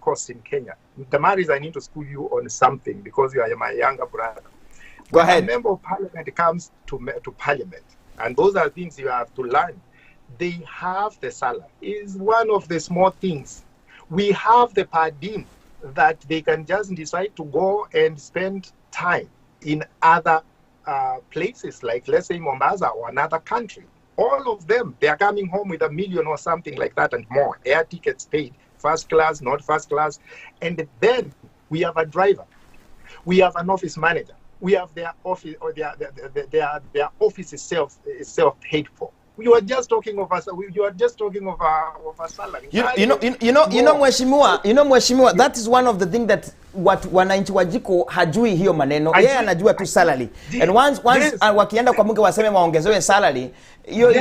costs in Kenya. Damaris, I need to school you on something because you are my younger brother. Go ahead. When a member of parliament comes to parliament, and those are things you have to learn, they have the salary. Is one of the small things. We have the per diem that they can just decide to go and spend time in other places, like let's say Mombasa or another country. All of them, they are coming home with $1 million or something like that and more. Air tickets paid, first class, not first class. And then we have a driver. We have an office manager. We have their office, or their office is self paid for. You are just talking of us. You are just talking of a salary. Mheshimiwa, that is one of the things that what wananchi wajiko hajui hiyo maneno. Yeye anajua tu salary. And once wakienda kwa bunge waseme waongezewe salary, hiyo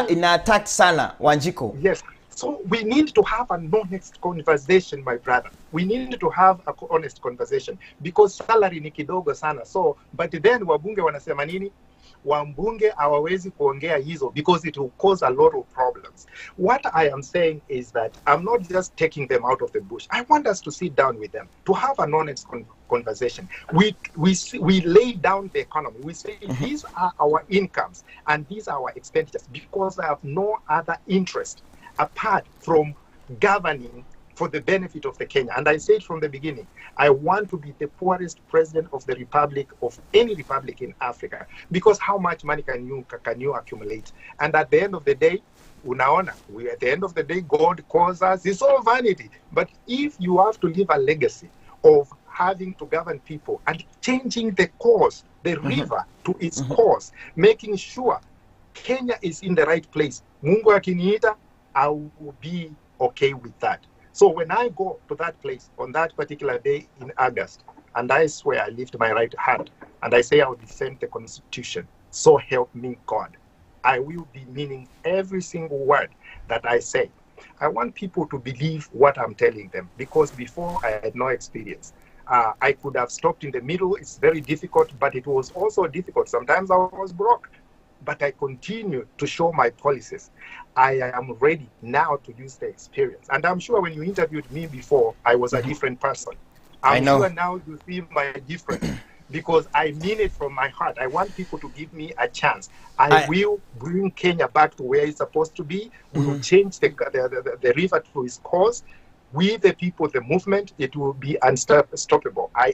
ina attack sana Wanjiko. Yes. So we need to have an honest conversation, my brother. We need to have a honest conversation because salary ni kidogo sana. So, but then wabunge wanasema nini? Wambunge hawawezi kuongea hizo because it will cause a lot of problems. What I am saying is that I'm not just taking them out of the bush. I want us to sit down with them, to have an honest conversation. We lay down the economy. We say these are our incomes and these are our expenditures because I have no other interest apart from governing for the benefit of the Kenya. And I said from the beginning, I want to be the poorest president of the republic, of any republic in Africa, because how much money can you accumulate? And at the end of the day, unaona, at the end of the day, God calls us. It's all vanity. But if you have to leave a legacy of having to govern people and changing the course, the river to its course, making sure Kenya is in the right place, Mungu akiniita, I will be okay with that. So when I go to that place on that particular day in August, and I swear I lift my right hand, and I say I will defend the Constitution, so help me God, I will be meaning every single word that I say. I want people to believe what I'm telling them, because before I had no experience. I could have stopped in the middle. It's very difficult, but it was also difficult. Sometimes I was broke, but I continue to show my policies. I am ready now to use the experience. And I'm sure when you interviewed me before, I was a different person. I'm sure now you see my difference because I mean it from my heart. I want people to give me a chance. I will bring Kenya back to where it's supposed to be. We will change the river to its course. We, the people, the movement, it will be unstoppable. I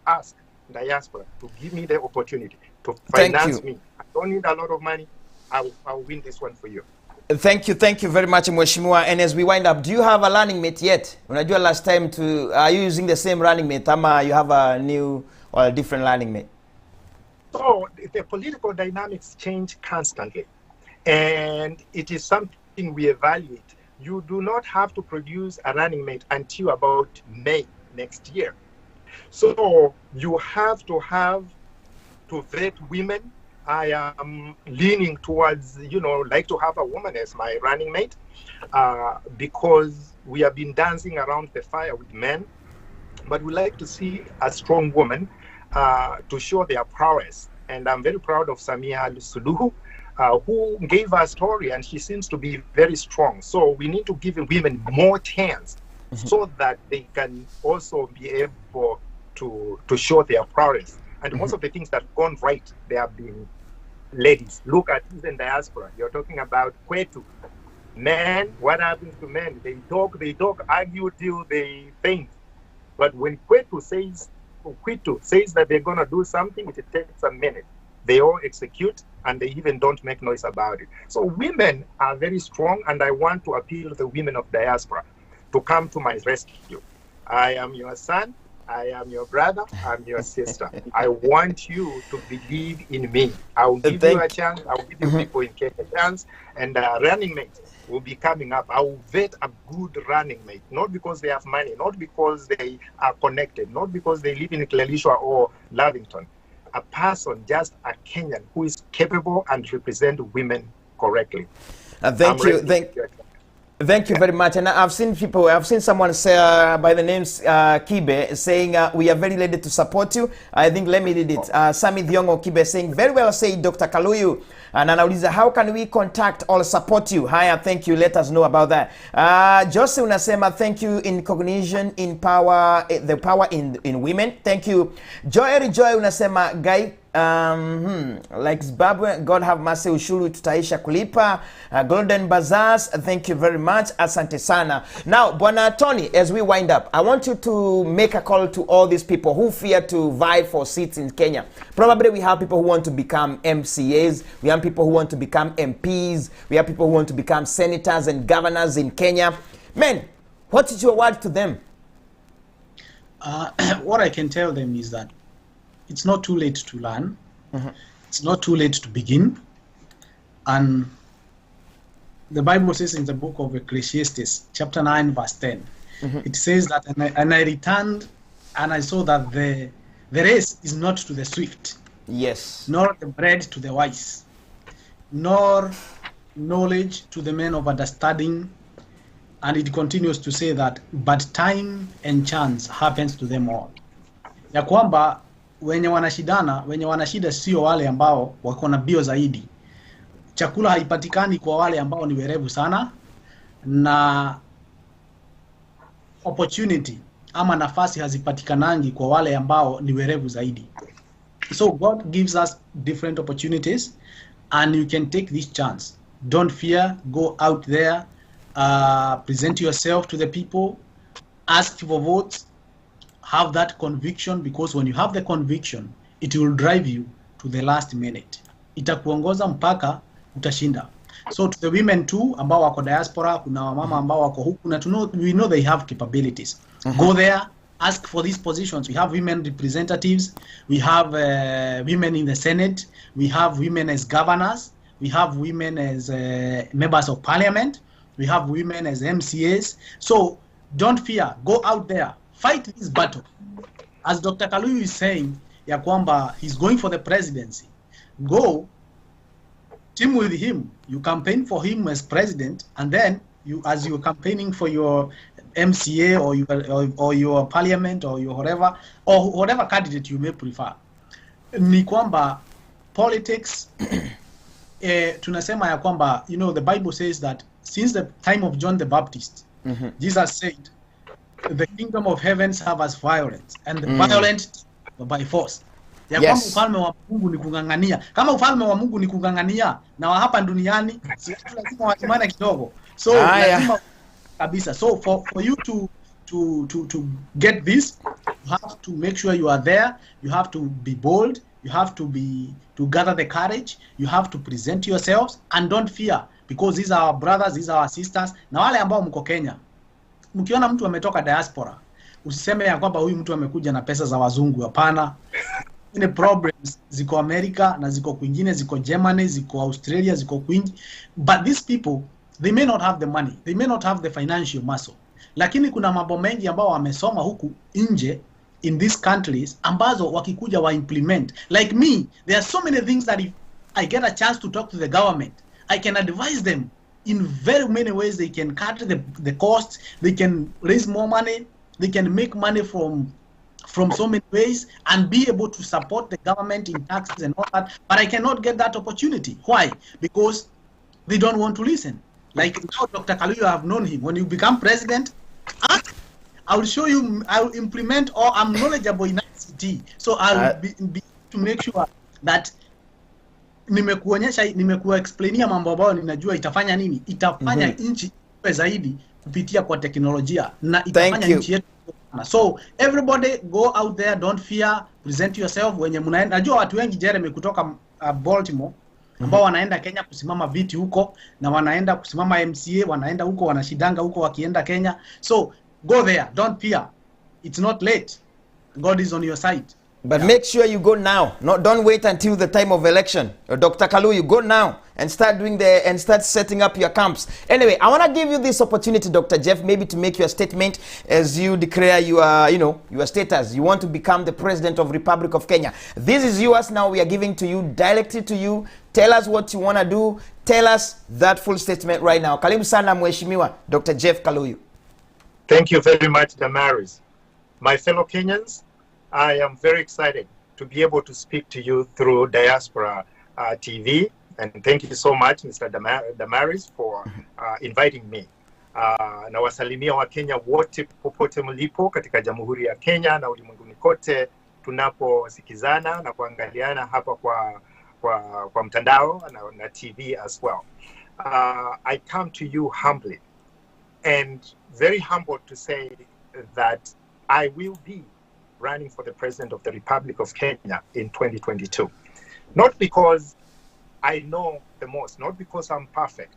ask Diaspora to give me the opportunity to finance me. I don't need a lot of money. I'll win this one for you. Thank you very much, Mheshimiwa. And as we wind up, do you have a running mate yet? Unajua last time are you using the same running mate ama you have a new or a different running mate? So the political dynamics change constantly, and it is something we evaluate. You do not have to produce a running mate until about May next year. So you have to vet women. I am leaning towards, like to have a woman as my running mate because we have been dancing around the fire with men, but we like to see a strong woman to show their prowess. And I'm very proud of Samia Suluhu, who gave her a story, and she seems to be very strong. So we need to give women more chance so that they can also be able to show their prowess. And most of the things that have gone right, they have been ladies. Look at even Diaspora. You're talking about Kwetu. Men, what happens to men? They talk, argue till they faint. But when Kwetu says that they're going to do something, it takes a minute. They all execute, and they even don't make noise about it. So women are very strong, and I want to appeal to the women of Diaspora to come to my rescue. I am your son. I am your brother. I'm your sister. I want you to believe in me. I will give you a chance. I will give you people in Kenya a chance. And running mate will be coming up. I will vet a good running mate, not because they have money, not because they are connected, not because they live in Kaluyu or Lavington. a person, just a Kenyan who is capable and represent women correctly. Thank you very much. And I've seen someone say by the names Kibe saying we are very ready to support you. I think let me read it. Sami Diongo Kibe saying very well said, Dr. Kaluyu. And Anauliza, how can we contact or support you? Haya, thank you. Let us know about that. Jose unasema thank you in cognition, in power, the power in women. Thank you. Joy unasema guy. Like Zimbabwe, God have mercy, ushuru tutaisha kulipa. Golden Bazaars, thank you very much, asante sana. Now, Bwana Tony, as we wind up, I want you to make a call to all these people who fear to vie for seats in Kenya. Probably we have people who want to become MCAs, we have people who want to become MPs, we have people who want to become senators and governors in Kenya. Men, what is your word to them? What I can tell them is that it's not too late to learn. It's not too late to begin. And the Bible says in the book of Ecclesiastes, chapter 9, verse 10, it says that, and I returned and I saw that the race is not to the swift, yes, nor the bread to the wise, nor knowledge to the men of understanding. And it continues to say that, but time and chance happens to them all. Ya kwamba wenye wanashida sio wale ambao wako na bio zaidi. Chakula haipatikani kwa wale ambao ni werevu sana, na opportunity ama nafasi hazipatikanangi kwa wale ambao ni werevu zaidi. So God gives us different opportunities and you can take this chance. Don't fear, go out there, present yourself to the people, ask for votes. Have that conviction, because when you have the conviction, it will drive you to the last minute. Itakuongoza mpaka utashinda. So to the women too, ambao wako diaspora, kuna wamama ambao wako huku, na we know they have capabilities. Go there, ask for these positions. We have women representatives, we have women in the Senate, we have women as governors, we have women as members of parliament, we have women as MCAs. So don't fear, go out there. Fight this battle. As Dr. Kaluyu is saying, ya kwamba he's going for the presidency. Go, team with him. You campaign for him as president, and then as you're campaigning for your MCA or your parliament or your whatever candidate you may prefer. Ni kwamba politics, tunasema ya kwamba, the Bible says that since the time of John the Baptist, Jesus said, the kingdom of heavens have as violence, and the violent by force. Ya kwamba ufalme wa Mungu ni kungangania. Kama ufalme wa Mungu ni kungangania, na wa hapa duniani si lazima watumane kidogo. So lazima kabisa. So for you to get this, you have to make sure you are there. You have to be bold. You have to gather the courage. You have to present yourselves, and don't fear, because these are our brothers, these are our sisters. Na wale ambao mko Kenya, mkiona mtu ametoka diaspora, usiseme ya kwamba huyu mtu amekuja na pesa za wazungu. Hapana. Any problems ziko America na ziko kwingine, ziko Germany, ziko Australia, ziko kwingi. But these people, they may not have the money, they may not have the financial muscle. Lakini kuna mambo mengi ambao wamesoma huku nje in these countries ambazo wakikuja wa implement. Like me, there are so many things that if I get a chance to talk to the government, I can advise them in very many ways. They can cut the costs, they can raise more money, they can make money from so many ways and be able to support the government in taxes and all that. But I cannot get that opportunity. Why? Because they don't want to listen. Like now, Dr. Kaluyu, I have known him. When you become president, I will show you, I will implement, or I'm knowledgeable in ICT. So I'll be to make sure that nimekuwa explainia mambo ambayo ninajua itafanya nini. Itafanya nchi zaidi kupitia kwa teknolojia, na itafanya nchi yetu. So everybody go out there, don't fear, present yourself. Wenye mnaenda, najua watu wengi Jeremy kutoka Baltimore ambao wanaenda Kenya kusimama viti huko, na wanaenda kusimama MCA, wanaenda huko, wanashidanga huko wakienda Kenya. So go there, don't fear, it's not late, God is on your side. But make sure you go now. Don't wait until the time of election. Dr. Kaluyu, go now and start setting up your camps. Anyway, I want to give you this opportunity, Dr. Jeff, maybe to make your statement as you declare your status. You want to become the president of Republic of Kenya. This is yours now. We are giving to you, directly to you. Tell us what you want to do. Tell us that full statement right now. Karibu sana mheshimiwa Dr. Jeff Kaluyu. Thank you very much, Damaris. My fellow Kenyans, I am very excited to be able to speak to you through Diaspora TV. And thank you so much, Mr. Damaris, for inviting me. Na wasalimia wa Kenya wote popote mlipo katika Jamhuri ya Kenya na ulimwenguni kote tunaposikizana na kuangaliana hapa kwa mtandao na TV as well. I come to you humbly and very humbled to say that I will be running for the President of the Republic of Kenya in 2022. Not because I know the most, not because I'm perfect,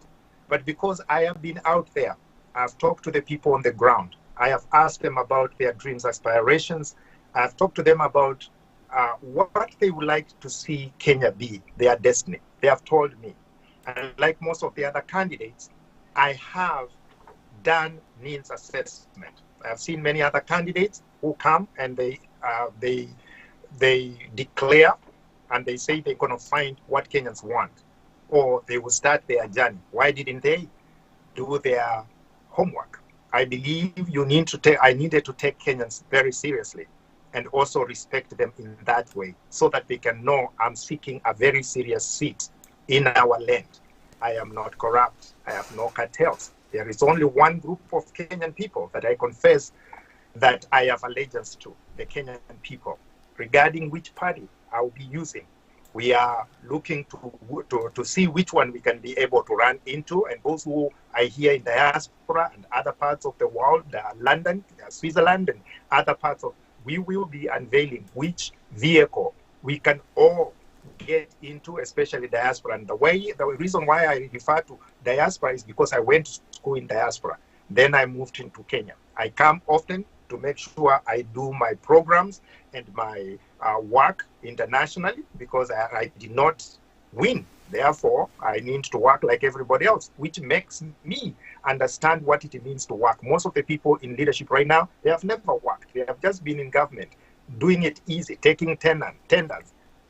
but because I have been out there. I've talked to the people on the ground. I have asked them about their dreams, aspirations. I've talked to them about what they would like to see Kenya be, their destiny. They have told me. And like most of the other candidates, I have done needs assessment. I've seen many other candidates who come and they declare and they say they're going to find what Kenyans want, or they will start their journey. Why didn't they do their homework? I believe I needed to take Kenyans very seriously and also respect them in that way so that they can know I'm seeking a very serious seat in our land. I am not corrupt. I have no cartels. There is only one group of Kenyan people that I confess that I have allegiance to, the Kenyan people. Regarding which party I will be using, we are looking to see which one we can be able to run into, and those who are here in diaspora and other parts of the world, London, Switzerland, and other parts of, we will be unveiling which vehicle we can all get into, especially diaspora. And the reason why I refer to diaspora is because I went to school in diaspora. Then I moved into Kenya. I come often to make sure I do my programs and my work internationally because I did not win. Therefore, I need to work like everybody else, which makes me understand what it means to work. Most of the people in leadership right now, they have never worked. They have just been in government, doing it easy, taking tenders,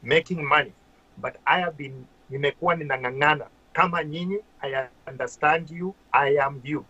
making money. But I have been, nimekuwa ninang'ang'ana. Kama nyinyi, I understand you, I am you.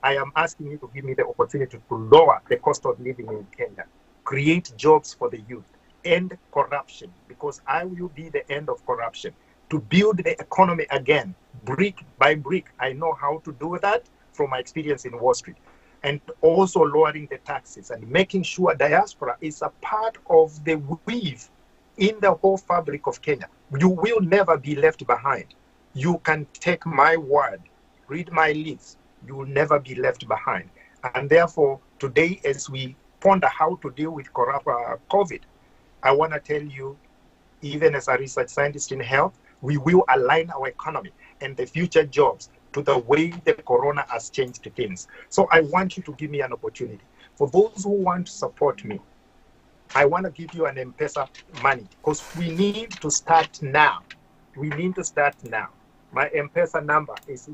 I am asking you to give me the opportunity to lower the cost of living in Kenya, create jobs for the youth, end corruption, because I will be the end of corruption, to build the economy again, brick by brick. I know how to do that from my experience in Wall Street. And also lowering the taxes and making sure diaspora is a part of the weave in the whole fabric of Kenya. You will never be left behind. You can take my word, read my lips. You will never be left behind. And therefore, today, as we ponder how to deal with COVID, I want to tell you, even as a research scientist in health, we will align our economy and the future jobs to the way the corona has changed things. So I want you to give me an opportunity. For those who want to support me, I want to give you an M-Pesa money because we need to start now. We need to start now. My M-Pesa number is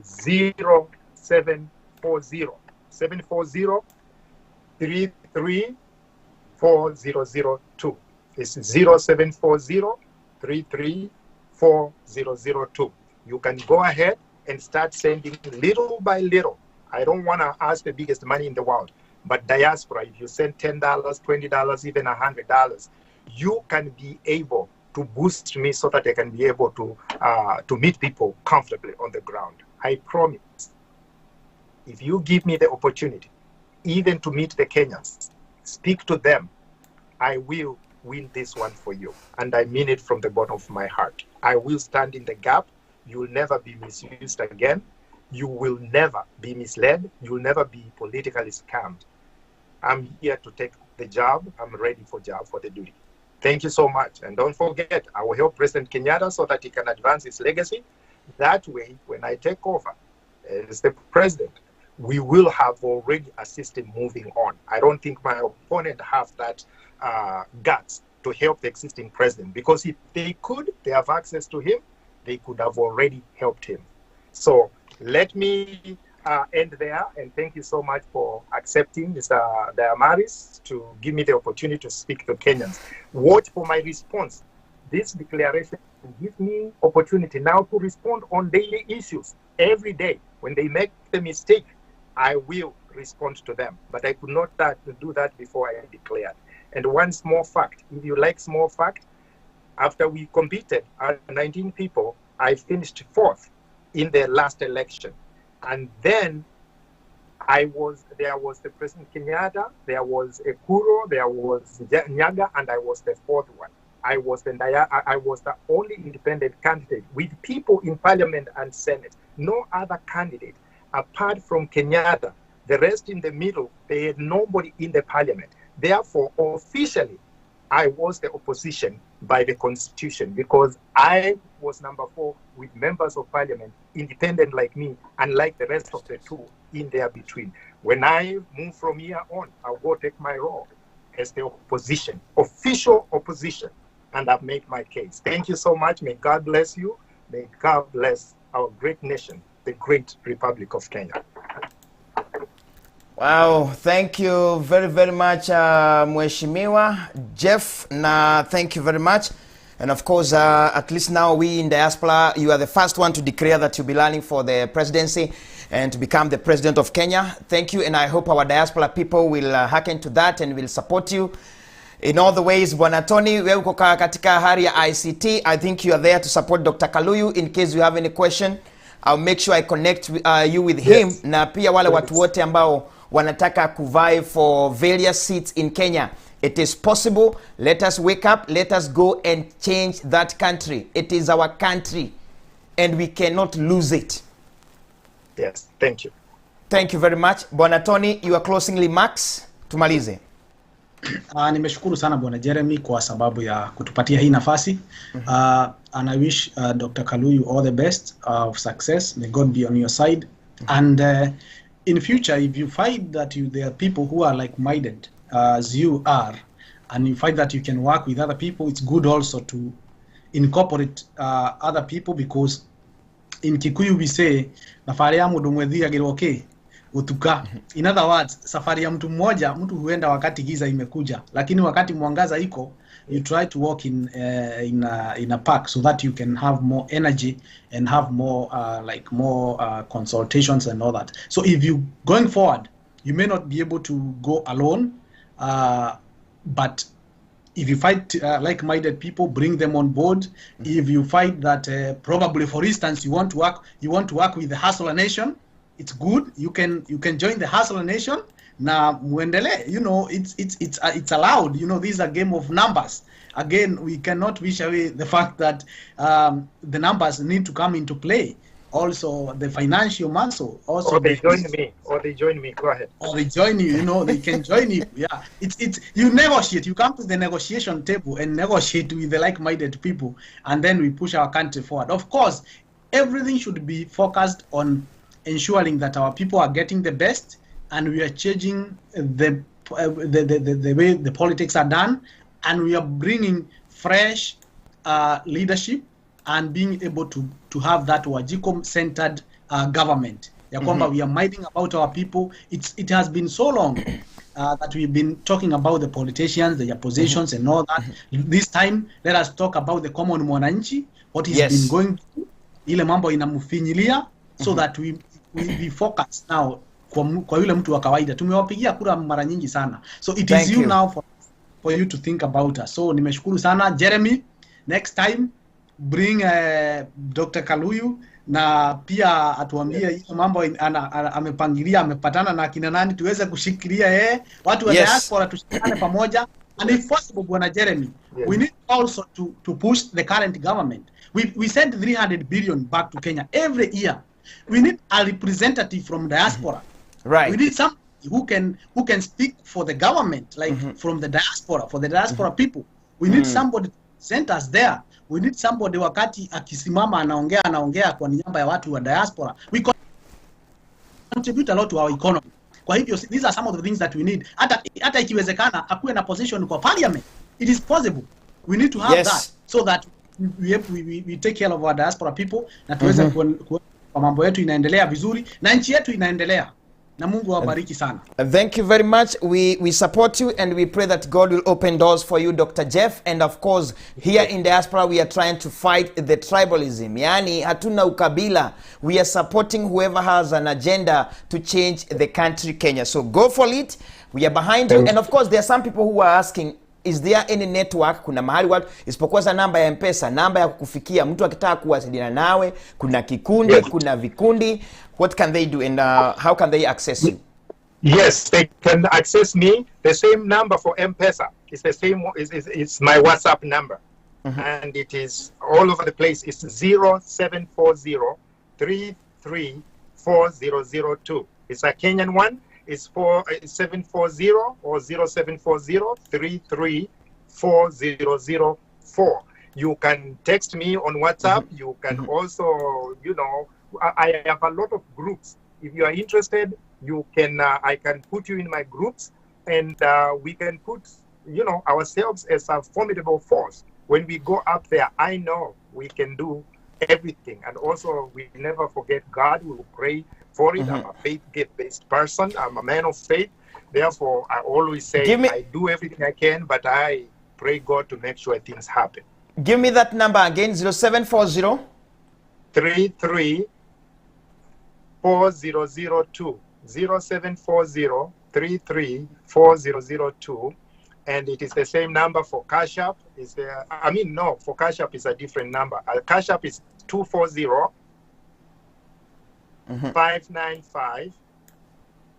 0740-33-4002. It's 0740-33-4002. You can go ahead and start sending little by little. I don't want to ask the biggest money in the world, but diaspora, if you send $10, $20, even $100, you can be able to boost me so that I can be able to meet people comfortably on the ground. I promise, if you give me the opportunity, even to meet the Kenyans, speak to them, I will win this one for you. And I mean it from the bottom of my heart. I will stand in the gap. You will never be misused again. You will never be misled. You will never be politically scammed. I'm here to take the job. I'm ready for the duty. Thank you so much. And don't forget, I will help President Kenyatta so that he can advance his legacy. That way, when I take over as the president, we will have already a system moving on. I don't think my opponent have that guts to help the existing president, because if they have access to him, they could have already helped him. So let me end there, and thank you so much for accepting, Mr. Diamaris, to give me the opportunity to speak to Kenyans. Watch for my response. This declaration gives me opportunity now to respond on daily issues every day. When they make the mistake, I will respond to them. But I could not do that before I declared. And one small fact, if you like small fact, after we competed, 19 people, I finished 4th in the last election. And then there was the President Kenyatta, there was Ekuro, there was Nyaga, and I was the 4th one. I was the only independent candidate with people in Parliament and Senate. No other candidate apart from Kenyatta. The rest in the middle, they had nobody in the Parliament. Therefore, officially, I was the opposition by the Constitution, because I was number 4 with members of Parliament, independent like me, unlike the rest of the 2 in there between. When I move from here on, I'll go take my role as the opposition, official opposition, and I've made my case. Thank you so much. May God bless you. May God bless our great nation, the great Republic of Kenya. Wow, thank you very, very much, Mheshimiwa Jeff. Thank you very much. And of course, at least now we in Diaspora, you are the first one to declare that you'll be running for the presidency and to become the president of Kenya. Thank you, and I hope our Diaspora people will hearken to that and will support you in all the ways. Bwana Tony, wewe uko katika hali ya ICT. I think you are there to support Dr. Kaluyu. In case you have any question, I'll make sure I connect you with him. Yes. Na pia wale watu wote ambao wanataka kuvai for various seats in Kenya. It is possible. Let us wake up. Let us go and change that country. It is our country and we cannot lose it. Yes, thank you. Thank you very much. Bwana Tony, you are closing remarks. Tumalize. Nimeshukuru sana Bwana Jeremy kwa sababu ya kutupatia hii nafasi. And I wish Dr. Kaluyu all the best of success. May God be on your side. And in future, if you find that there are people who are like-minded as you are, and you find that you can work with other people, it's good also to incorporate other people, because in Kikuyu we say, "Safari ya mtu mmoja giroke utuka." In other words, safari ya mtu mmoja, mtu huenda wakati giza imekuja, lakini wakati mwangaza iko, you try to walk in a park so that you can have more energy and have more consultations and all that. So if you going forward, you may not be able to go alone, but if you find like-minded people, bring them on board. If you find that probably, for instance, you want to work with the Hustler Nation, it's good. You can join the Hustler Nation. Na muendele, it's allowed. These are game of numbers. Again, we cannot wish away the fact that the numbers need to come into play. Also, the financial muscle. Also, or they join me. Go ahead. Or they join you. They can join you. Yeah, it's you negotiate. You come to the negotiation table and negotiate with the like-minded people, and then we push our country forward. Of course, everything should be focused on ensuring that our people are getting the best, and we are changing the way the politics are done, and we are bringing fresh leadership and being able to have that Wajicom-centered government. Ya kwamba we are minding about our people. It has been so long that we've been talking about the politicians, their positions and all that. This time, let us talk about the common mwananchi, what he's been going through, ile mambo inamufinyilia, so that we focus now kwa yule mtu wa kawaida. Tumewapigia kura mara nyingi sana. So it is you now for you to think about us. So nimeshukuru sana Jeremy. Next time bring Dr. Kaluyu, na pia atuambie hiyo mambo amepangilia, amepatana na kina nani, tuweze kushikilia watu wa diaspora, tushikane pamoja. And if possible, Bwana Jeremy, we need also to push the current government. We send 300 billion back to Kenya every year. We need a representative from diaspora. Right. We need somebody who can speak for the government, like from the diaspora, for the diaspora people. We need somebody to send us there. We need somebody wakati akisimama anaongea kwa niaba ya watu wa diaspora. We contribute a lot to our economy. Kwa hivyo these are some of the things that we need. Hata ikiwezekana akuwe na position kwa parliament. It is possible. We need to have that so that we take care of our diaspora people na tuweze kwa mambo yetu inaendelea vizuri na nchi yetu inaendelea. Na Mungu awabariki sana. Thank you very much. We support you and we pray that God will open doors for you, Dr. Jeff. And of course, here in Diaspora, we are trying to fight the tribalism. Yani, hatuna ukabila. We are supporting whoever has an agenda to change the country, Kenya. So go for it. We are behind you. And of course, there are some people who are asking, is there any network? Kuna mahali watu isipokuwa za namba ya M-Pesa, namba ya kukufikia mtu akitaka kuwasiliana nawe, kuna kikundi, kuna vikundi. What can they do and how can they access you? Yes, they can access me. The same number for M-Pesa is the same. It's my WhatsApp number, and it is all over the place. It's 0740-334002. It's a Kenyan one. It's 740 or 0740-334004. You can text me on WhatsApp. You can also, I have a lot of groups. If you are interested, you can. I can put you in my groups, and we can put, ourselves as a formidable force. When we go up there, I know we can do everything. And also, we never forget God. We will pray for it. I'm a faith-based person. I'm a man of faith. Therefore, I always say I do everything I can, but I pray God to make sure things happen. Give me that number again, 0740 334002. 0740 334002. And it is the same number for Cash App. For Cash App is a different number. Cash App is 240 595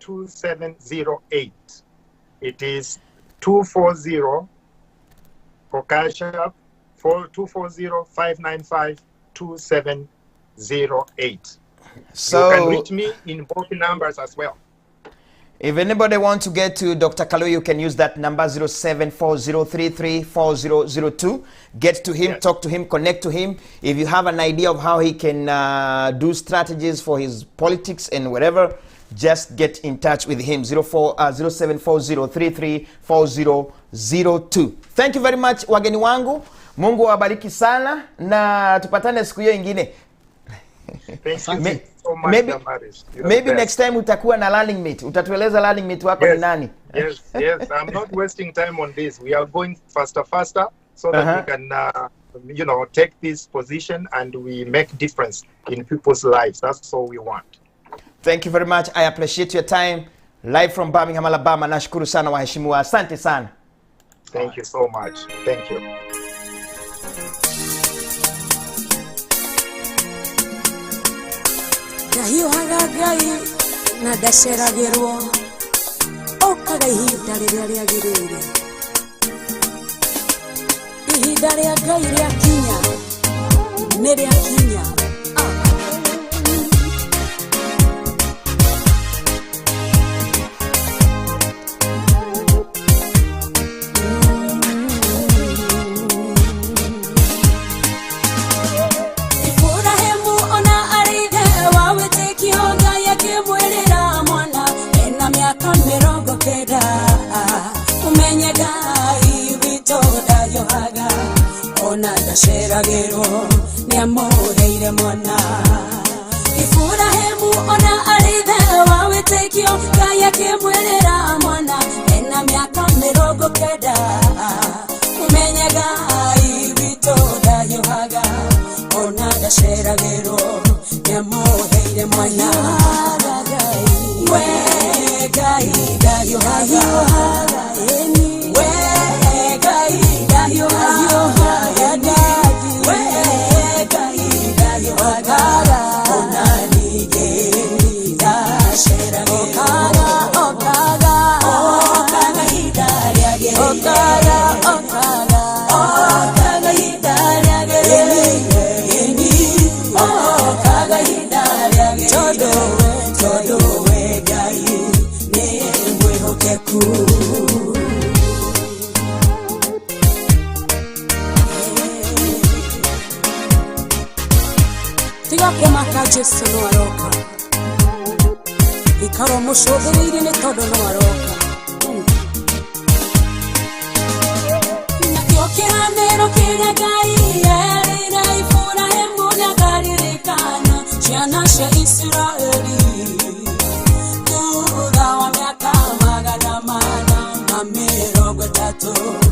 2708. It is 240 for Cash App, 240 595 2708. So you can reach me in both numbers as well. If anybody wants to get to Dr. Kaluyu, you can use that number 0740334002. Get to him, talk to him, connect to him. If you have an idea of how he can do strategies for his politics and whatever, just get in touch with him. 0740334002. Thank you very much, wageni wangu. Mungu wabariki sana na tupatane siku hiyo ingine. Thank you so much, maybe next time utakuwa na learning meet. Utatueleza learning meet wako ni nani? Yes. I'm not wasting time on this. We are going faster so that we can, take this position and we make difference in people's lives. That's all we want. Thank you very much. I appreciate your time. Live from Birmingham, Alabama. Nashukuru sana waheshimiwa. Asante sana. Thank you so much. Thank you. Hiyo hagagai na ndaceragirwo okaga ihinda rĩrĩa rĩagĩrĩire ihinda rĩa Ngai rĩakinya nĩ rĩakinya Sheragero niamuheire mwana Ifurahemu ona arithe wawitikio Ngai akimwirira mwana ena miaka 90 umenye Ngai witũ ndayũhaga ona ndaceragerwo niamuheire mwana we Ngai ndayũhaga we Ngai ndayũhaga Jesu no aroka ikaro mushoberi ne todo no maroka nakokera nero kenya gai ina ifuna hemuna gari kana jana sha Israeli Ura wa miaka magana mana na mirongo 3